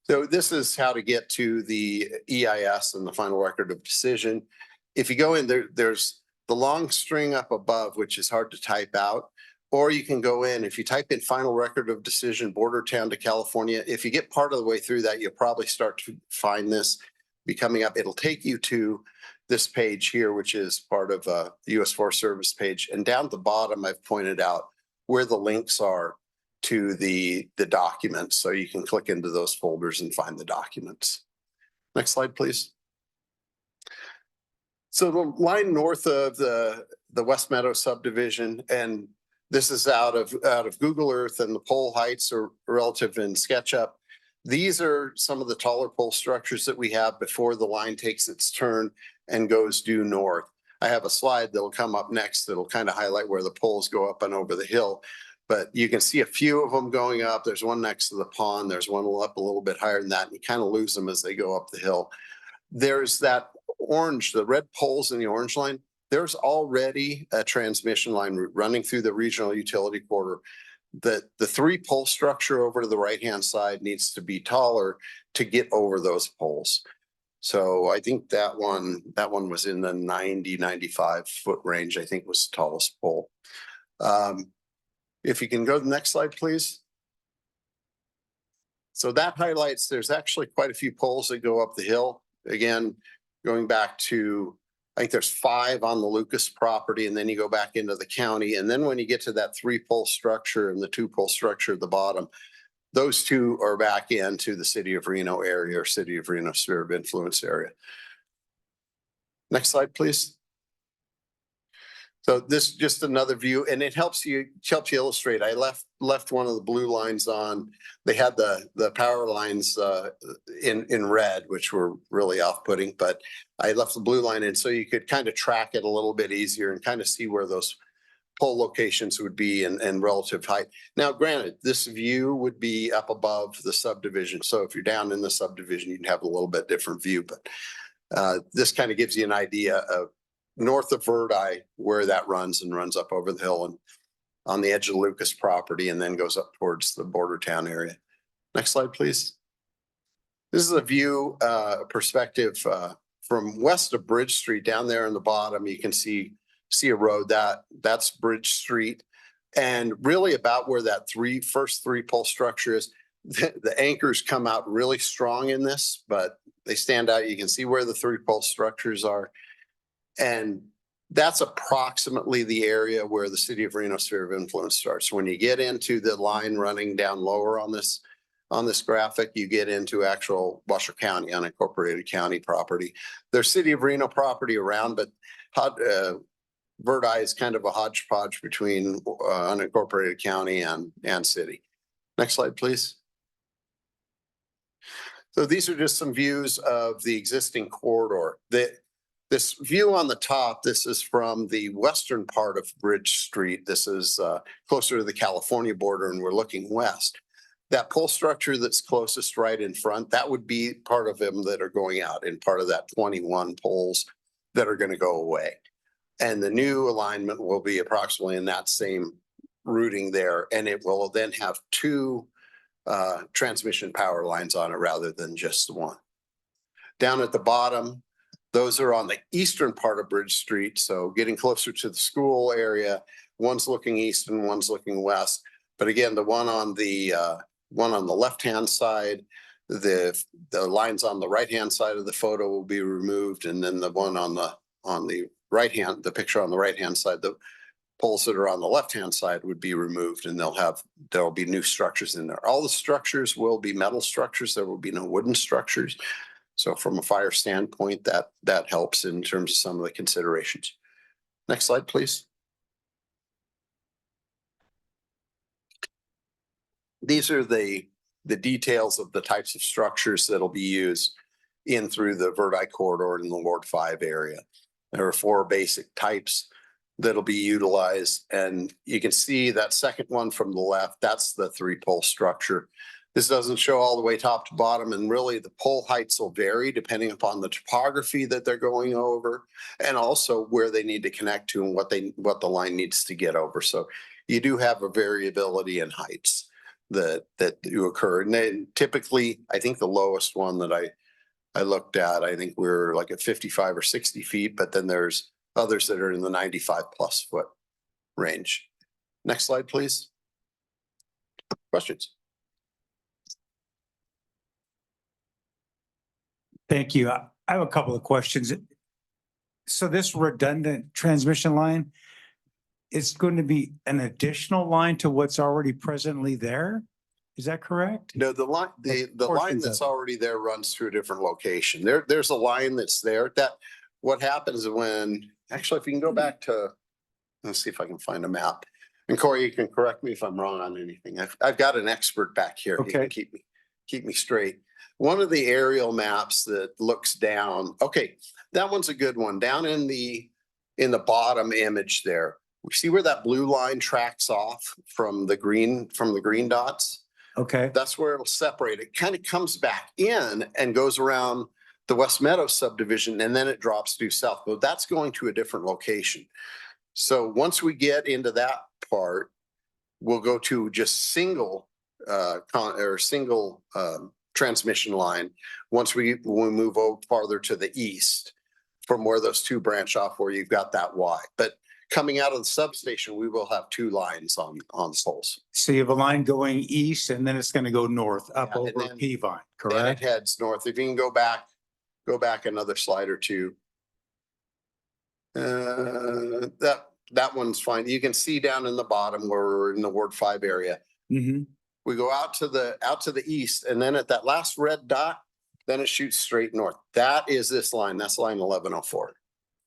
Speaker 14: So this is how to get to the EIS and the final record of decision. If you go in there, there's the long string up above, which is hard to type out. Or you can go in, if you type in final record of decision, border town to California, if you get part of the way through that, you'll probably start to find this be coming up. It'll take you to this page here, which is part of the US Forest Service page. And down at the bottom, I've pointed out where the links are to the documents. So you can click into those folders and find the documents. Next slide, please. So the line north of the West Meadow subdivision, and this is out of Google Earth, and the pole heights are relative in SketchUp. These are some of the taller pole structures that we have before the line takes its turn and goes due north. I have a slide that'll come up next that'll kind of highlight where the poles go up and over the hill. But you can see a few of them going up. There's one next to the pond. There's one up a little bit higher than that. And you kind of lose them as they go up the hill. There's that orange, the red poles in the orange line. There's already a transmission line running through the regional utility corridor. The 3-pole structure over to the right-hand side needs to be taller to get over those poles. So I think that one was in the 95 foot range, I think was the tallest pole. If you can go to the next slide, please. So that highlights, there's actually quite a few poles that go up the hill. Again, going back to, I think there's 5 on the Lucas property, and then you go back into the county. And then when you get to that 3-pole structure and the 2-pole structure at the bottom, those 2 are back into the city of Reno area or city of Reno sphere of influence area. Next slide, please. So this is just another view, and it helps you illustrate. I left one of the blue lines on. They had the power lines in red, which were really off-putting, but I left the blue line in so you could kind of track it a little bit easier and kind of see where those pole locations would be and relative height. Now, granted, this view would be up above the subdivision. So if you're down in the subdivision, you'd have a little bit different view, but this kind of gives you an idea of north of Verdi, where that runs up over the hill and on the edge of the Lucas property, and then goes up towards the border town area. Next slide, please. This is a view perspective from west of Bridge Street. Down there in the bottom, you can see a road that's Bridge Street, and really about where that first 3-pole structure is. The anchors come out really strong in this, but they stand out. You can see where the 3-pole structures are. And that's approximately the area where the city of Reno sphere of influence starts. When you get into the line running down lower on this graphic, you get into actual Washoe County, unincorporated county property. There's city of Reno property around, but Verdi is kind of a hodgepodge between unincorporated county and city. Next slide, please. So these are just some views of the existing corridor. This view on the top, this is from the western part of Bridge Street. This is closer to the California border, and we're looking west. That pole structure that's closest right in front, that would be part of them that are going out, and part of that 21 poles that are going to go away. And the new alignment will be approximately in that same routing there, and it will then have 2 transmission power lines on it rather than just the one. Down at the bottom, those are on the eastern part of Bridge Street, so getting closer to the school area. One's looking east and one's looking west. But again, the one on the left-hand side, the lines on the right-hand side of the photo will be removed, and then the one on the right-hand, the picture on the right-hand side, the poles that are on the left-hand side would be removed, and there'll be new structures in there. All the structures will be metal structures. There will be no wooden structures. So from a fire standpoint, that helps in terms of some of the considerations. Next slide, please. These are the details of the types of structures that'll be used in through the Verdi corridor in the Ward 5 area. There are 4 basic types that'll be utilized, and you can see that second one from the left, that's the 3-pole structure This doesn't show all the way top to bottom, and really the pole heights will vary depending upon the topography that they're going over and also where they need to connect to and what the line needs to get over. So you do have a variability in heights that do occur. And then typically, I think the lowest one that I looked at, I think we're like at 55 or 60 feet, but then there's others that are in the 95+ foot range. Next slide, please. Questions?
Speaker 1: Thank you. I have a couple of questions. So this redundant transmission line is going to be an additional line to what's already presently there? Is that correct?
Speaker 14: No, the line, the line
Speaker 1: portions
Speaker 14: that's
Speaker 1: of it.
Speaker 14: already there runs through a different location. There's a line that's there that what happens when, actually, if you can go back to, let's see if I can find a map. And Corey, you can correct me if I'm wrong on anything. I've got an expert back here. He can
Speaker 1: Okay.
Speaker 14: keep me straight. One of the aerial maps that looks down, okay, that one's a good one. Down in the bottom image there, we see where that blue line tracks off from the green dots.
Speaker 1: Okay.
Speaker 14: That's where it'll separate. It kind of comes back in and goes around the West Meadows subdivision, and then it drops due south. But that's going to a different location. So once we get into that part, we'll go to just single transmission line. Once we move over farther to the east from where those two branch off, where you've got that Y. But coming out of the substation, we will have two lines on poles.
Speaker 1: So you have a line going east and then it's going to go north up
Speaker 14: Yeah, and
Speaker 1: over
Speaker 14: then-
Speaker 1: Peavine,
Speaker 14: Then it
Speaker 1: correct?
Speaker 14: heads north. If you can go back another slide or two. That one's fine. You can see down in the bottom where we're in the Ward 5 area.
Speaker 1: Mhm.
Speaker 14: We go out to the east, and then at that last red dot, then it shoots straight north. That is this line. That's line 1104.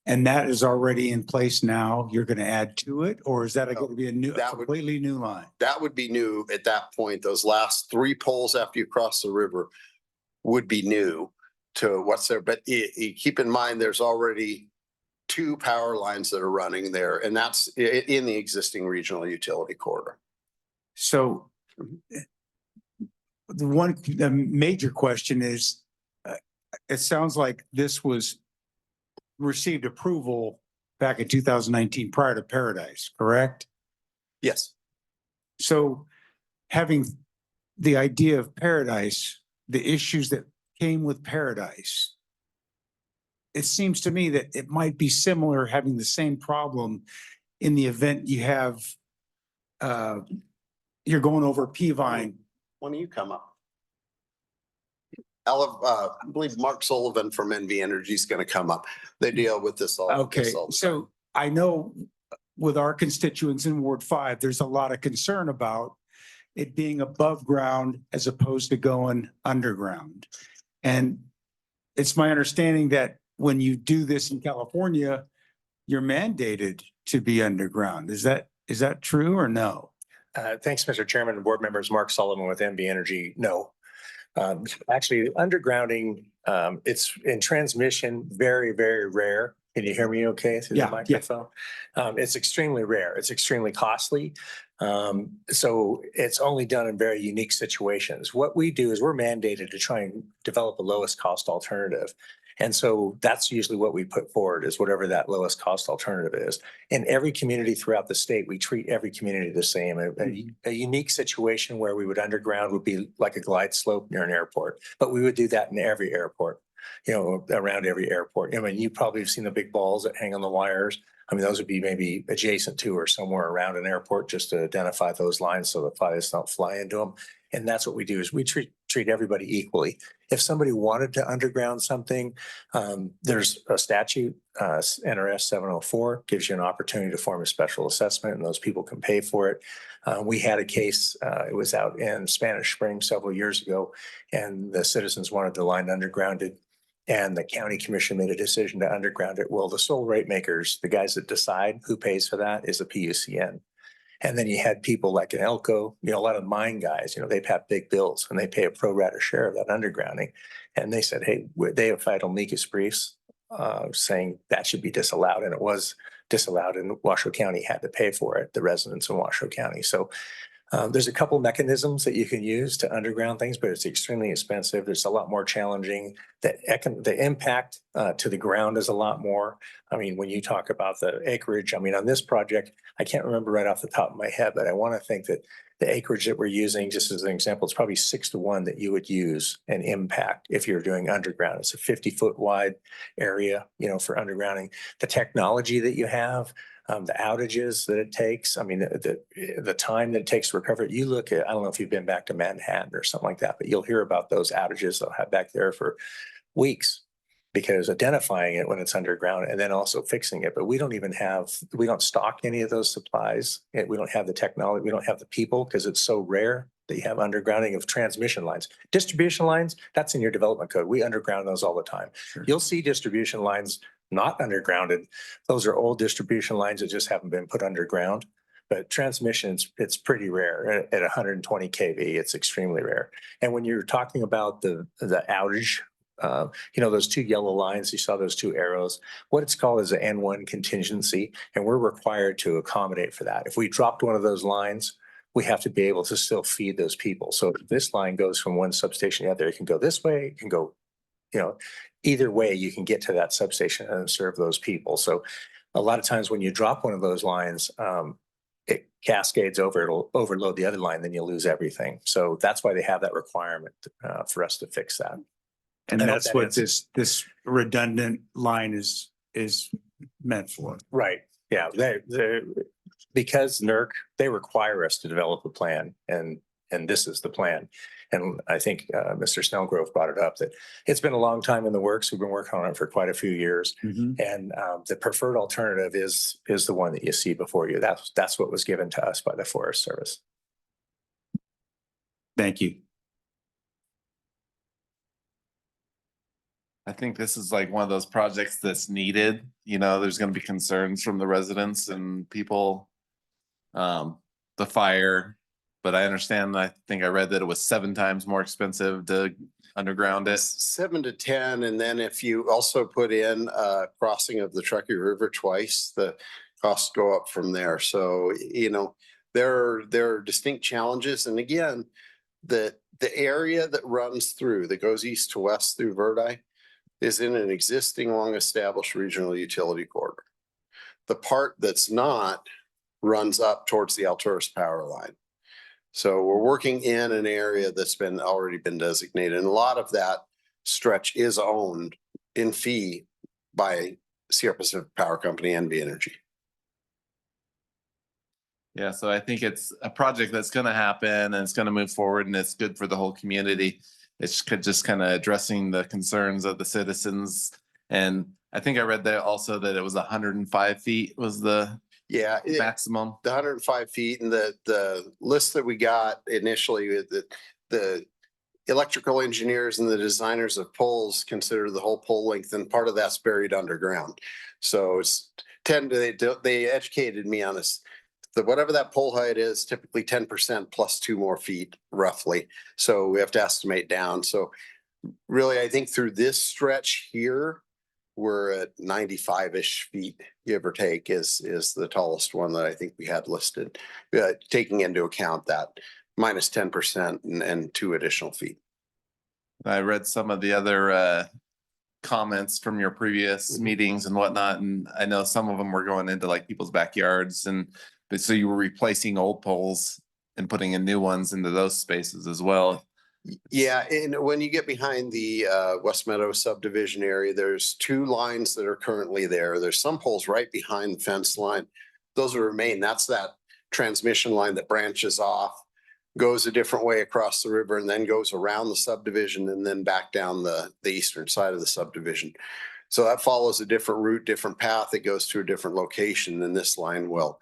Speaker 1: And that is already in place now. You're going to add to it, or is that going to be a
Speaker 14: that would-
Speaker 1: completely new line?
Speaker 14: That would be new at that point. Those last three poles after you cross the river would be new to what's there. But keep in mind, there's already two power lines that are running there, and that's in the existing regional utility corridor.
Speaker 1: So the major question is, it sounds like this was received approval back in 2019 prior to Paradise, correct?
Speaker 14: Yes.
Speaker 1: So having the idea of Paradise, the issues that came with Paradise, it seems to me that it might be similar, having the same problem in the event you have, you're going over Peavine.
Speaker 14: When do you come up? I believe Mark Sullivan from NV Energy is going to come up. They deal with this all.
Speaker 1: Okay,
Speaker 14: this all the time.
Speaker 1: so I know with our constituents in Ward 5, there's a lot of concern about it being above ground as opposed to going underground. And it's my understanding that when you do this in California, you're mandated to be underground. Is that true or no?
Speaker 15: Thanks, Mr. Chairman and board members. Mark Sullivan with NV Energy. No. Actually, undergrounding, it's in transmission, very, very rare. Can you hear me okay through
Speaker 1: Yeah,
Speaker 15: the microphone? It's extremely rare. It's extremely costly. So it's only done in very unique situations. What we do is we're mandated to try and develop a lowest cost alternative. And so that's usually what we put forward, is whatever that lowest cost alternative is. In every community throughout the state, we treat every community the same. A unique situation where we would underground would be like a glide slope near an airport, but we would do that in every airport, around every airport. I mean, you probably have seen the big balls that hang on the wires. I mean, those would be maybe adjacent to or somewhere around an airport, just to identify those lines so the pilots don't fly into them. And that's what we do, is we treat everybody equally. If somebody wanted to underground something, there's a statute, NRS 704, gives you an opportunity to form a special assessment, and those people can pay for it. We had a case, it was out in Spanish Spring several years ago, and the citizens wanted the line undergrounded, and the county commission made a decision to underground it. Well, the sole rate makers, the guys that decide who pays for that, is the PUCN. And then you had people like an Elko, a lot of mine guys, they have big bills and they pay a pro rata share of that undergrounding. And they said, hey, they have filed amicus briefs saying that should be disallowed. And it was disallowed, and Washoe County had to pay for it, the residents in Washoe County. So There's a couple mechanisms that you can use to underground things, but it's extremely expensive. It's a lot more challenging. The impact to the ground is a lot more. I mean, when you talk about the acreage, I mean, on this project, I can't remember right off the top of my head, but I want to think that the acreage that we're using, just as an example, it's probably 6-to-1 that you would use an impact if you're doing underground. It's a 50-foot wide area, for undergrounding. The technology that you have, the outages that it takes, I mean, the time that it takes to recover it. You look at, I don't know if you've been back to Manhattan or something like that, but you'll hear about those outages they'll have back there for weeks, because identifying it when it's underground and then also fixing it. But we don't stock any of those supplies. We don't have the technology. We don't have the people, because it's so rare that you have undergrounding of transmission lines. Distribution lines, that's in your development code. We underground those all the time. You'll see distribution lines not undergrounded. Those are old distribution lines that just haven't been put underground. But transmissions, it's pretty rare. At 120 kV, it's extremely rare. And when you're talking about the outage, those two yellow lines, you saw those two arrows, what it's called is an N1 contingency, and we're required to accommodate for that. If we dropped one of those lines, we have to be able to still feed those people. So if this line goes from one substation to the other, it can go this way, it can go, either way you can get to that substation and serve those people. So a lot of times when you drop one of those lines, it cascades over, it'll overload the other line, then you lose everything. So that's why they have that requirement for us to fix that.
Speaker 1: And
Speaker 15: I hope
Speaker 1: that's
Speaker 15: that
Speaker 1: what
Speaker 15: answers-
Speaker 1: this redundant line is meant for.
Speaker 15: Right, yeah, because NERC, they require us to develop a plan, and this is the plan. And I think Mr. Snellgrove brought it up, that it's been a long time in the works. We've been working on it for quite a few years. And the preferred alternative is the one that you see before you. That's what was given to us by the Forest Service.
Speaker 1: Thank you.
Speaker 4: I think this is like one of those projects that's needed. There's going to be concerns from the residents and people, the fire. But I understand, I think I read that it was 7 times more expensive to underground it.
Speaker 14: 7 to 10. And then if you also put in crossing of the Truckee River twice, the costs go up from there. So, there are distinct challenges. And again, the area that runs through, that goes east to west through Verdi, is in an existing long-established regional utility corridor. The part that's not runs up towards the Alturas power line. So we're working in an area that's already been designated. And a lot of that stretch is owned in fee by Sierra Pacific Power Company and NV Energy.
Speaker 4: Yeah, so I think it's a project that's going to happen and it's going to move forward, and it's good for the whole community. It's just kind of addressing the concerns of the citizens. And I think I read that also that it was 105 feet was the maximum.
Speaker 14: The 105 feet, and the list that we got initially, the electrical engineers and the designers of poles consider the whole pole length, and part of that's buried underground. So it's they educated me on this. Whatever that pole height is, typically 10% plus 2 more feet roughly. So we have to estimate down. So really, I think through this stretch here, we're at 95-ish feet, give or take, is the tallest one that I think we had listed, taking into account that minus 10% and 2 additional feet.
Speaker 4: I read some of the other comments from your previous meetings and whatnot, and I know some of them were going into like people's backyards, but so you were replacing old poles and putting in new ones into those spaces as well.
Speaker 14: Yeah, and when you get behind the West Meadow subdivision area, there's 2 lines that are currently there. There's some poles right behind the fence line. Those will remain. That's that transmission line that branches off, goes a different way across the river, and then goes around the subdivision and then back down the eastern side of the subdivision. So that follows a different route, different path. It goes to a different location than this line will.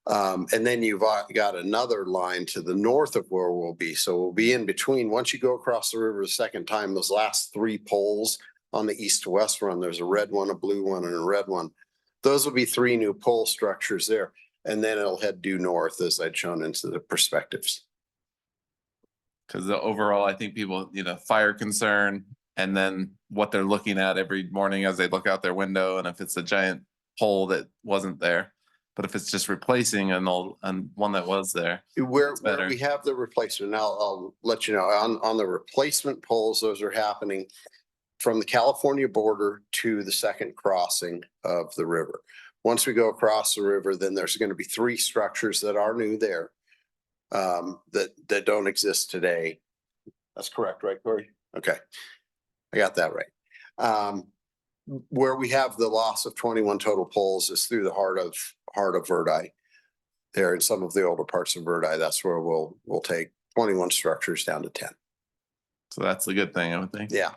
Speaker 14: And then you've got another line to the north of where we'll be. So we'll be in between. Once you go across the river the second time, those last 3 poles on the east to west run, there's a red one, a blue one, and a red one. Those will be 3 new pole structures there. And then it'll head due north, as I'd shown into the perspectives.
Speaker 4: Because the overall, I think people, fire concern, and then what they're looking at every morning as they look out their window, and if it's a giant pole that wasn't there. But if it's just replacing an old, and one that was there,
Speaker 14: Where
Speaker 4: That's better.
Speaker 14: we have the replacement, now I'll let you know, on the replacement poles, those are happening from the California border to the second crossing of the river. Once we go across the river, then there's going to be 3 structures that are new there that don't exist today. That's correct, right, Corey? Okay, I got that right. Where we have the loss of 21 total poles is through the heart of Verdi. There in some of the older parts of Verdi, that's where we'll take 21 structures down to 10.
Speaker 4: so that's a good thing, I would think.
Speaker 14: Yeah.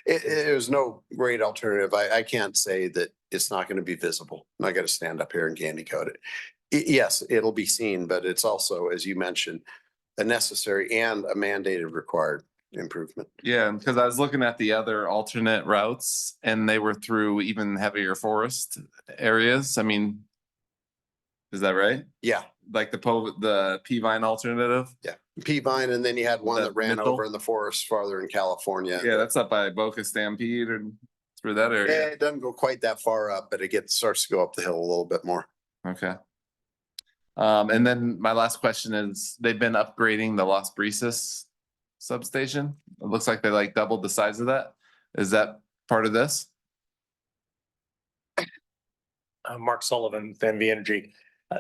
Speaker 14: It was no great alternative. I can't say that it's not going to be visible. I'm not going to stand up here and candy coat it. Yes, it'll be seen, but it's also, as you mentioned, a necessary and a mandated required improvement.
Speaker 4: Yeah, because I was looking at the other alternate routes and they were through even heavier forest areas. I mean, is that right?
Speaker 14: Yeah,
Speaker 4: Like the P-Vine alternative?
Speaker 14: yeah. P-Vine, and then you had one
Speaker 4: The
Speaker 14: that ran
Speaker 4: middle?
Speaker 14: over in the forest farther in California.
Speaker 4: Yeah, that's up by Boca Stampede and through that
Speaker 14: Yeah,
Speaker 4: area.
Speaker 14: it doesn't go quite that far up, but starts to go up the hill a little bit more.
Speaker 4: Okay. And then my last question is, they've been upgrading the Las Brisas substation. It looks like they like doubled the size of that. Is that part of this?
Speaker 15: Mark Sullivan, with NV Energy.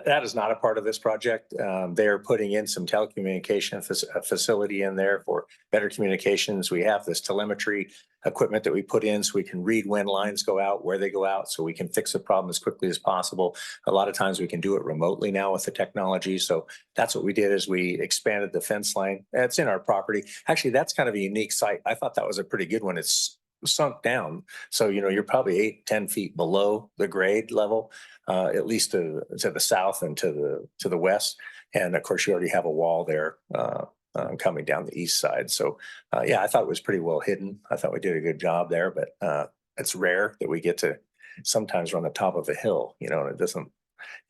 Speaker 15: That is not a part of this project. They are putting in some telecommunication facility in there for better communications. We have this telemetry equipment that we put in so we can read when lines go out, where they go out, so we can fix the problem as quickly as possible. A lot of times we can do it remotely now with the technology. So that's what we did, is we expanded the fence line. It's in our property. Actually, that's kind of a unique site. I thought that was a pretty good one. It's sunk down. So, you're probably 8-10 feet below the grade level, at least to the south and to the west. And of course, you already have a wall there coming down the east side. So, yeah, I thought it was pretty well hidden. I thought we did a good job there, but it's rare that we get to sometimes run the top of a hill, and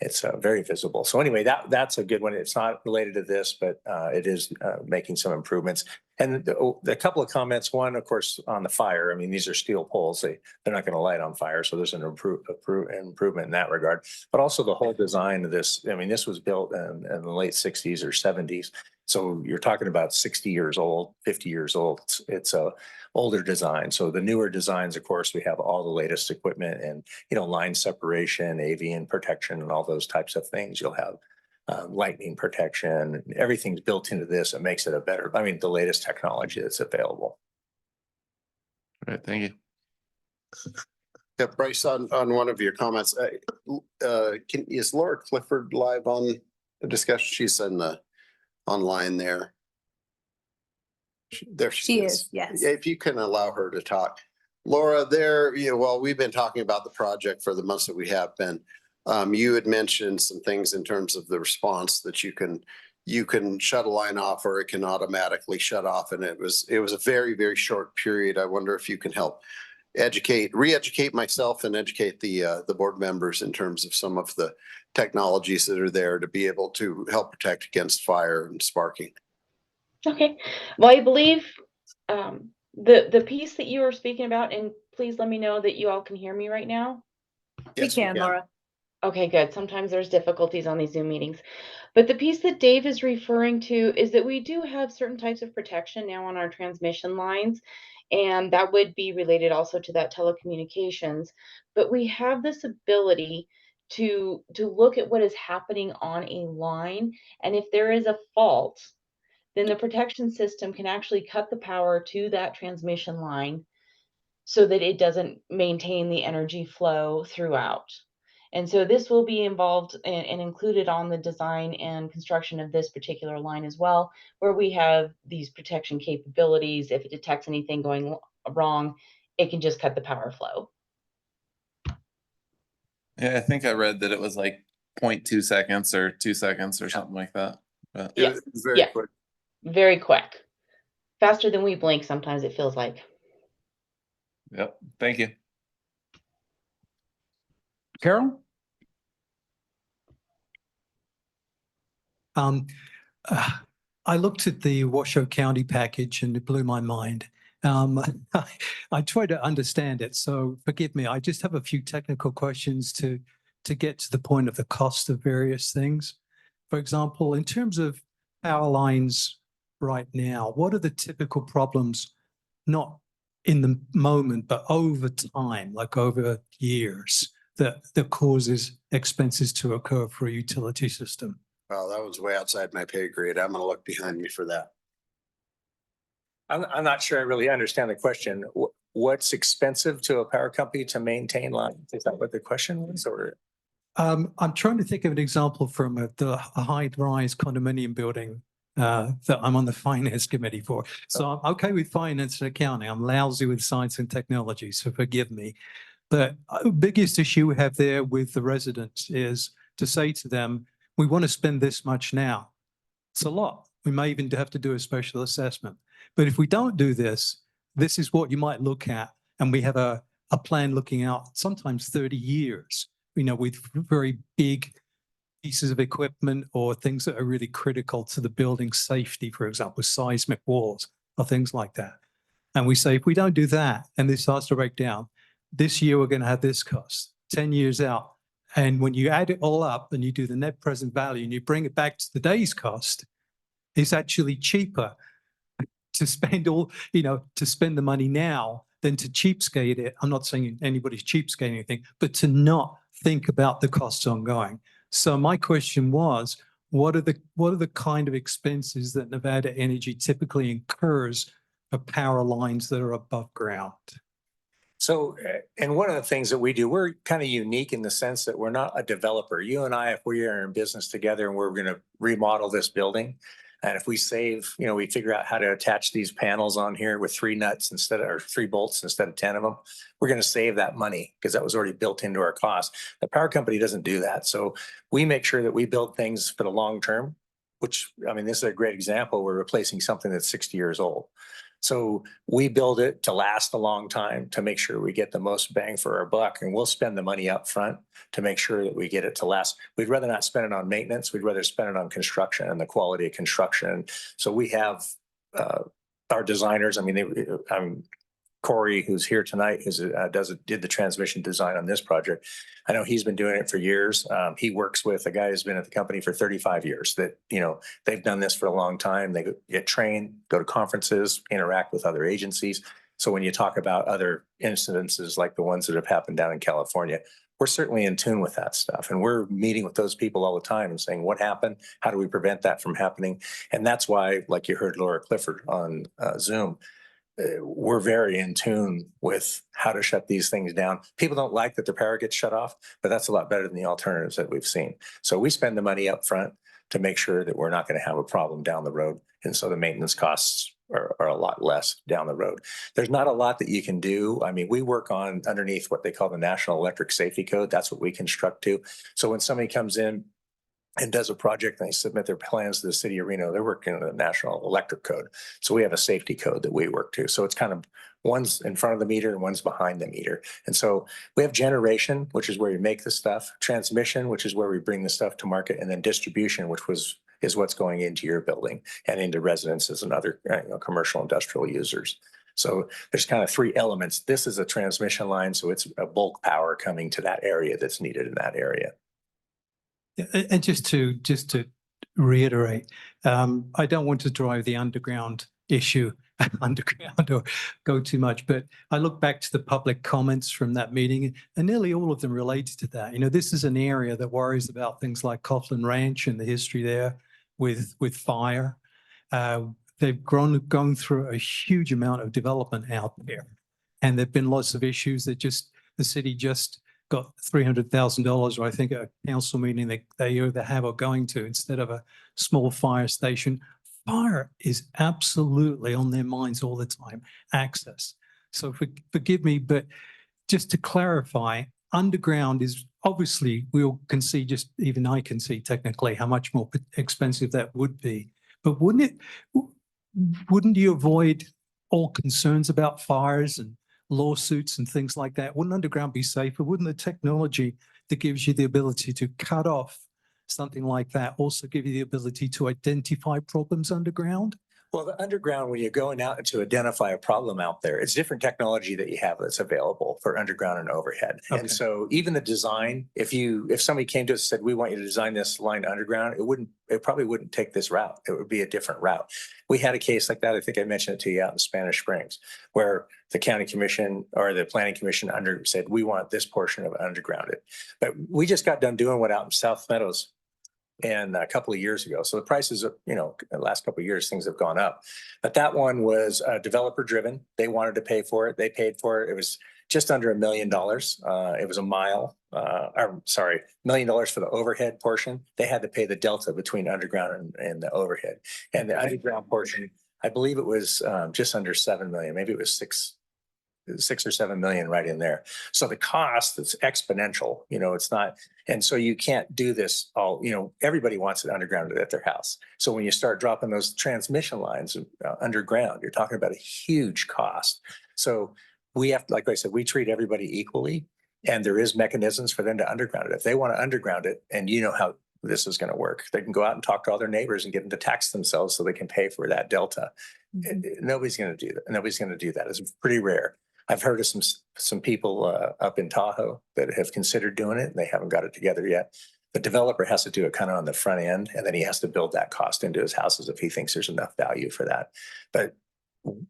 Speaker 15: it's very visible. So anyway, that's a good one. It's not related to this, but it is making some improvements. And a couple of comments, one, of course, on the fire. I mean, these are steel poles. They're not going to light on fire. So there's an improvement in that regard, but also the whole design of this. I mean, this was built in the late 60s or 70s. So you're talking about 60 years old, 50 years old. It's a older design. So the newer designs, of course, we have all the latest equipment and, line separation, avian protection, and all those types of things. You'll have lightning protection. Everything's built into this. It makes it the latest technology that's available.
Speaker 4: All right, thank you.
Speaker 14: Yeah, Bryce, on one of your comments, is Laura Clifford live on the discussion? She's online there. There
Speaker 2: She is, yes.
Speaker 14: If you can allow her to talk. Laura, we've been talking about the project for the months that we have been. You had mentioned some things in terms of the response that you can shut a line off or it can automatically shut off. And it was a very, very short period. I wonder if you can help re-educate myself and educate the board members in terms of some of the technologies that are there to be able to help protect against fire and sparking.
Speaker 16: Okay, well, I believe the piece that you were speaking about, and please let me know that you all can hear me right now.
Speaker 14: Yes, we can.
Speaker 2: Laura.
Speaker 16: Okay, good. Sometimes there's difficulties on these Zoom meetings. But the piece that Dave is referring to is that we do have certain types of protection now on our transmission lines, and that would be related also to that telecommunications. But we have this ability to look at what is happening on a line, and if there is a fault, then the protection system can actually cut the power to that transmission line so that it doesn't maintain the energy flow throughout. And so this will be involved and included on the design and construction of this particular line as well, where we have these protection capabilities. If it detects anything going wrong, it can just cut the power flow.
Speaker 4: Yeah, I think I read that it was like 0.2 seconds or 2 seconds or something like that. But
Speaker 16: Yes.
Speaker 14: Very quick.
Speaker 16: Very quick. Faster than we blink, sometimes it feels like.
Speaker 4: Yep, thank you.
Speaker 1: Carol?
Speaker 3: I looked at the Washoe County package and it blew my mind. I tried to understand it, so forgive me. I just have a few technical questions to to get to the point of the cost of various things. For example, in terms of power lines right now, what are the typical problems, not in the moment, but over time, like over years, that causes expenses to occur for a utility system?
Speaker 14: Well, that was way outside my pay grade. I'm gonna look behind me for that.
Speaker 15: I'm not sure I really understand the question. What's expensive to a power company to maintain lines? Is that what the question was, or?
Speaker 3: I'm trying to think of an example from a high-rise condominium building that I'm on the finance committee for. So I'm okay with finance and accounting. I'm lousy with science and technology, so forgive me. But biggest issue we have there with the residents is to say to them, we want to spend this much now. It's a lot. We may even have to do a special assessment. But if we don't do this, this is what you might look at. And we have a plan looking out sometimes 30 years, you know, with very big pieces of equipment or things that are really critical to the building safety, for example, seismic walls or things like that. And we say, if we don't do that and this starts to break down, this year we're going to have this cost, 10 years out. And when you add it all up and you do the net present value and you bring it back to today's cost, it's actually cheaper to spend to spend the money now than to cheapskate it. I'm not saying anybody's cheapskating anything, but to not think about the costs ongoing. So my question was, what are the kind of expenses that Nevada Energy typically incurs for power lines that are above ground?
Speaker 15: So, and one of the things that we do, we're kind of unique in the sense that we're not a developer. You and I, if we are in business together and we're going to remodel this building, and if we save, we figure out how to attach these panels on here with 3 nuts or 3 bolts instead of 10 of them, we're going to save that money because that was already built into our cost. The power company doesn't do that. So we make sure that we build things for the long term, which, this is a great example. We're replacing something that's 60 years old. So we build it to last a long time to make sure we get the most bang for our buck, and we'll spend the money up front to make sure that we get it to last. We'd rather not spend it on maintenance. We'd rather spend it on construction and the quality of construction. So we have our designers. Corey, who's here tonight, did the transmission design on this project. I know he's been doing it for years. He works with a guy who's been at the company for 35 years that, they've done this for a long time. They get trained, go to conferences, interact with other agencies. So when you talk about other incidences like the ones that have happened down in California, we're certainly in tune with that stuff. And we're meeting with those people all the time and saying, what happened? How do we prevent that from happening? And that's why, like you heard Laura Clifford on Zoom, we're very in tune with how to shut these things down. People don't like that their power gets shut off, but that's a lot better than the alternatives that we've seen. So we spend the money up front to make sure that we're not going to have a problem down the road. And so the maintenance costs are a lot less down the road. There's not a lot that you can do. We work on underneath what they call the National Electric Safety Code. That's what we construct to. So when somebody comes in and does a project and they submit their plans to the city of Reno, they're working on the National Electric Code. So we have a safety code that we work to. So it's kind of one's in front of the meter and one's behind the meter. And so we have generation, which is where we make the stuff, transmission, which is where we bring the stuff to market, and then distribution, which is what's going into your building and into residences and other commercial industrial users. So there's kind of 3 elements. This is a transmission line, so it's a bulk power coming to that area that's needed in that area.
Speaker 3: And just to reiterate, I don't want to drive the underground issue underground or go too much, but I look back to the public comments from that meeting and nearly all of them related to that. This is an area that worries about things like Coughlin Ranch and the history there with fire. They've gone through a huge amount of development out there, and there've been lots of issues that the city just got $300,000, or I think a council meeting they either have or going to, instead of a small fire station. Fire is absolutely on their minds all the time, access. So forgive me, but just to clarify, underground is obviously, can see, just even I can see technically how much more expensive that would be. But wouldn't you avoid all concerns about fires and lawsuits and things like that? Wouldn't underground be safer? Wouldn't the technology that gives you the ability to cut off something like that also give you the ability to identify problems underground?
Speaker 15: Well, the underground, when you're going out to identify a problem out there, it's different technology that you have that's available for underground and overhead.
Speaker 3: Okay.
Speaker 15: And so even the design, if somebody came to us and said, we want you to design this line underground, it probably wouldn't take this route. It would be a different route. We had a case like that. I think I mentioned it to you out in Spanish Springs, where the county commission or the planning commission said, we want this portion of it undergrounded. But we just got done doing what out in South Meadows and a couple of years ago. So the prices of, the last couple of years, things have gone up. But that one was developer driven. They wanted to pay for it. They paid for it. It was just under $1 million. It was $1 million for the overhead portion. They had to pay the delta between underground and the overhead. And the underground portion, I believe it was just under 7 million. Maybe it was 6 or 7 million right in there. So the cost is exponential, it's not, and so you can't do this all, everybody wants it underground at their house. So when you start dropping those transmission lines underground, you're talking about a huge cost. So we have, like I said, we treat everybody equally, and there is mechanisms for them to underground it. If they want to underground it, and you know how this is going to work, they can go out and talk to all their neighbors and get them to tax themselves so they can pay for that delta. Nobody's going to do that. Nobody's going to do that. It's pretty rare. I've heard of some people up in Tahoe that have considered doing it, and they haven't got it together yet. The developer has to do it kind of on the front end, and then he has to build that cost into his houses if he thinks there's enough value for that. But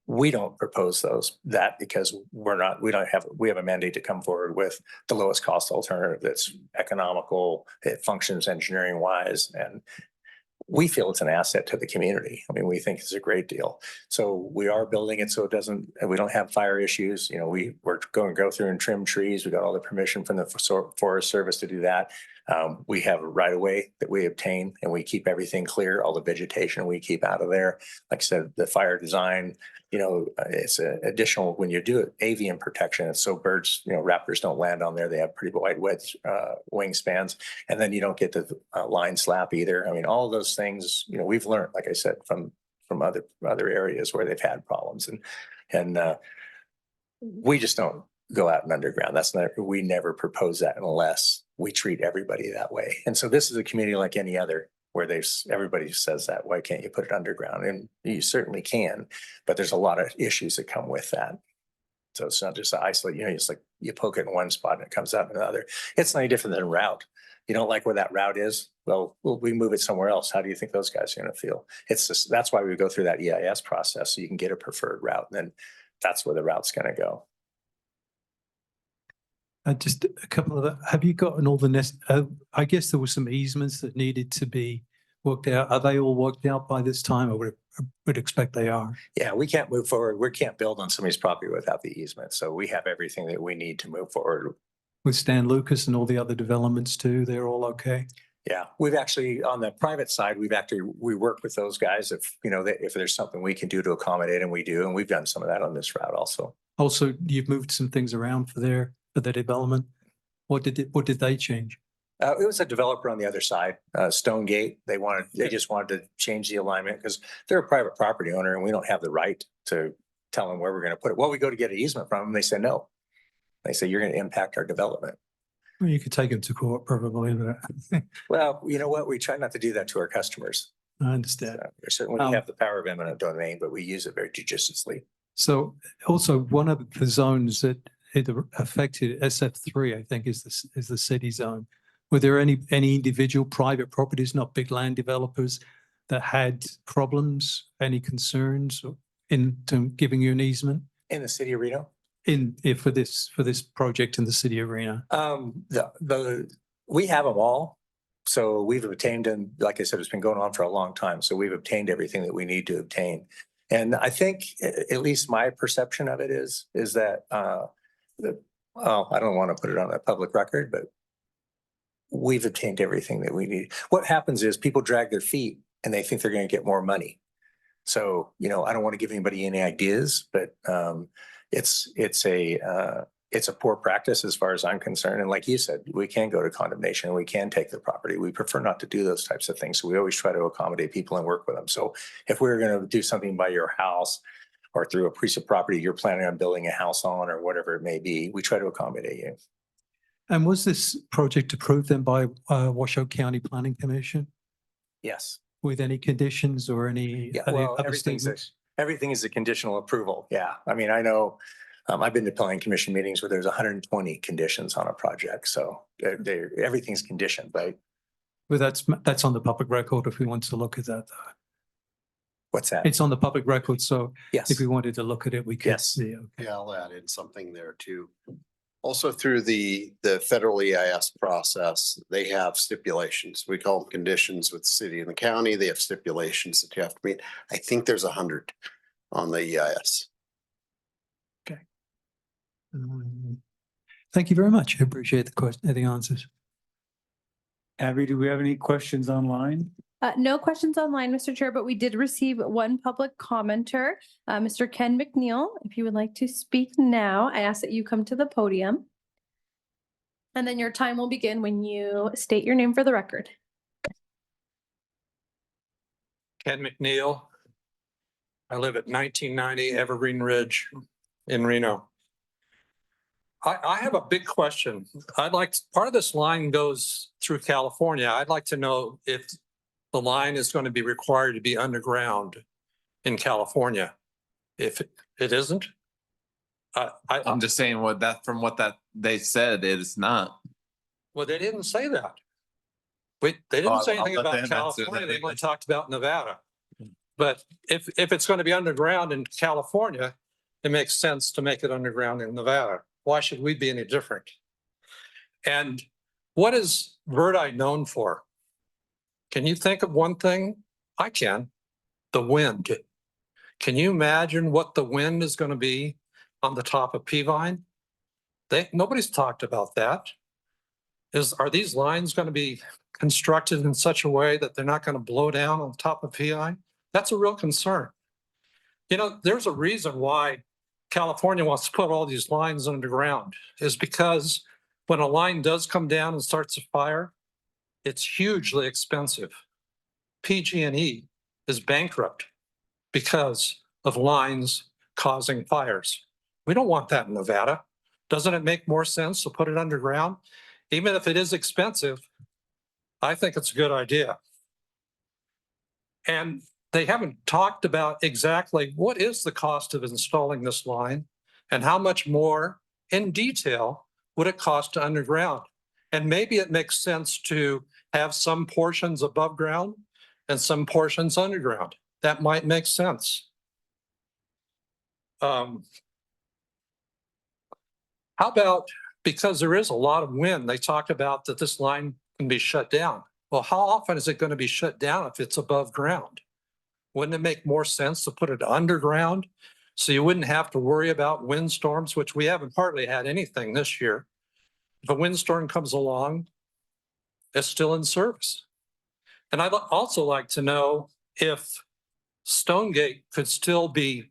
Speaker 15: we don't propose that because we have a mandate to come forward with the lowest cost alternative that's economical, it functions engineering wise, and we feel it's an asset to the community. I mean, we think it's a great deal. So we are building it so we don't have fire issues. We're going to go through and trim trees. We got all the permission from the Forest Service to do that. We have a right of way that we obtain, and we keep everything clear, all the vegetation we keep out of there. Like I said, the fire design, it's an additional, when you do it, avian protection. So birds, raptors don't land on there. They have pretty wide wingspans, and then you don't get the line slap either. I mean, all of those things, we've learned, like I said, from other areas where they've had problems, and we just don't go out and underground. We never propose that unless we treat everybody that way. And so this is a community like any other, where everybody says that, why can't you put it underground? And you certainly can, but there's a lot of issues that come with that. So it's not just isolate, it's like you poke it in one spot and it comes out in another. It's no different than a route. You don't like where that route is? Well, we move it somewhere else. How do you think those guys are going to feel? That's why we go through that EIS process, so you can get a preferred route, and then that's where the route's going to go.
Speaker 3: Just a couple of, have you gotten all the I guess there were some easements that needed to be worked out. Are they all worked out by this time? I would expect they are.
Speaker 15: Yeah, we can't move forward. We can't build on somebody's property without the easement. So we have everything that we need to move forward.
Speaker 3: With Stan Lucas and all the other developments too, they're all okay?
Speaker 15: Yeah, we've actually, on the private side, we work with those guys if there's something we can do to accommodate, and we do, and we've done some of that on this route also.
Speaker 3: Also, you've moved some things around for their development. What did they change?
Speaker 15: It was a developer on the other side, Stonegate. They just wanted to change the alignment because they're a private property owner, and we don't have the right to tell them where we're going to put it. Well, we go to get an easement from them. They say no. They say you're going to impact our development.
Speaker 3: Well, you could take them to court probably. But
Speaker 15: well, you know what? We try not to do that to our customers.
Speaker 3: I understand.
Speaker 15: We certainly have the power of eminent domain, but we use it very judiciously.
Speaker 3: So also one of the zones that it affected, SF3, I think, is the city zone. Were there any individual private properties, not big land developers, that had problems, any concerns in giving you an easement?
Speaker 15: In the city of Reno?
Speaker 3: For this project in the city of Reno?
Speaker 15: We have them all. So we've obtained, and like I said, it's been going on for a long time. So we've obtained everything that we need to obtain. And I think, at least my perception of it is that, I don't want to put it on a public record, but we've obtained everything that we need. What happens is people drag their feet and they think they're going to get more money. So, I don't want to give anybody any ideas, but it's a poor practice as far as I'm concerned. And like you said, we can go to condemnation. We can take the property. We prefer not to do those types of things. So we always try to accommodate people and work with them. So if we're going to do something by your house or through a piece of property you're planning on building a house on or whatever it may be, we try to accommodate you.
Speaker 3: And was this project approved then by Washoe County Planning Commission?
Speaker 15: Yes.
Speaker 3: with any conditions or any
Speaker 15: Yeah,
Speaker 3: other
Speaker 15: well,
Speaker 3: other
Speaker 15: everything's a,
Speaker 3: statements?
Speaker 15: everything is a conditional approval. Yeah. I mean, I know, I've been to planning commission meetings where there's 120 conditions on a project. So everything's conditioned, right?
Speaker 3: Well, that's on the public record if we want to look at that. Though.
Speaker 15: What's that?
Speaker 3: It's on the public record, so
Speaker 15: Yes.
Speaker 3: if we wanted to look at it, we could
Speaker 15: Yes.
Speaker 3: see.
Speaker 14: Yeah, I'll add in something there too. Also through the federal EIS process, they have stipulations. We call them conditions with the city and the county. They have stipulations that you have to meet. I think there's 100 on the EIS.
Speaker 3: Thank you very much. I appreciate the answers.
Speaker 1: Abby, do we have any questions online?
Speaker 2: No questions online, Mr. Chair, but we did receive one public commenter, Mr. Ken McNeil. If you would like to speak now, I ask that you come to the podium. And then your time will begin when you state your name for the record.
Speaker 17: Ken McNeil. I live at 1990 Evergreen Ridge in Reno. I have a big question. Part of this line goes through California. I'd like to know if the line is going to be required to be underground in California. If it isn't,
Speaker 4: I'm just saying from what they said, it is not.
Speaker 17: well, they didn't say that. They didn't say
Speaker 4: I'll
Speaker 17: anything
Speaker 4: let
Speaker 17: about
Speaker 4: them answer
Speaker 17: California.
Speaker 4: that.
Speaker 17: They only talked about Nevada. But if it's going to be underground in California, it makes sense to make it underground in Nevada. Why should we be any different? And what is Verdi known for? Can you think of one thing? I can. The wind. Can you imagine what the wind is going to be on the top of Peavine? Nobody's talked about that. Are these lines going to be constructed in such a way that they're not going to blow down on top of Peavine? That's a real concern. You know, there's a reason why California wants to put all these lines underground, is because when a line does come down and starts a fire, it's hugely expensive. PG&E is bankrupt because of lines causing fires. We don't want that in Nevada. Doesn't it make more sense to put it underground? Even if it is expensive, I think it's a good idea. And they haven't talked about exactly what is the cost of installing this line and how much more in detail would it cost to underground. And maybe it makes sense to have some portions above ground and some portions underground. That might make sense. How about, because there is a lot of wind, they talk about that this line can be shut down. Well, how often is it going to be shut down if it's above ground? Wouldn't it make more sense to put it underground so you wouldn't have to worry about windstorms, which we haven't hardly had anything this year? If a windstorm comes along, it's still in service. And I'd also like to know if Stonegate could still be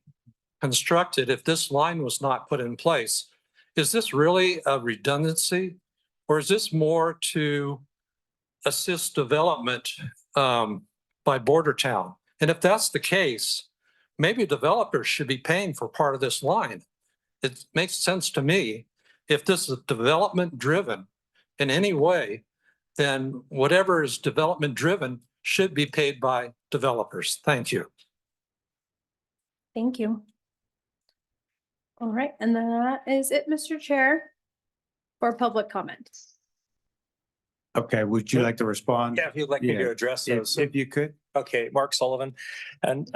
Speaker 17: constructed if this line was not put in place. Is this really a redundancy, or is this more to assist development by border town? And if that's the case, maybe developers should be paying for part of this line. It makes sense to me. If this is development driven in any way, then whatever is development driven should be paid by developers. Thank you.
Speaker 2: Thank you. All right, and that is it, Mr. Chair, for public comment.
Speaker 1: Okay, would you like to respond?
Speaker 15: Yeah, if you'd like me to address those.
Speaker 1: If you could.
Speaker 15: Okay, Mark Sullivan. And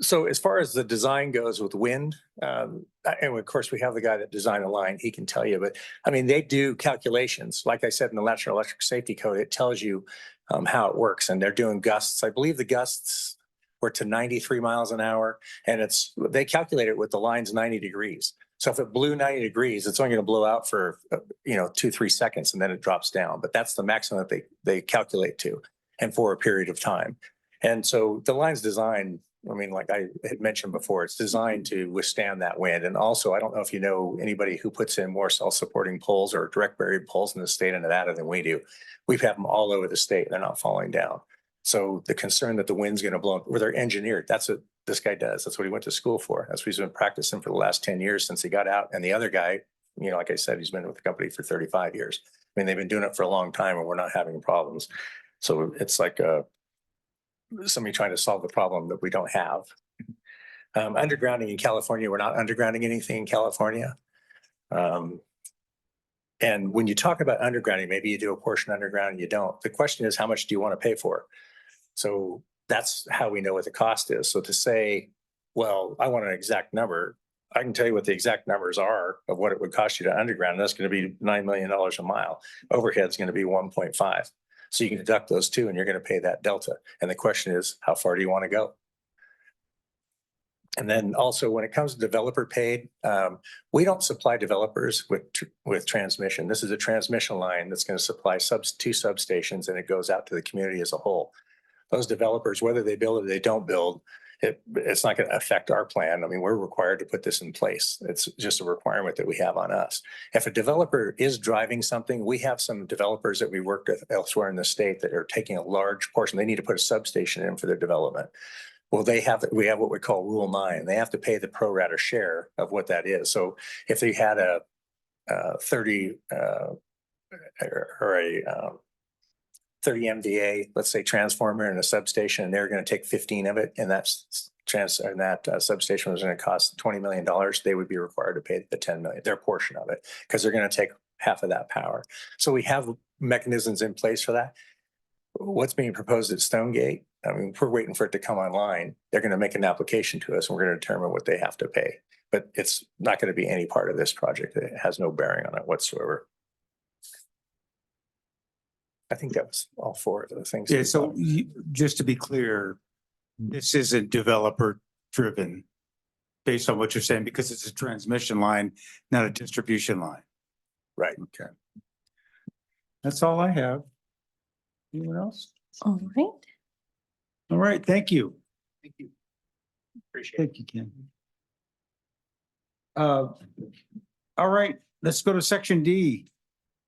Speaker 15: so as far as the design goes with wind, and of course we have the guy that designed the line, he can tell you, but I mean, they do calculations. Like I said, in the National Electric Safety Code, it tells you how it works, and they're doing gusts. I believe the gusts were to 93 miles an hour, and they calculate it with the lines 90 degrees. So if it blew 90 degrees, it's only going to blow out for 2-3 seconds, and then it drops down. But that's the maximum that they calculate to, and for a period of time. And so the line's designed, I mean, like I had mentioned before, it's designed to withstand that wind. And also, I don't know if you know anybody who puts in more self-supporting poles or direct buried poles in the state of Nevada than we do. We've had them all over the state. They're not falling down. So the concern that the wind's going to blow, where they're engineered, that's what this guy does. That's what he went to school for. That's what he's been practicing for the last 10 years since he got out. And the other guy, like I said, he's been with the company for 35 years. I mean, they've been doing it for a long time and we're not having problems. So it's like somebody trying to solve a problem that we don't have. Undergrounding in California, we're not undergrounding anything in California. And when you talk about undergrounding, maybe you do a portion underground and you don't. The question is, how much do you want to pay for? So that's how we know what the cost is. So to say, well, I want an exact number, I can tell you what the exact numbers are of what it would cost you to underground. That's going to be $9 million a mile. Overhead's going to be 1.5. So you can deduct those two and you're going to pay that delta. And the question is, how far do you want to go? And then also when it comes to developer paid, we don't supply developers with transmission. This is a transmission line that's going to supply two substations and it goes out to the community as a whole. Those developers, whether they build or they don't build, it's not going to affect our plan. I mean, we're required to put this in place. It's just a requirement that we have on us. If a developer is driving something, we have some developers that we work with elsewhere in the state that are taking a large portion. They need to put a substation in for their development. Well, we have what we call Rule 9. They have to pay the pro rata share of what that is. So if they had a 30 MVA, let's say transformer and a substation, and they're going to take 15 of it, and that substation was going to cost $20 million, they would be required to pay the 10 million, their portion of it, because they're going to take half of that power. So we have mechanisms in place for that. What's being proposed at Stonegate, I mean, we're waiting for it to come online. They're going to make an application to us and we're going to determine what they have to pay. But it's not going to be any part of this project. It has no bearing on it whatsoever. I think that was all four of the things.
Speaker 1: Yeah, so just to be clear, this isn't developer driven based on what you're saying, because it's a transmission line, not a distribution line.
Speaker 15: Right.
Speaker 1: Okay. That's all I have. Anyone else?
Speaker 2: All right.
Speaker 1: All right, thank you.
Speaker 15: Thank you. Appreciate it.
Speaker 1: Thank you, Ken. All right, let's go to section D.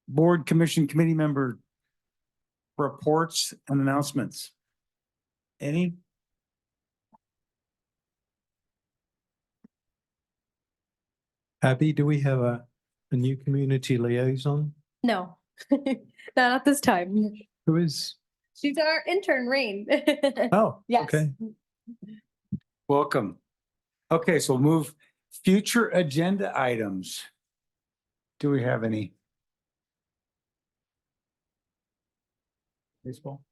Speaker 1: Board, commission, committee member reports and announcements. Any?
Speaker 3: Abby, do we have a new community liaison?
Speaker 2: No, not at this time.
Speaker 3: Who is?
Speaker 2: She's our intern, Rain.
Speaker 3: Oh,
Speaker 2: Yes.
Speaker 3: okay.
Speaker 1: Welcome. Okay, so we'll move future agenda items. Do we have any? Baseball?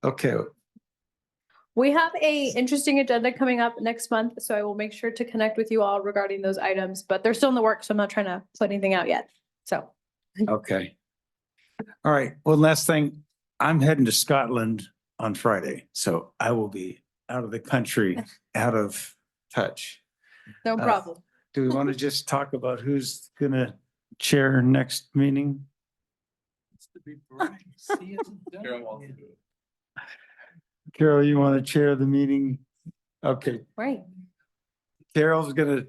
Speaker 1: Okay,
Speaker 2: We have a interesting agenda coming up next month, so I will make sure to connect with you all regarding those items, but they're still in the works, so I'm not trying to put anything out yet. So.
Speaker 1: okay. All right, one last thing. I'm heading to Scotland on Friday, so I will be out of the country, out of touch.
Speaker 2: No problem.
Speaker 1: Do we want to just talk about who's gonna chair next meeting? Carol, you want to chair the meeting? Okay,
Speaker 2: Right.
Speaker 1: Carol's gonna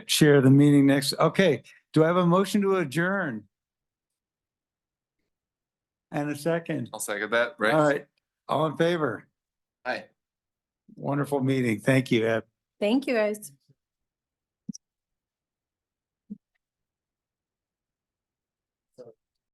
Speaker 1: chair the meeting next. Okay, do I have a motion to adjourn? And a second.
Speaker 4: I'll second that,
Speaker 1: All right, all in favor?
Speaker 4: Hi.
Speaker 1: Wonderful meeting. Thank you, Ed.
Speaker 2: Thank you, guys.